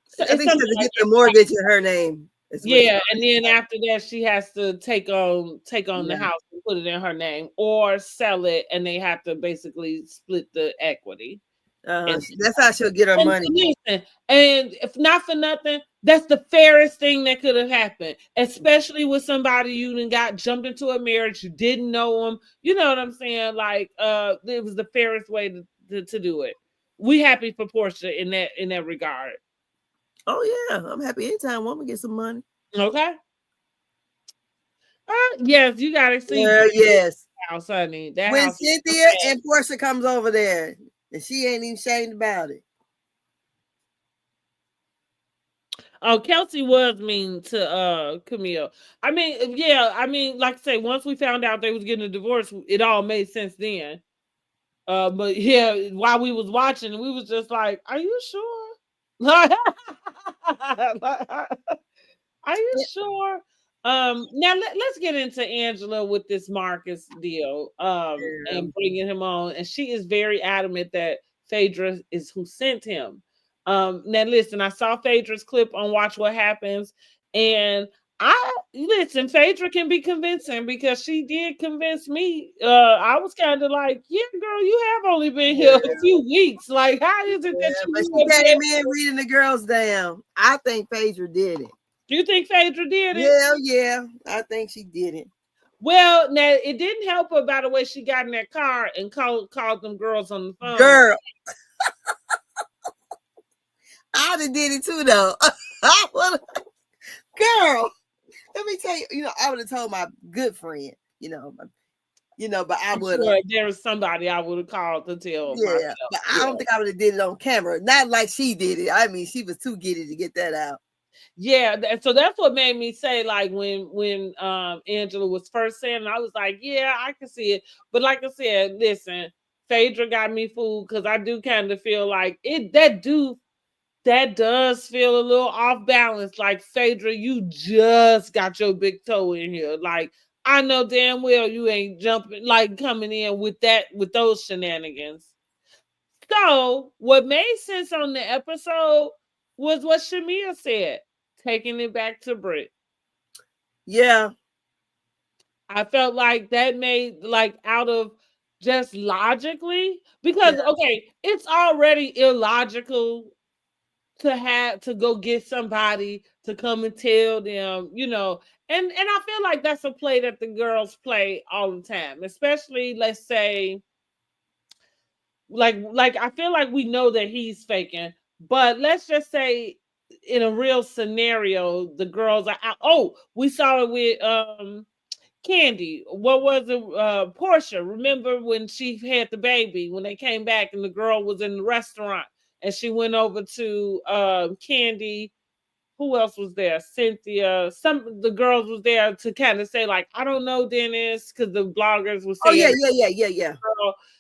So I it's think she something has to like get the that. mortgage in her name. Is what she Yeah, and then after that, she has to take on the yeah. house and put it in her name, or sell it, and they have to basically split the equity. And That's how she'll get her and money. listen, and if not for nothing, that's the fairest thing that could have happened, especially with somebody you done got jumped into a marriage, you didn't know them. You know what I'm saying? Like, it was the fairest way to do it. We happy for Portia in that regard. Oh yeah, I'm happy anytime woman get some money. Okay. Yes, you gotta see Brandi's Yes. house, honey. That When house is Cynthia and Portia comes over there, and she ain't even ashamed about it. oh, Kelsey was mean to Camille. I mean, yeah, like I say, once we found out they was getting a divorce, it all made sense then. But yeah, while we was watching, we was just like, "Are you sure? Are you sure?" Now let's get into Angela with this Marcus deal. Yeah. And bringing him on, and she is very adamant that Phaedra is who sent him. Now listen, I saw Phaedra's clip on Watch What Happens, and Phaedra can be convincing because she did convince me. I was kind of like, yeah, girl, you have only been here Yeah. a few weeks. Like, how is it that Yeah, you but she have came been? in reading the girls down. I think Phaedra did it. Do you think Phaedra did it? Yeah, yeah, I think she did it. Well, now it didn't help her by the way she got in that car and called them girls on the phone. Girl, I'd have did it too though. I would girl. Let me tell you, I would have told my good friend, but I I'm would have. sure if there was somebody I would have called to tell Yeah, myself. but I don't think I would have did it on camera. Not like she did it. I mean, she was too giddy to get that out. Yeah, so that's what made me say, like, when Angela was first saying it, I was like, yeah, I can see it. But like I said, listen, Phaedra got me fooled because I do kind of feel like that does feel a little off balance. Like, Phaedra, you just got your big toe in here. Like, I know damn well you ain't jumping, like coming in with those shenanigans. So, what made sense on the episode was what Shamia said, taking it back to Brit. Yeah. I felt like that made, like, out of just logically, because okay, it's already illogical to go get somebody to come and tell them, and I feel like that's a play that the girls play all the time, especially let's say like I feel like we know that he's faking, but let's just say in a real scenario, the girls are out. Oh, we saw it with Candy. What was it? Portia. Remember when she had the baby when they came back and the girl was in the restaurant and she went over to Candy. Who else was there? Cynthia. Some the girls was there to kind of say like, I don't know, Dennis, because the bloggers were Oh yeah, saying. yeah.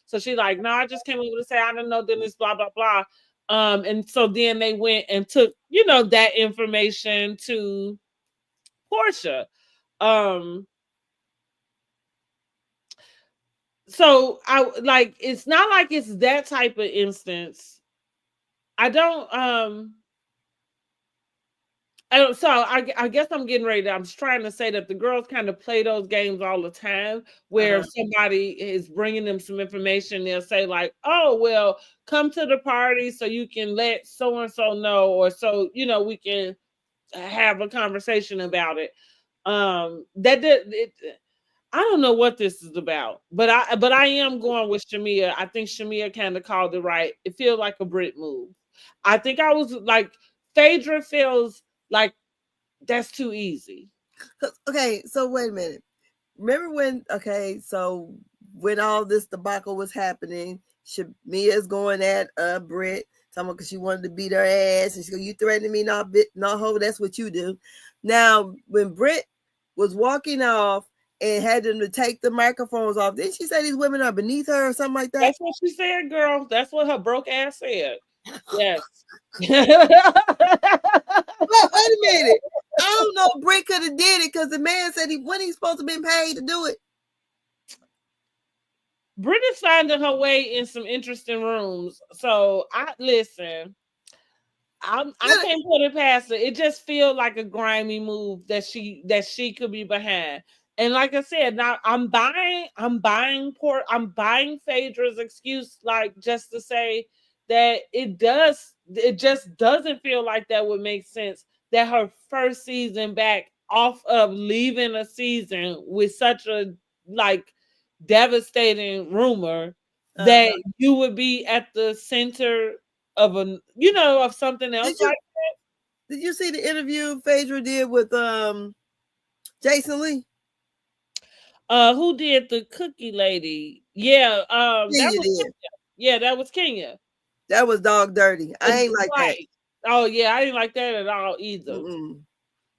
So she like, no, I just came over to say I don't know, Dennis, blah blah blah. And so then they went and took that information to Portia. Um, so I like it's not like it's that type of instance. I don't I guess I'm getting ready to, I'm just trying to say that the girls kind of play those games all the time where if somebody is bringing them some information, they'll say like, oh, well, come to the party so you can let so and so know, or so, we can have a conversation about it. That did it. I don't know what this is about, but I am going with Shamia. I think Shamia kind of called it right. It feels like a Brit move. I think I was like Phaedra feels like that's too easy. Okay, so wait a minute. Remember when? Okay, so when all this debacle was happening, Mia's going at Britt, talking because she wanted to beat her ass, and she go, "You threatening me, not ho. That's what you do." Now, when Britt was walking off and had them to take the microphones off, didn't she say these women are beneath her or something like that? That's what she said, girl. That's what her broke ass said. Yes. Well, wait a minute. I don't know if Britt could have did it because the man said when he's supposed to been paid to do it. Brittany's finding her way in some interesting rooms. So I listen. I can't put it past her. It just feels like a grimy move that she could be behind. And like I said, now I'm buying Phaedra's excuse, like just to say that it just doesn't feel like that would make sense that her first season back off of leaving a season with such a like devastating rumor that you would be at the center of of something else like that. Did you see the interview Phaedra did with Jason Lee? Who did the cookie lady? Yeah, that was did. Kenya. Yeah, that was Kenya. That was dog dirty. I ain't like that. Oh yeah, I didn't like that at all either.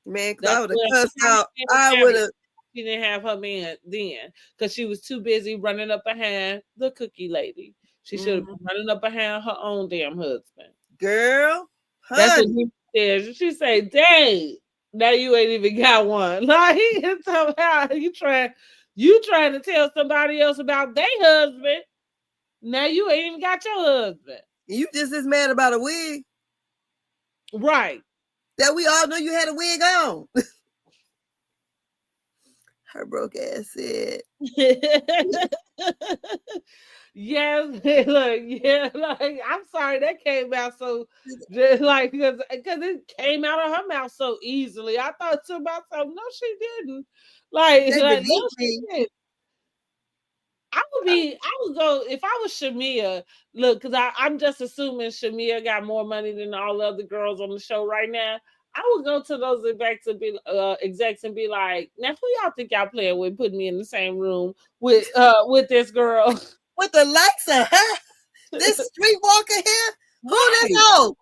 Man, because I would have cussed out. I would have. She didn't have her man then because she was too busy running up behind the cookie lady. She should have been running up behind her own damn husband. Girl, that's what he said. She say, "Dang, now you ain't even got one." Like somehow you trying to tell somebody else about their husband. Now you ain't even got your husband. You just as mad about a wig, right? That we all know you had a wig on. Her broke ass said. Yes, look, yeah, like I'm sorry that came out so just like because it came out of her mouth so easily. I thought to myself, no, she didn't. Like no, she didn't. I would go if I was Shamia. Look, because I'm just assuming Shamia got more money than all the other girls on the show right now. I would go to those execs and be like, now who y'all think y'all playing with, putting me in the same room with this girl? With the likes of her? This streetwalker here? Who this hoe?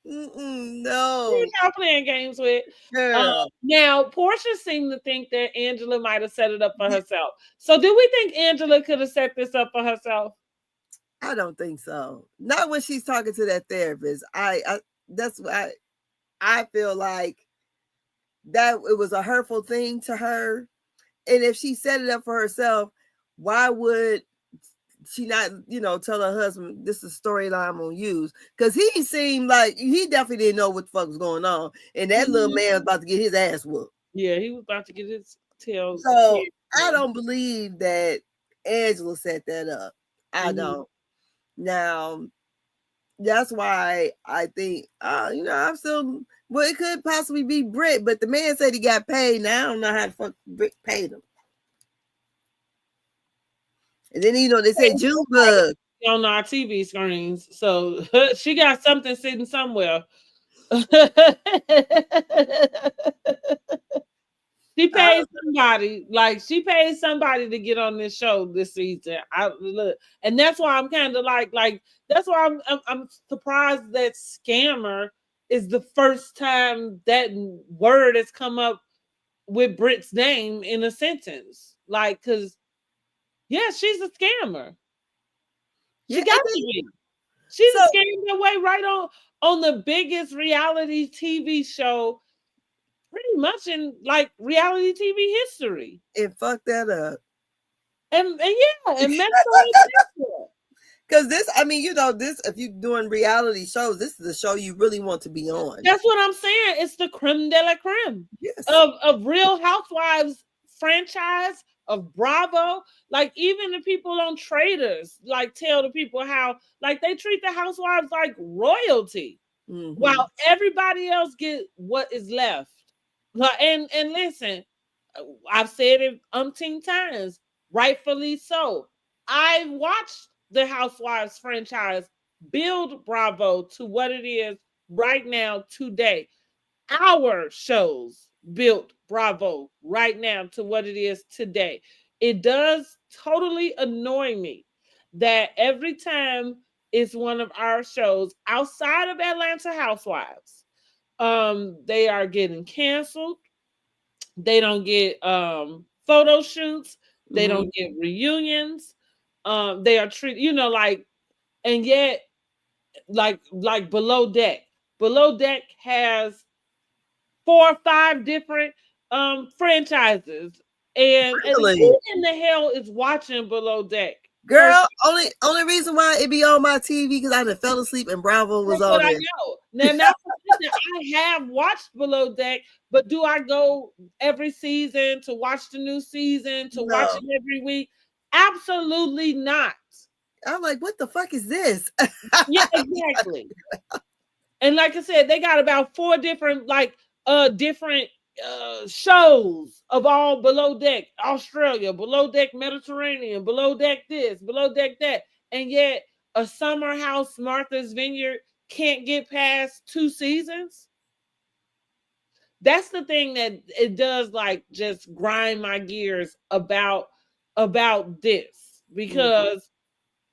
No. Who y'all playing games with? Now, Portia seemed to think that Angela might have set it up for herself. So do we think Angela could have set this up for herself? I don't think so. Not when she's talking to that therapist. That's why I feel like that it was a hurtful thing to her. And if she set it up for herself, why would she not, tell her husband this is a storyline I'm gonna use? Because he seemed like he definitely didn't know what the fuck was going on. And that little man was about to get his ass whooped. Yeah, he was about to get his tail. So I don't believe that Angela set that up. I don't. Now, that's why I think, I'm still, well, it could possibly be Britt, but the man said he got paid. Now, I don't know how the fuck Britt paid him. And then, they said Junebug on our TV screens. So she got something sitting somewhere. She paid somebody, she paid somebody to get on this show this season. I look, and that's why I'm kind of like that's why I'm surprised that scammer is the first time that word has come up with Britt's name in a sentence. Because yeah, she's a scammer. She got to be. She's scamming her way right on the biggest reality TV show pretty much in reality TV history. And fuck that up. And mess because this, this, if you're doing reality shows, this is the show you really want to be on. That's what I'm saying. It's the creme de la creme of Real Housewives franchise, of Bravo. Even the people on Traders, tell the people how, they treat the housewives like royalty, while everybody else get what is left. And listen, I've said it umpteen times, rightfully so. I watched the Housewives franchise build Bravo to what it is right now today. Our shows built Bravo right now to what it is today. It does totally annoy me that every time it's one of our shows outside of Atlanta Housewives, they are getting canceled. They don't get photo shoots. They don't get reunions. They are treated, and yet, Below Deck. Below Deck has 4 or 5 different franchises. And who in the hell is watching Below Deck? Girl, only reason why it be on my TV because I fell asleep and Bravo was on there. I know. Now, I have watched Below Deck, but do I go every season to watch the new season, to watch it every week? Absolutely not. I'm like, what the fuck is this? Yeah, exactly. And like I said, they got about 4 different shows of all Below Deck Australia, Below Deck Mediterranean, Below Deck this, Below Deck that, and yet a Summer House Martha's Vineyard can't get past 2 seasons. That's the thing that it does just grind my gears about this, because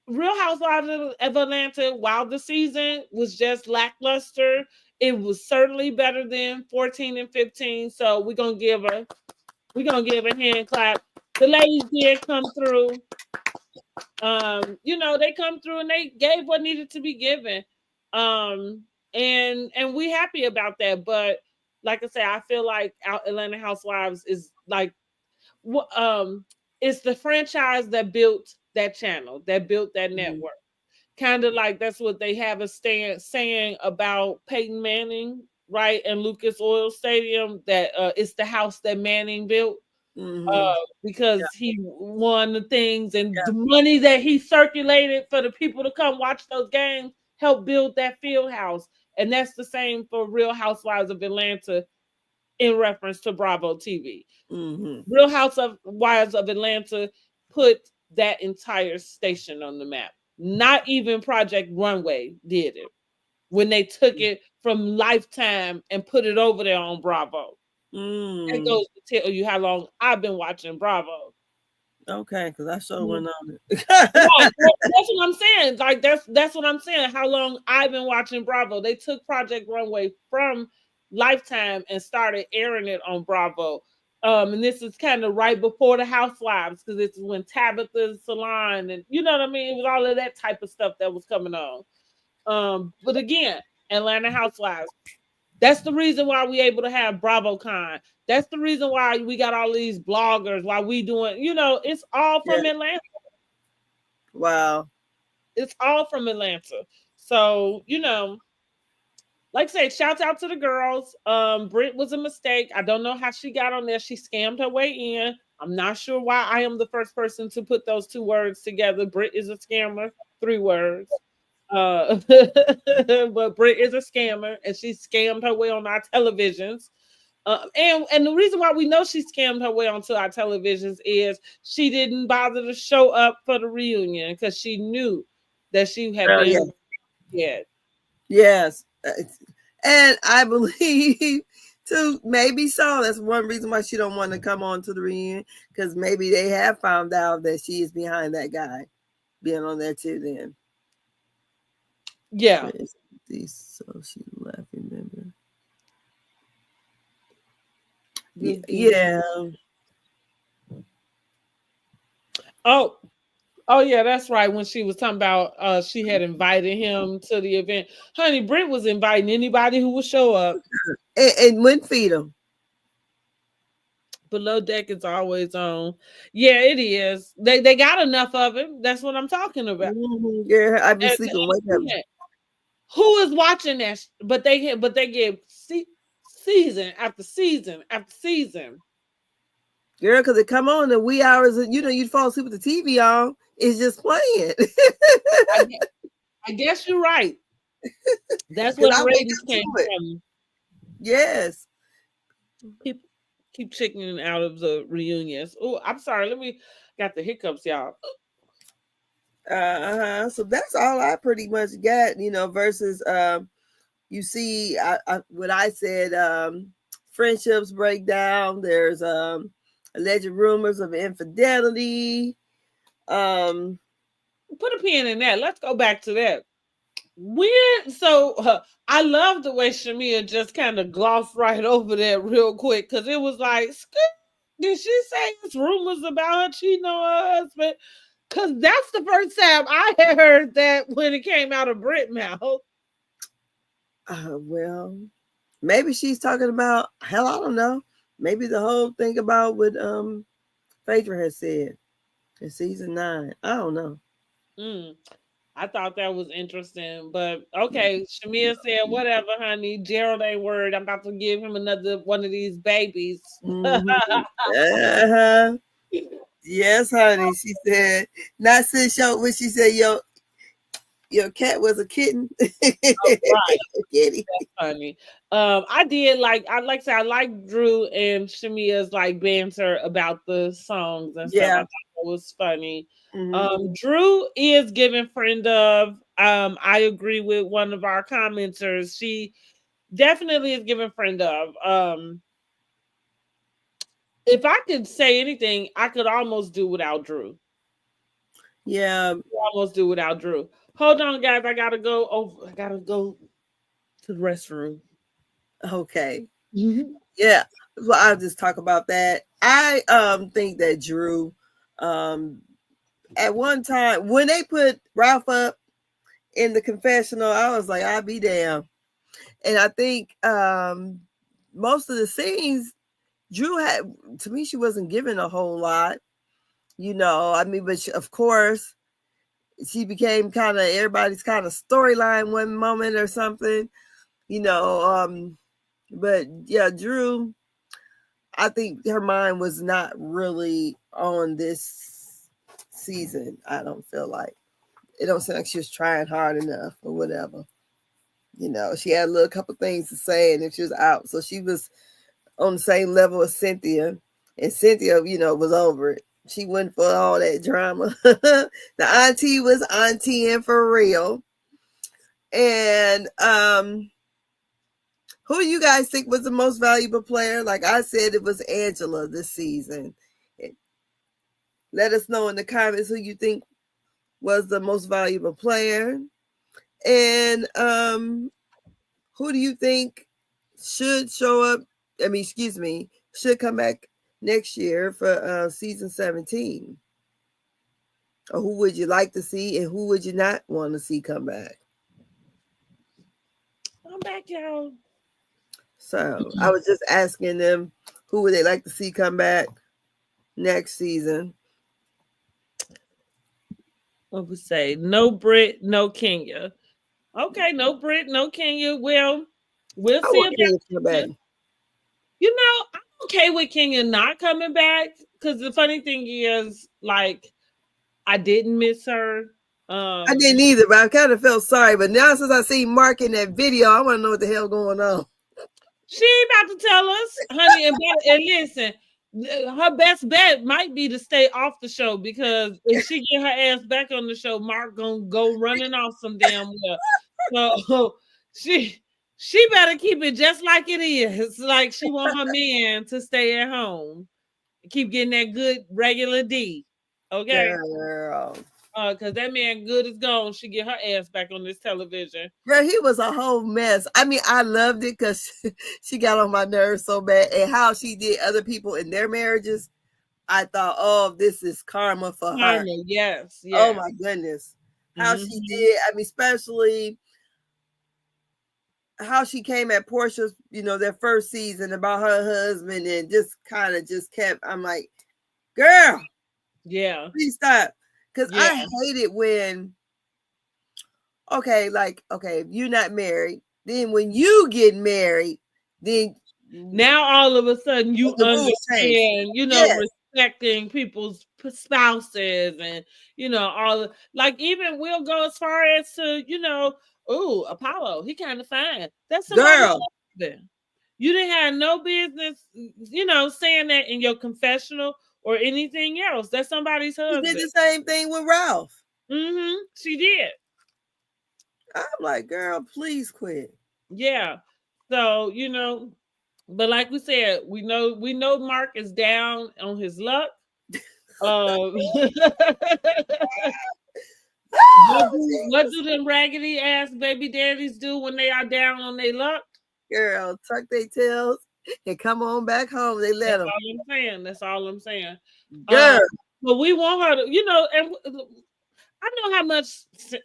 Real Housewives of Atlanta, while the season was just lackluster, it was certainly better than 14 and 15. So we're gonna give a hand clap. The ladies did come through. They come through and they gave what needed to be given. And we happy about that. But like I said, I feel like Atlanta Housewives is it's the franchise that built that channel, that built that network. Kind of like that's what they have a saying about Peyton Manning, right? And Lucas Oil Stadium, that it's the house that Manning built. Because he won the things, and the money that he circulated for the people to come watch those games helped build that field house. And that's the same for Real Housewives of Atlanta in reference to Bravo TV. Real Housewives of Atlanta put that entire station on the map. Not even Project Runway did it when they took it from Lifetime and put it over there on Bravo. That goes to tell you how long I've been watching Bravo. Okay, because I sure went on it. That's what I'm saying. That's what I'm saying. How long I've been watching Bravo. They took Project Runway from Lifetime and started airing it on Bravo. And this is kind of right before the Housewives, because this is when Tabitha's Salon, and you know what I mean? It was all of that type of stuff that was coming on. But again, Atlanta Housewives. That's the reason why we able to have BravoCon. That's the reason why we got all these bloggers, why we doing, it's all from Atlanta. Wow. It's all from Atlanta. So, like I said, shouts out to the girls. Britt was a mistake. I don't know how she got on there. She scammed her way in. I'm not sure why I am the first person to put those two words together. Brit is a scammer, 3 words. But Brit is a scammer, and she scammed her way on our televisions. And the reason why we know she scammed her way onto our televisions is she didn't bother to show up for the reunion because she knew that she had Oh yeah. been dead. Yes. And I believe too, maybe so. That's one reason why she don't want to come on to the reunion, because maybe they have found out that she is behind that guy being on there too. Then, Yeah. so she left. Remember? Mhm. Yeah. Oh, oh yeah, that's right. When she was talking about she had invited him to the event. Honey, Britt was inviting anybody who would show up. And wouldn't feed them. Below Deck is always on. Yeah, it is. They got enough of him. That's what I'm talking about. Yeah, I've been And, sleeping. Wake up. who is watching that? But they get season after season after season. Girl, because it come on the wee hours, and you'd fall asleep with the TV on. It's just playing. I guess you're right. That's Because where I the wake ratings up came to it. from. Yes. People keep checking out of the reunions. Oh, I'm sorry. Let me got the hiccups, y'all. So that's all I pretty much got, versus you see what I said, friendships break down. There's alleged rumors of infidelity. Put a pin in that. Let's go back to that. I love the way Shamia just kind of glossed right over that real quick because it was like, did she say it's rumors about her cheating on her husband? Because that's the first time I had heard that when it came out of Brit mouth. Well, maybe she's talking about, hell, I don't know. Maybe the whole thing about what Phaedra has said in season 9. I don't know. Mm, I thought that was interesting, but okay. Shamia said, "Whatever, honey. Gerald ain't worried. I'm about to give him another one of these babies." Uh-huh. Yes, honey. She said, not since when she said, your cat was a kitten. Right. Kitty. That's funny. I did like I said, I like Drew and Shamia's like banter about the songs and stuff. I Yeah. thought it was funny. Mm-hmm. Drew is giving friend of. I agree with one of our commenters. She definitely is giving friend of. If I could say anything, I could almost do without Drew. Yeah. Almost do without Drew. Hold on, guys. I gotta go. Oh, I gotta go to the restroom. Okay. Mhm. Yeah. Well, I'll just talk about that. I think that Drew, um at one time when they put Ralph up in the confessional, I was like, I'll be damned. And I think most of the scenes Drew had, to me, she wasn't given a whole lot. I mean, but of course, she became kind of everybody's kind of storyline one moment or something, you know. But yeah, Drew, I think her mind was not really on this season. I don't feel like it don't seem like she was trying hard enough or whatever. She had a little couple things to say, and then she was out. So she was on the same level as Cynthia, and Cynthia, was over it. She went for all that drama. The auntie was auntie for real. And who do you guys think was the most valuable player? Like I said, it was Angela this season. Let us know in the comments who you think was the most valuable player. And who do you think should show up? I mean, excuse me, should come back next year for season 17? Or who would you like to see, and who would you not want to see come back? I'm back, y'all. So I was just asking them who would they like to see come back next season. What we say? No Brit, no Kenya. Okay, no Brit, no Kenya. Well, we'll I see want about Kenya to come back. Kenya. I okay with Kenya not coming back, because the funny thing is, like, I didn't miss her. I didn't either, but I kind of felt sorry. But now since I see Mark in that video, I want to know what the hell going on. She ain't about to tell us, honey. And listen, her best bet might be to stay off the show, because if she get her ass back on the show, Mark gonna go running off some damn well. So she better keep it just like it is. Like, she want her man to stay at home, keep getting that good regular D. Okay. Girl. Because that man good is gone. She get her ass back on this television. Girl, he was a whole mess. I mean, I loved it because she got on my nerves so bad. And how she did other people in their marriages, I thought, oh, this is karma for her. Yes, Oh, yes. my goodness. How she did. I mean, especially how she came at Portia's, their first season about her husband, and just kind of just kept, I'm like, girl, yeah, please stop. Because I hate it when, okay, if you're not married, then when you get married, then now all of a sudden you understand, respecting people's spouses, and all, like, even we'll go as far as to, oh, Apollo, he kind of fine. That's somebody's husband. You didn't have no business, saying that in your confessional or anything else. That's somebody's husband. She did the same thing with Ralph. She did. I'm like, girl, please quit. Yeah. So, but like we said, we know Mark is down on his luck. What do them raggedy ass baby daddies do when they are down on their luck? Girl, tuck their tails and come on back home. They let them. That's all I'm saying. Girl. But we want her to, and I know how much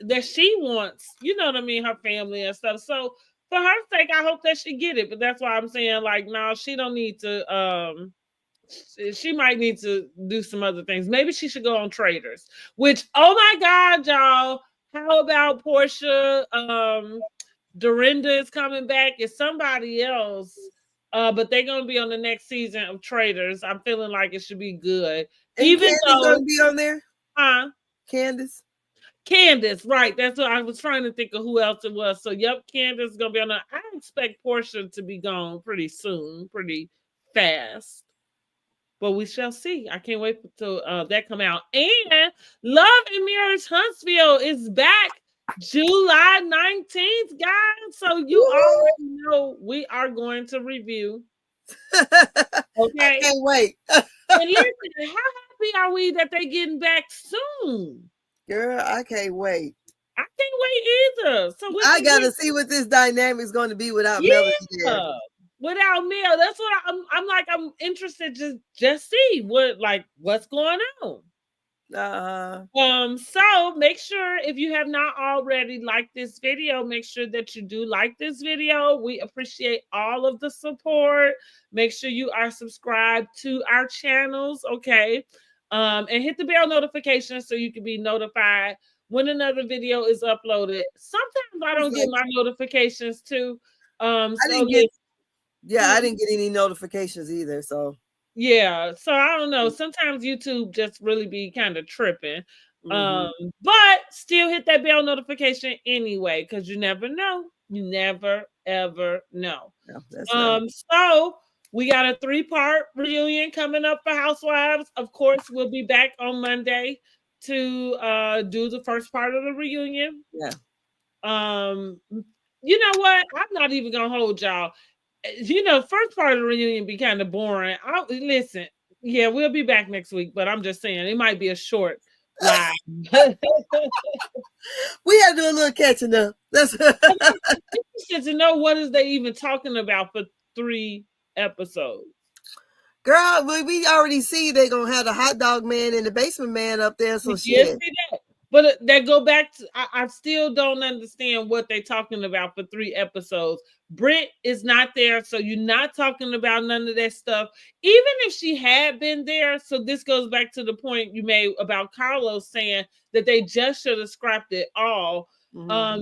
that she wants, you know what I mean, her family and stuff. So for her sake, I hope that she get it. But that's why I'm saying, like, no, she don't need to. She might need to do some other things. Maybe she should go on Traders. Which, oh my God, y'all! How about Portia? Dorinda is coming back. It's somebody else. But they're gonna be on the next season of Traders. I'm feeling like it should be good. And even Candace gonna be on there. Candace, right? That's what I was trying to think of who else it was. So, yep, Candace is gonna be on there. I expect Portia to be gone pretty soon, pretty fast. But we shall see. I can't wait till that come out. And Love and Mirrors Huntsville is back July 19th, guys. So you already know we are going to review. Okay. I can't wait. And listen, how happy are we that they're getting back soon? Girl, I can't wait. I can't wait either. So I gotta see what this dynamic is going to be without Melody there. Without Mel, that's what I'm like. I'm interested to just see what's going on. So make sure, if you have not already liked this video, make sure that you do like this video. We appreciate all of the support. Make sure you are subscribed to our channels, okay? And hit the bell notification so you can be notified when another video is uploaded. Sometimes I don't get my notifications too. I didn't get any notifications either. So yeah, so I don't know. Sometimes YouTube just really be kind of tripping. But still hit that bell notification anyway, because you never know. You never ever know. So we got a 3-part reunion coming up for Housewives. Of course, we'll be back on Monday to do the first part of the reunion. Yeah. You know what? I'm not even gonna hold y'all. First part of the reunion be kind of boring. Listen, yeah, we'll be back next week, but I'm just saying it might be a short live. We have to do a little catching up. That's interested to know what is they even talking about for 3 episodes. Girl, we already see they're gonna have the hot dog man and the basement man up there. So shit. But that go back to, I still don't understand what they're talking about for 3 episodes. Britt is not there, so you're not talking about none of that stuff. Even if she had been there, so this goes back to the point you made about Carlos saying that they just should have scrapped it all,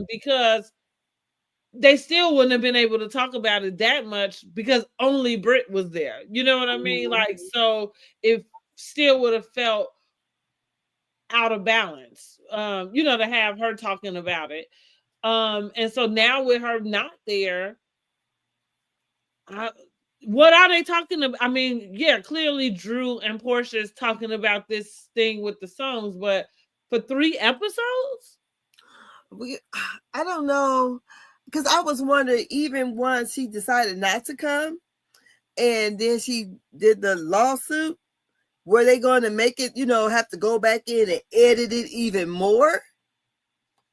because they still wouldn't have been able to talk about it that much because only Brit was there. You know what I mean? Mhm. Like, so it still would have felt out of balance, to have her talking about it. And so now with her not there, I, what are they talking about? I mean, yeah, clearly Drew and Portia is talking about this thing with the songs, but for 3 episodes? we I don't know, because I was wondering, even once she decided not to come and then she did the lawsuit, were they going to make it, have to go back in and edit it even more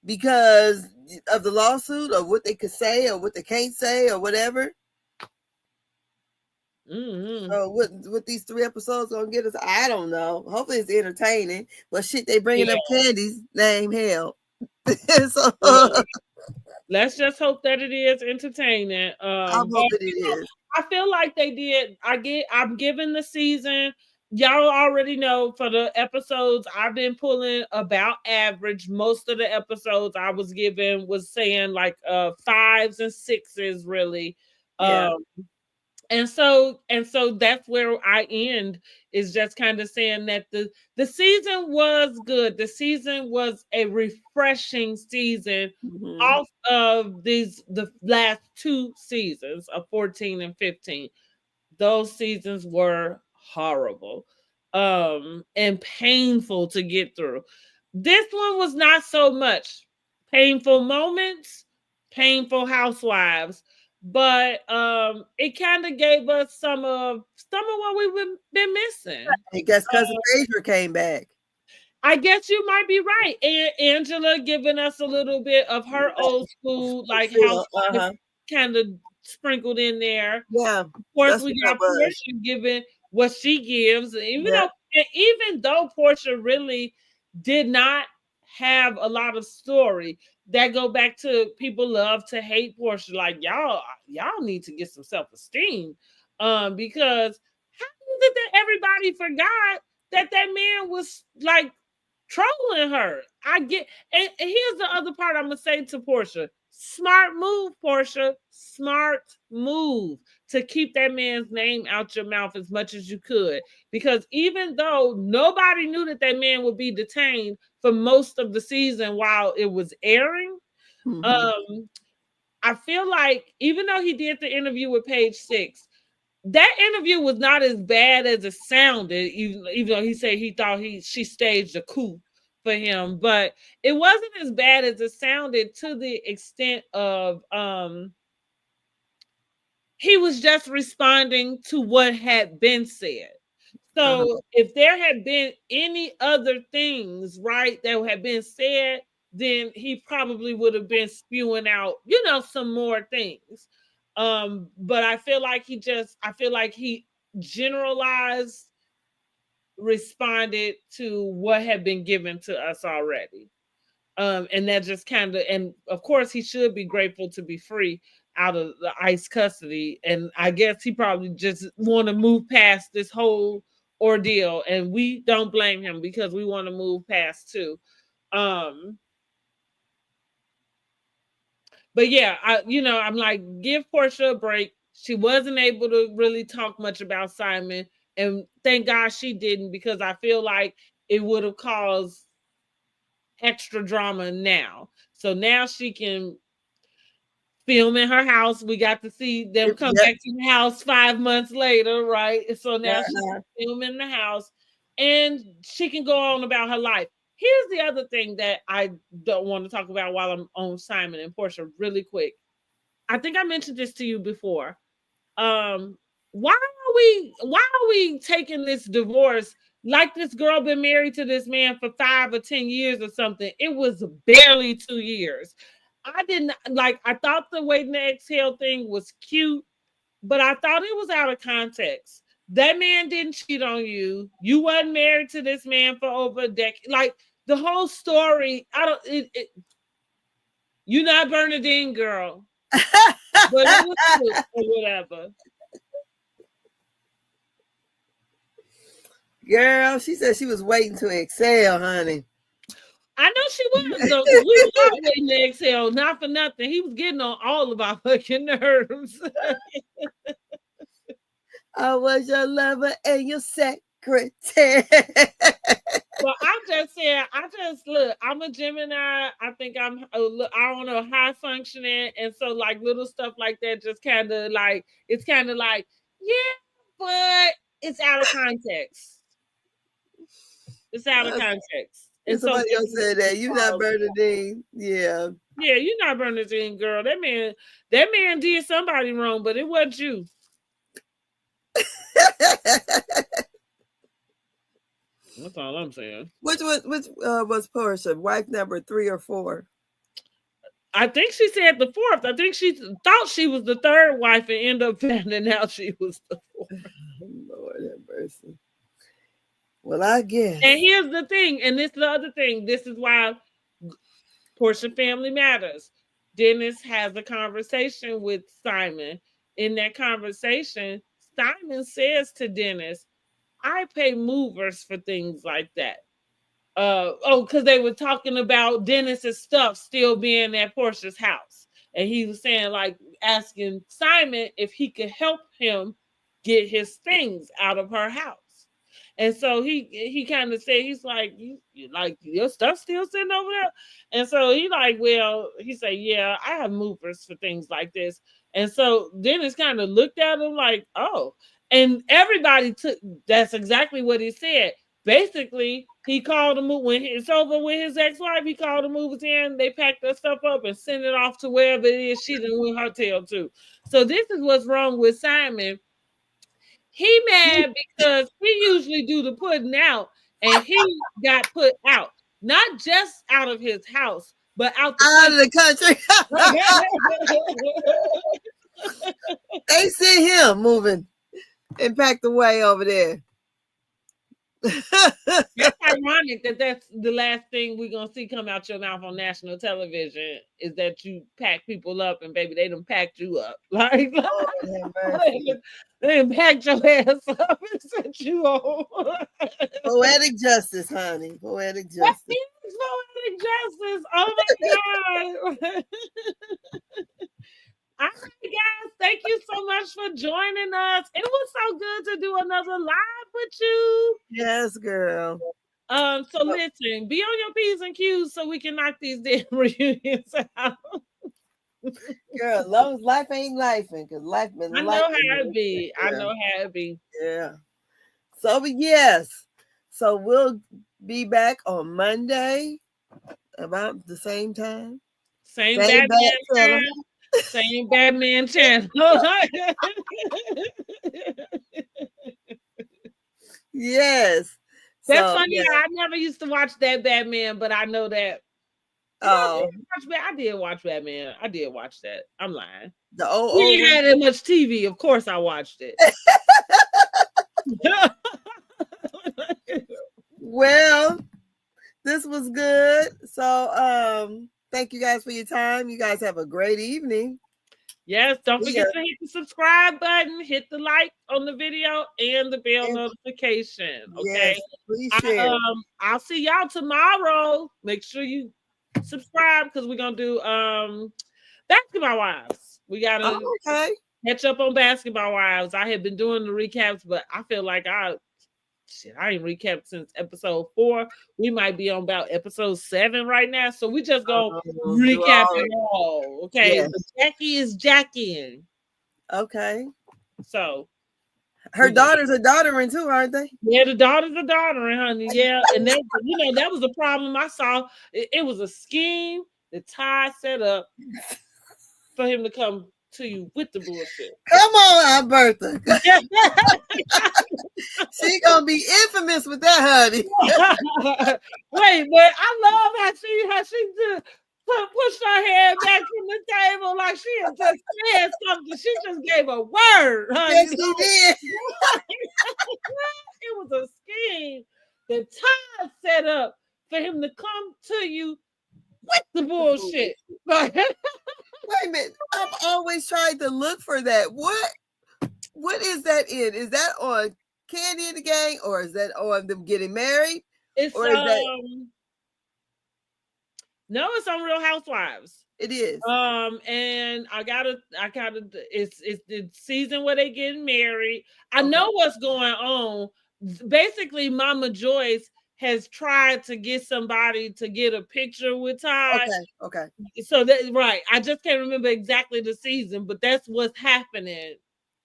because of the lawsuit, or what they could say or what they can't say or whatever? Mm-hmm. So what these 3 episodes gonna get us? I don't know. Hopefully it's entertaining. But shit, they bringing Yeah. up Candy's name hell. So Well, let's just hope that it is entertaining. I'm But hoping it is. I feel like they did. I'm giving the season. Y'all already know for the episodes I've been pulling about average. Most of the episodes I was given was saying like 5s and 6s really. Yeah. Um and so that's where I end, is just kind of saying that the season was good. The season was a refreshing season Mm-hmm. off of the last 2 seasons of 14 and 15. Those seasons were horrible, and painful to get through. This one was not so much painful moments, painful housewives, but it kind of gave us some of what we've been missing. I guess Cousin Phaedra came back. I guess you might be right. And Angela giving us a little bit of her old school like housewife Uh-huh. kind of sprinkled in there. Yeah. Of course, That's we what that got was. Portia giving what she gives, Yeah. even though Portia really did not have a lot of story. That go back to people love to hate Portia. Like y'all need to get some self esteem, because how is it that everybody forgot that man was like trolling her? I get, and here's the other part I'm gonna say to Portia. Smart move, Portia. Smart move to keep that man's name out your mouth as much as you could. Because even though nobody knew that man would be detained for most of the season while it was airing, Mm-hmm. um, I feel like even though he did the interview with Page Six, that interview was not as bad as it sounded, even though he said he thought she staged a coup for him, but it wasn't as bad as it sounded, to the extent of he was just responding to what had been said. Uh-huh. So if there had been any other things, right, that had been said, then he probably would have been spewing out, some more things. But I feel like he generalized, responded to what had been given to us already. And that just kind of, and of course he should be grateful to be free out of the ICE custody. And I guess he probably just want to move past this whole ordeal, and we don't blame him because we want to move past too. Um, but yeah, I'm like, give Portia a break. She wasn't able to really talk much about Simon, and thank God she didn't, because I feel like it would have caused extra drama now. So now she can film in her house. We got to see them come Yep. back to the house 5 months later, right? So now she Uh-huh. can film in the house, and she can go on about her life. Here's the other thing that I don't want to talk about while I'm on Simon and Portia really quick. I think I mentioned this to you before. Um, why are we taking this divorce like this girl been married to this man for 5 or 10 years or something? It was barely 2 years. I didn't like, I thought the waiting to exhale thing was cute, but I thought it was out of context. That man didn't cheat on you. You wasn't married to this man for over a decade. Like, the whole story, I don't you not Bernadine, girl, but it was cute or whatever. Girl, she said she was waiting to exhale, honey. I know she was though, because we was all waiting to exhale, not for nothing. He was getting on all of our fucking nerves. I was your lover and your secretary. Well, I'm just saying, look, I'm a Gemini. I think I don't know, high functioning. And so, like, little stuff like that just kind of like, it's kind of like, yeah, but it's out of context. It's out of context. And so, Somebody else said that. You not Bernadine. Yeah. Yeah, you're not Bernadine, girl. That man did somebody wrong, but it wasn't you. That's all I'm saying. Which was Portia? Wife number 3 or 4? I think she said the 4th. I think she thought she was the 3rd wife and ended up finding out she was the 4th. Lord have mercy. Well, I guess. And here's the thing, and this is the other thing. This is why Portia family matters. Dennis has a conversation with Simon. In that conversation, Simon says to Dennis, I pay movers for things like that. Because they were talking about Dennis's stuff still being at Portia's house. And he was saying, like, asking Simon if he could help him get his things out of her house. And so he kind of said, he's like, you like your stuff still sitting over there? And so he like, well, he said, yeah, I have movers for things like this. And so Dennis kind of looked at him like, oh, and everybody took, that's exactly what he said. Basically, he called them when it's over with his ex-wife. He called the movers in. They packed their stuff up and sent it off to wherever it is she done went her tail to. So this is what's wrong with Simon. He mad because he usually do the putting out, and he got put out, not just out of his house, but out of the country. They see him moving and packed away over there. That's ironic that that's the last thing we're gonna see come out your mouth on national television is that you pack people up, and baby, they done packed you up. Like, they done packed your ass up and sent you home. Poetic justice, honey. Poetic justice. That is poetic justice. Oh my God. All right, guys, thank you so much for joining us. It was so good to do another live with you. Yes, girl. So listen, be on your P's and Q's so we can knock these damn reunions out. Girl, as long as life ain't lifing, because life been I know how it be. I know how it be. Yeah. So, but yes. So we'll be back on Monday about the same time. Same Batman channel. Same Batman channel. Yes. That's funny. Yeah. I never used to watch that Batman, but I know that. Oh, I did watch Batman. I did watch that. I'm lying. We didn't have that much TV. Of course, I watched it. Well, this was good. So, thank you guys for your time. You guys have a great evening. Yes, don't forget to hit the subscribe button, hit the like on the video, and the bell notification. Okay. Yes, please share. I'll see y'all tomorrow. Make sure you subscribe because we're gonna do Basketball Wives. We gotta catch up on Basketball Wives. I had been doing the recaps, but I feel like I ain't recapped since episode 4. We might be on about episode 7 right now. So we just gonna recap it all. Okay. Yes. Jackie is Jackie. Okay. So her daughters are daughtering too, aren't they? Yeah, the daughters are daughtering, honey. Yeah. And that, that was a problem I saw. It was a scheme that Ty set up for him to come to you with the bullshit. Come on, Alberta. She gonna be infamous with that, honey. Wait, but I love how she pushed her head back from the table like she had just said something. She just gave a word, honey. Yes, she did. It was a scheme that Todd set up for him to come to you with the bullshit. Wait a minute. I've always tried to look for that. What is that in? Is that on Candy and the Gang, or is that on them getting married? It's or is that No, it's on Real Housewives. It is. And I gotta, it's the season where they getting married. I Okay. know what's going on. Basically, Mama Joyce has tried to get somebody to get a picture with Todd. Okay. Okay. So that right, I just can't remember exactly the season, but that's what's happening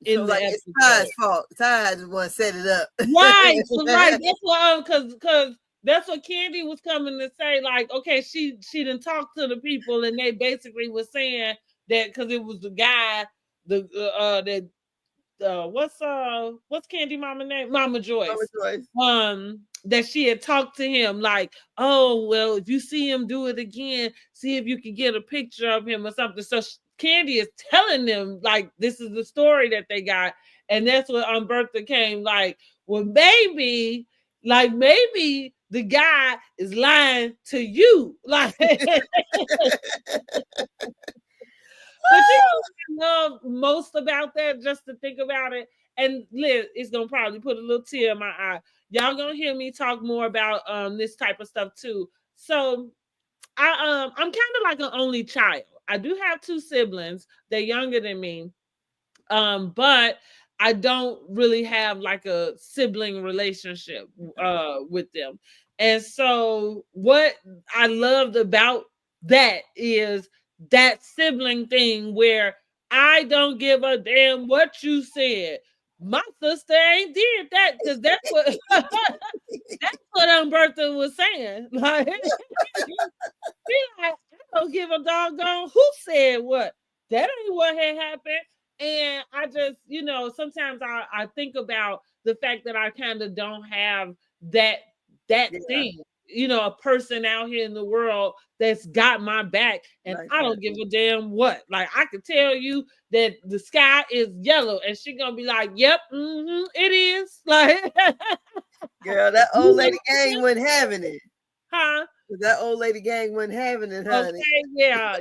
So in the like it's episode. Todd's fault. Todd is the one set it up. Right, right. That's what because that's what Candy was coming to say. Like, okay, she didn't talk to the people, and they basically was saying that because it was the guy, the that what's Candy Mama name? Mama Mama Joyce. Joyce. That she had talked to him like, oh well, if you see him do it again, see if you can get a picture of him or something. So Candy is telling them like this is the story that they got, and that's what Bertha came like, well maybe the guy is lying to you, like. But you know what I love most about that, just to think about it, and Liz, it's gonna probably put a little tear in my eye. Y'all gonna hear me talk more about this type of stuff too. So I'm kind of like an only child. I do have two siblings. They're younger than me. But I don't really have like a sibling relationship with them. And so what I loved about that is that sibling thing where I don't give a damn what you said. My sister ain't did that because that's what that's what Umberto was saying. Like, I don't give a doggone who said what. That ain't what had happened. And I just, sometimes I think about the fact that I kind of don't have that Yeah. thing, a person out here in the world that's got my back, and Like I don't give a damn what. Like, I could tell you that the sky is yellow, and she gonna be like, "Yep, it is." Like, girl, that old lady gang wasn't having it. huh? That old lady gang wasn't having it, honey. Okay,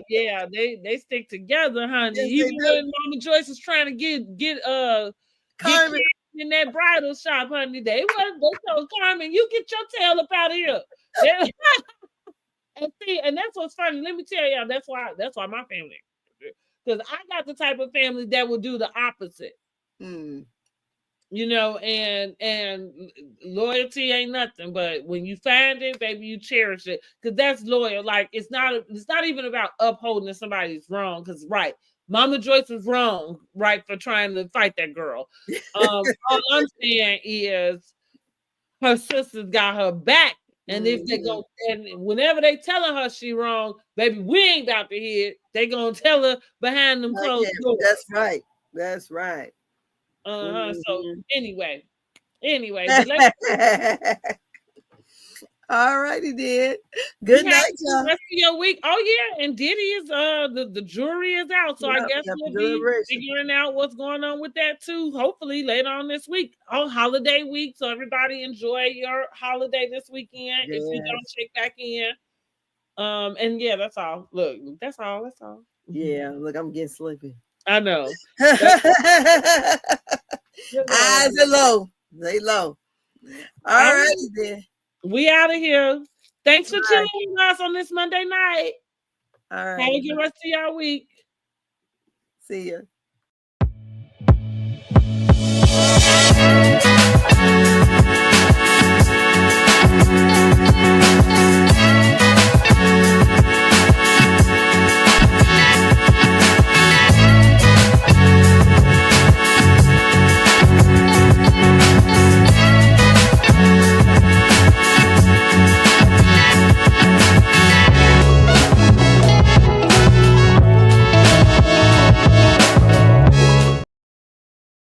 yeah, they stick together, honey. Yes, they Even do. when Mama Joyce was trying to get Carmen. Carmen in that bridal shop, honey, they told Carmen, you get your tail up out of here. And see, and that's what's funny. Let me tell y'all, that's why my family, because I got the type of family that will do the opposite. Mm. And loyalty ain't nothing, but when you find it, baby, you cherish it, because that's loyal. Like, it's not even about upholding somebody's wrong, because right, Mama Joyce was wrong, right, for trying to fight that girl. All I'm saying is her sisters got her back, and if they go, and whenever they telling her she wrong, baby, we ain't about to hear it. They gonna tell her behind them closed doors. That's right. That's right. So anyway, all righty then. Good night, y'all. Rest of your week. Oh yeah, and Diddy is the jury is out, so I guess we'll be figuring out what's going on with that too. Hopefully later on this week, on holiday week, so everybody enjoy your holiday this weekend. Yes. If you don't check back in, and yeah, that's all. Look, that's all. Yeah, look, I'm getting sleepy. I know. Eyes are low. They low. All righty then. We out of here. Thanks for tuning in us on this Monday night. All right. Have a good rest of your week. See ya.